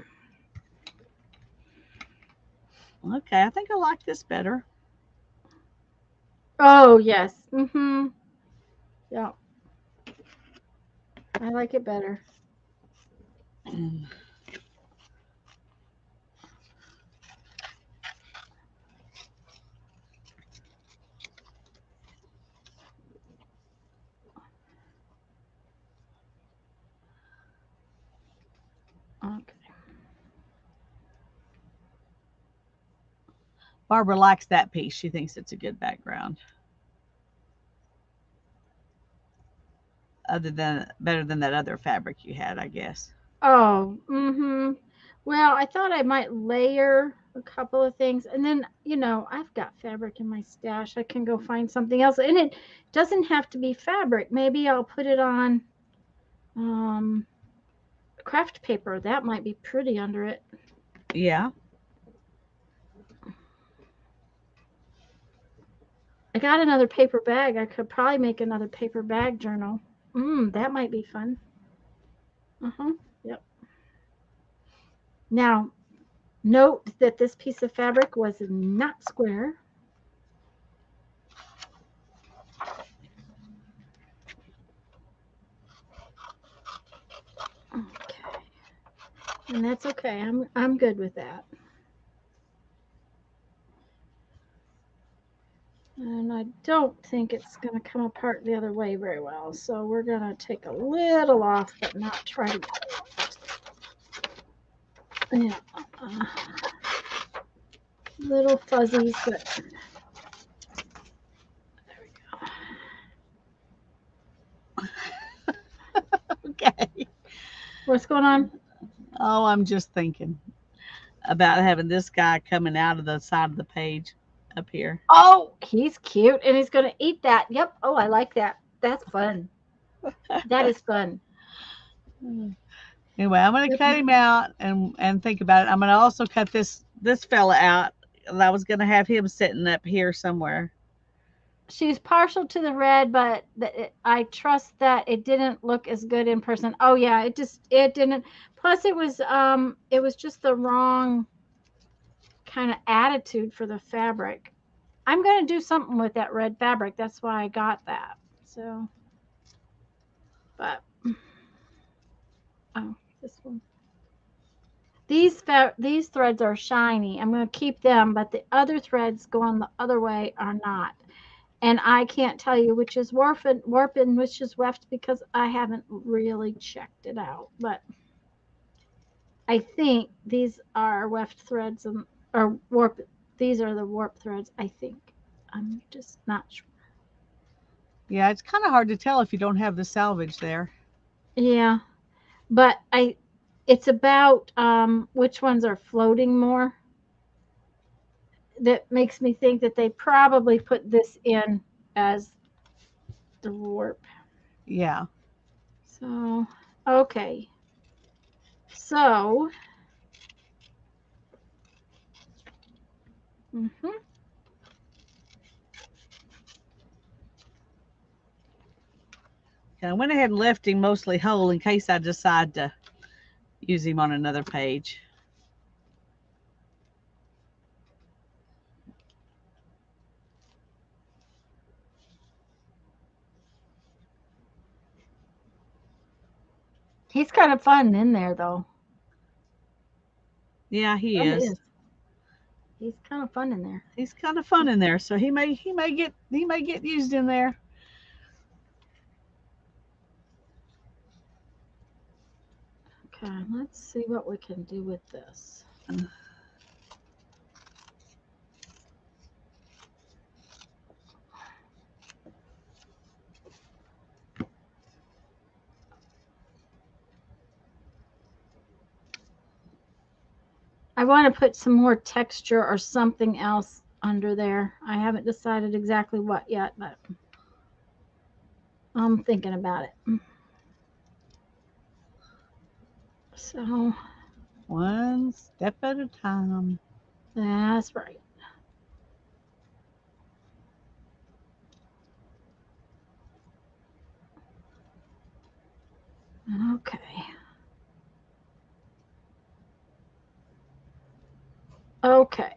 Okay, I think I like this better. Oh yes. Yeah, I like it better. Mm. Okay. Barbara likes that piece. She thinks it's a good background. Other than better than that other fabric you had, I guess. Oh. Well, I thought I might layer a couple of things, and then I've got fabric in my stash. I can go find something else, and it doesn't have to be fabric. Maybe I'll put it on um craft paper. That might be pretty under it. Yeah. I got another paper bag. I could probably make another paper bag journal. That might be fun. Yep. Now, note that this piece of fabric was not square. Okay. And that's okay. I'm good with that. And I don't think it's going to come apart the other way very well. So we're going to take a little off, but not try to get a lot. Yeah. Little fuzzies, but there we go. Okay. What's going on? Oh, I'm just thinking about having this guy coming out of the side of the page up here. Oh, he's cute and he's going to eat that. Yep. Oh, I like that. That's fun. That is fun. Anyway, I'm gonna Yep. cut him out and think about it. I'm gonna also cut this fella out. I was gonna have him sitting up here somewhere. She's partial to the red, but I trust that it didn't look as good in person. Oh yeah, it didn't. Plus, it was just the wrong kind of attitude for the fabric. I'm gonna do something with that red fabric. That's why I got that. So, but oh, this one. These threads are shiny. I'm gonna keep them, but the other threads going the other way are not. And I can't tell you which is warp and which is weft because I haven't really checked it out. But I think these are weft threads or warp. These are the warp threads. I think. I'm just not sure. Yeah, it's kind of hard to tell if you don't have the salvage there. Yeah, but it's about which ones are floating more. That makes me think that they probably put this in as the warp. Yeah. So okay. So. Mhm. And I went ahead and left him mostly whole in case I decide to use him on another page. He's kind of fun in there, though. Yeah, he That is. is. He's kind of fun in there. He's kind of fun in there, so he may get used in there. Okay, let's see what we can do with this. I want to put some more texture or something else under there. I haven't decided exactly what yet, but I'm thinking about it. So One step at a time. that's right. Okay. Okay.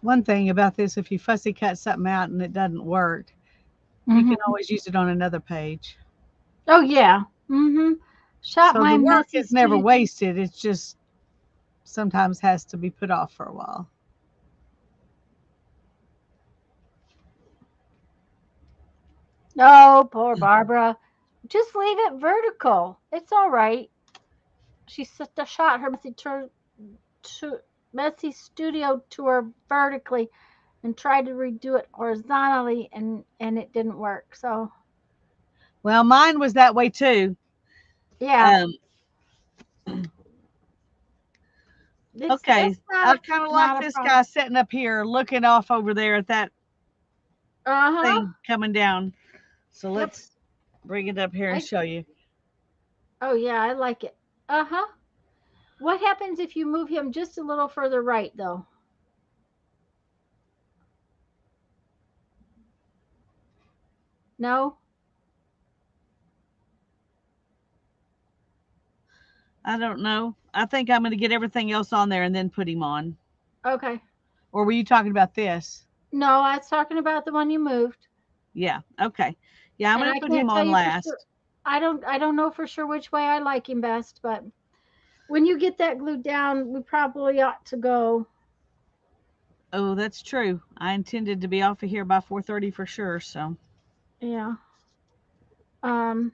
One thing about this, if you fussy cut something out and it doesn't work, you can Hmm. always use it on another page. Oh yeah. Shot So the my work messy is never studio. wasted. It's just sometimes has to be put off for a while. Oh, poor Barbara. Just leave it vertical. It's all right. She shot her to, messy studio tour vertically and tried to redo it horizontally, and it didn't work. So Well, mine was that way too. yeah, Um, okay, it's not I a kind of like not a this problem. guy sitting up here looking off over there at that Uh huh. thing coming down. So Yep. let's bring it up here and I show you. Oh yeah, I like it. Uh huh. What happens if you move him just a little further right though? No. I don't know. I think I'm going to get everything else on there and then put him on. Okay. Or were you talking about this? No, I was talking about the one you moved. Yeah. Okay. Yeah, I'm And going to I put him can't tell on you for sure. last. I don't know for sure which way I like him best, but when you get that glued down, we probably ought to go. Oh, that's true. I intended to be off of here by 4:30 for sure. So, Yeah. Um.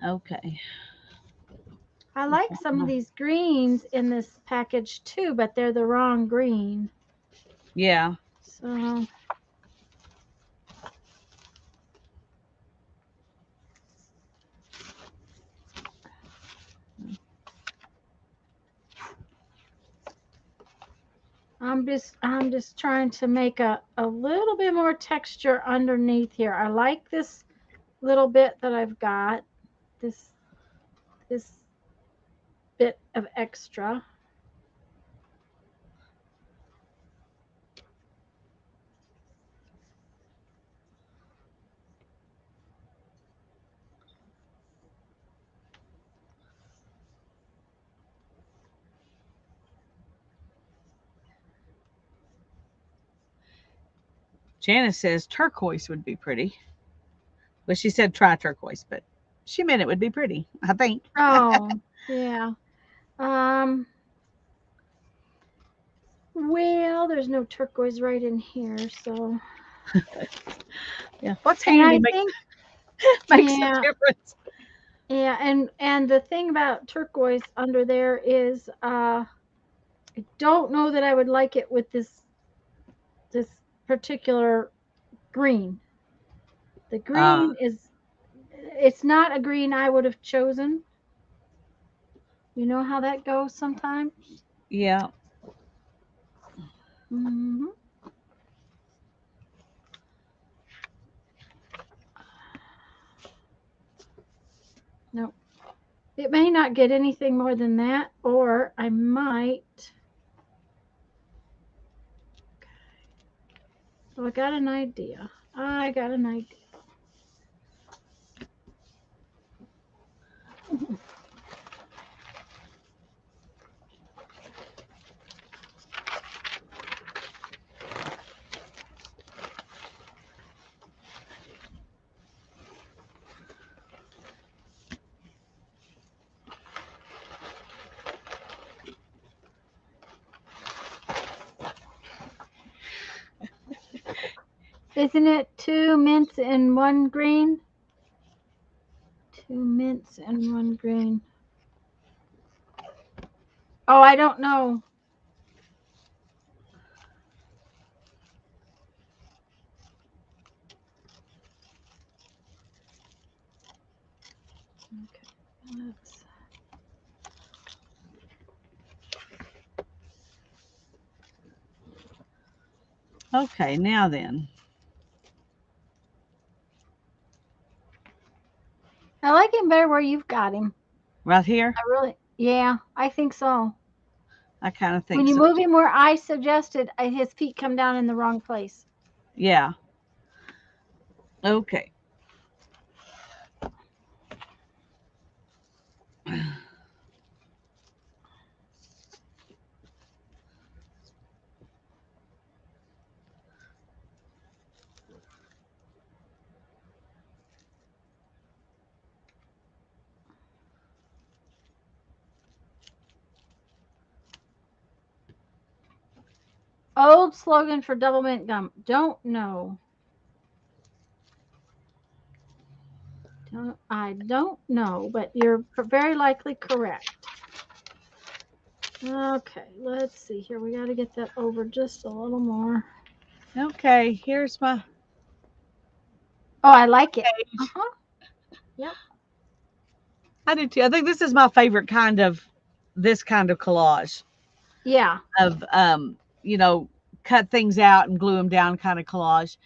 okay. I like some of these greens in this package too, but they're the wrong green. Yeah. So I'm just trying to make a little bit more texture underneath here. I like this little bit that I've got. This bit of extra. Janice says turquoise would be pretty. Well, she said try turquoise, but she meant it would be pretty, I think. Oh, yeah. Um, well, there's no turquoise right in here, so. Yeah. What's And handy I think, makes a yeah, difference. yeah, and the thing about turquoise under there is, I don't know that I would like it with this particular green. The Uh, green is, it's not a green I would have chosen. You know how that goes sometimes. yeah. Hmm. No, it may not get anything more than that, or I might. Oh, I got an idea. I got an idea. Isn't it 2 mints and 1 green? 2 mints and 1 green. Oh, I don't know. Okay, let's. Okay, now then. I like him better where you've got him. Right here? I really, yeah, I think so. I kind of When think you so move too. him where I suggested, his feet come down in the wrong place. Yeah. Okay. Old slogan for double mint gum. Don't know. I don't know, but you're very likely correct. Okay, let's see here. We got to get that over just a little more. Okay, here's my Oh, I like it. page. Uh-huh. Yep. I do too. I think this is my favorite kind of this kind of collage Yeah. of you know, cut things out and glue them down kind of collage.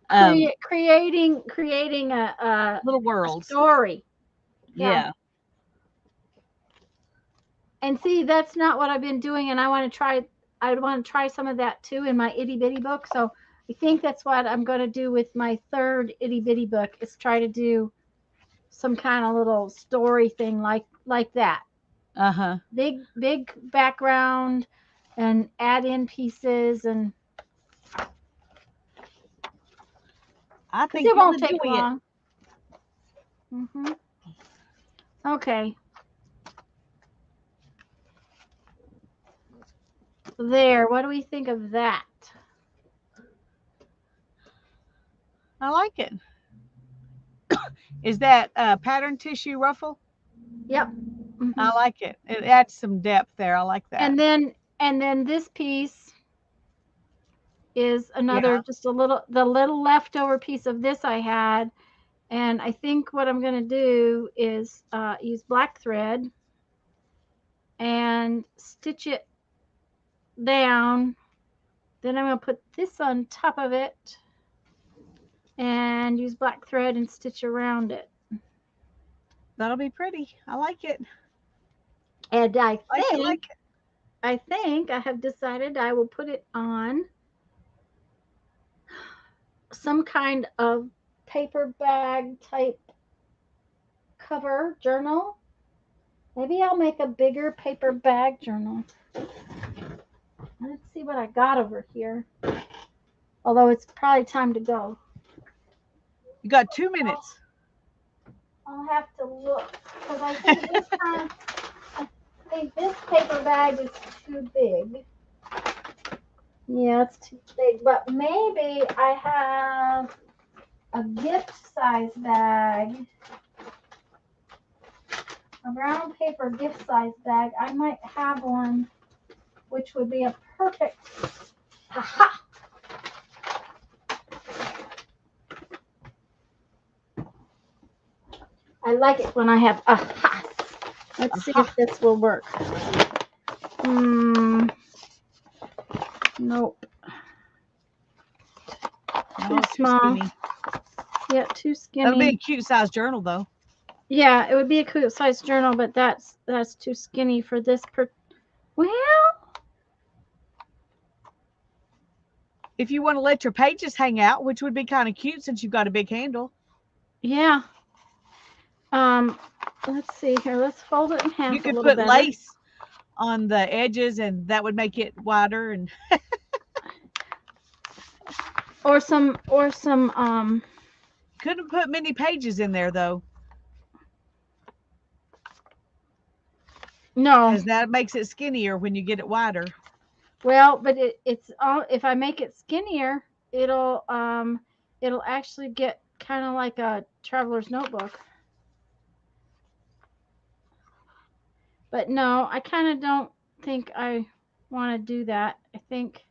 Um, Creating little a worlds. story. Yeah. Yeah. And see, that's not what I've been doing, and I want to try. I want to try some of that too in my itty bitty book. So I think that's what I'm going to do with my third itty bitty book is try to do some kind of little story thing like that. Uh-huh. Big background, and add in pieces, and I because think it you're won't take enjoying it. long. hmm Okay. There. What do we think of that? I like it. Is that pattern tissue ruffle? Yep. I hmm like it. It adds some depth there. I like that. And then this piece is another Yeah. just the little leftover piece of this I had, and I think what I'm going to do is use black thread and stitch it down. Then I'm going to put this on top of it and use black thread and stitch around it. That'll be pretty. I like it. And I Like it. Like think it. I think I have decided I will put it on some kind of paper bag type cover journal. Maybe I'll make a bigger paper bag journal. Let's see what I got over here. Although it's probably time to go. You got 2 minutes. I'll have to look because I think this paper bag is too big. Yeah, it's too big. But maybe I have a gift size bag, a brown paper gift size bag. I might have one, which would be a perfect. Aha! I like it when I have aha. Let's see if this will work. Nope. No, Too small. skinny. Yeah, too That'll be a skinny. cute size journal though. Yeah, it would be a cute size journal, but that's too skinny for this. Well, If you want to let your pages hang out, which would be kind of cute since you've got a big handle. yeah. Let's see here. Let's fold it in half You a could little put better. lace on the edges and that would make it wider and Or some couldn't put many pages in there though, no. because that makes it skinnier when you get it wider. Well, but it's all if I make it skinnier, it'll it'll actually get kind of like a traveler's notebook. But no, I kind of don't think I want to do that. I think,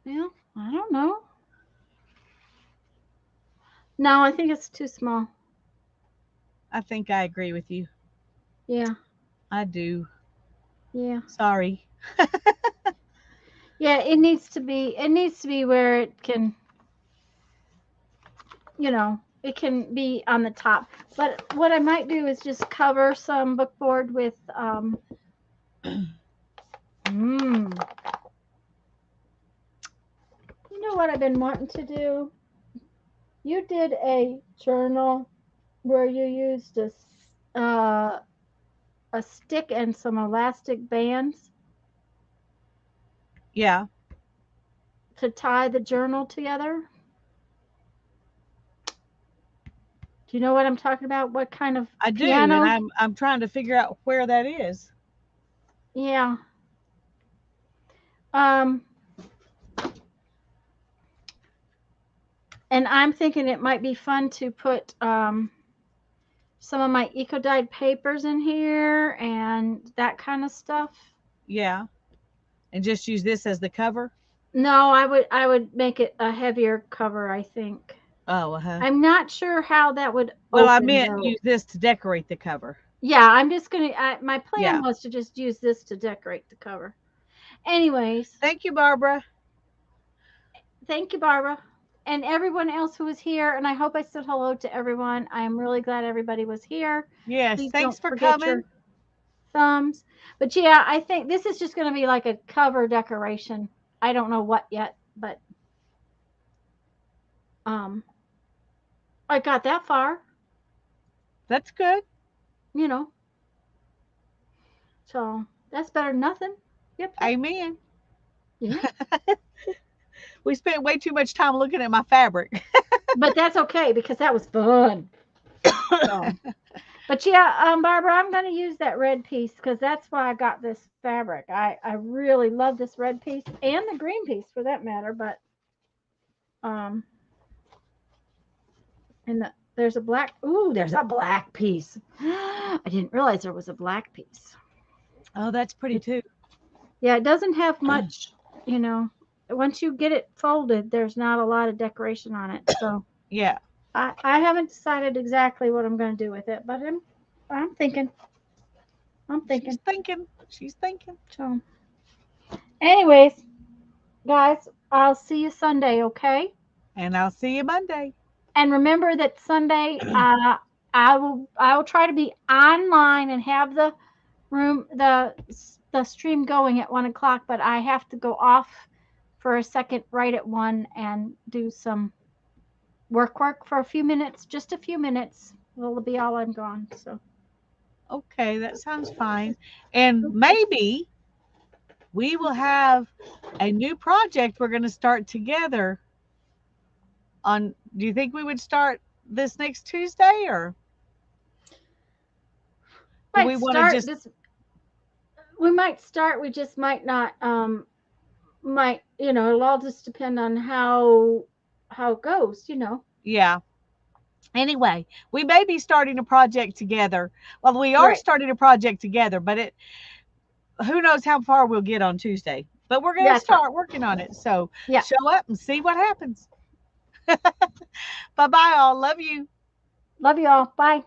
well, I don't know. No, I think it's too small. I think I agree with you. Yeah, I do. yeah. Sorry. Yeah, it needs to be where it can, it can be on the top. But what I might do is just cover some bookboard with mm, you know what I've been wanting to do? You did a journal where you used a stick and some elastic bands Yeah, to tie the journal together. Do you know what I'm talking about? What kind of I do, and piano? I'm trying to figure out where that is. Yeah. Um, and I'm thinking it might be fun to put some of my eco dyed papers in here and that kind of stuff. Yeah, and just use this as the cover. No, I would make it a heavier cover, I think. Oh, uh-huh. I'm not sure how that would Well, I open meant though. use this to decorate the cover. Yeah, I'm just gonna. My plan Yeah. was to just use this to decorate the cover. Anyways, Thank you, Barbara. thank you, Barbara, and everyone else who was here. And I hope I said hello to everyone. I am really glad everybody was here. Yes, Please thanks don't for forget your coming. thumbs. But yeah, I think this is just going to be like a cover decoration. I don't know what yet, but um, I got that far. That's good. You know, so that's better than nothing. Yep, yep. Amen. Yeah. We spent way too much time looking at my fabric. But that's okay because that was fun. So. But yeah, Barbara, I'm going to use that red piece because that's why I got this fabric. I really love this red piece and the green piece for that matter. But um, and there's a black. Ooh, there's a black piece. I didn't realize there was a black piece. Oh, that's pretty It, too. yeah, it doesn't have much. You know, once you get it folded, there's not a lot of decoration on it. So Yeah. I haven't decided exactly what I'm going to do with it, but I'm thinking. I'm She's thinking. thinking. She's thinking. So, anyways, guys, I'll see you Sunday, okay? And I'll see you Monday. And remember that Sunday, I will try to be online and have the stream going at 1 o'clock, but I have to go off for a second right at 1 and do some work for a few minutes, just a few minutes. Will be all I'm gone. So Okay, that sounds fine. And okay. maybe we will have a new project we're going to start together on. Do you think we would start this next Tuesday, or do Might we want to start just, this. We might start. We just might not. Might it'll all just depend on how it goes. yeah. Anyway, we may be starting a project together. Well, we are Right. starting a project together, but who knows how far we'll get on Tuesday. But we're going to That's right. start working on it. So Yeah. show up and see what happens. Bye bye, all. Love you. Love you all. Bye.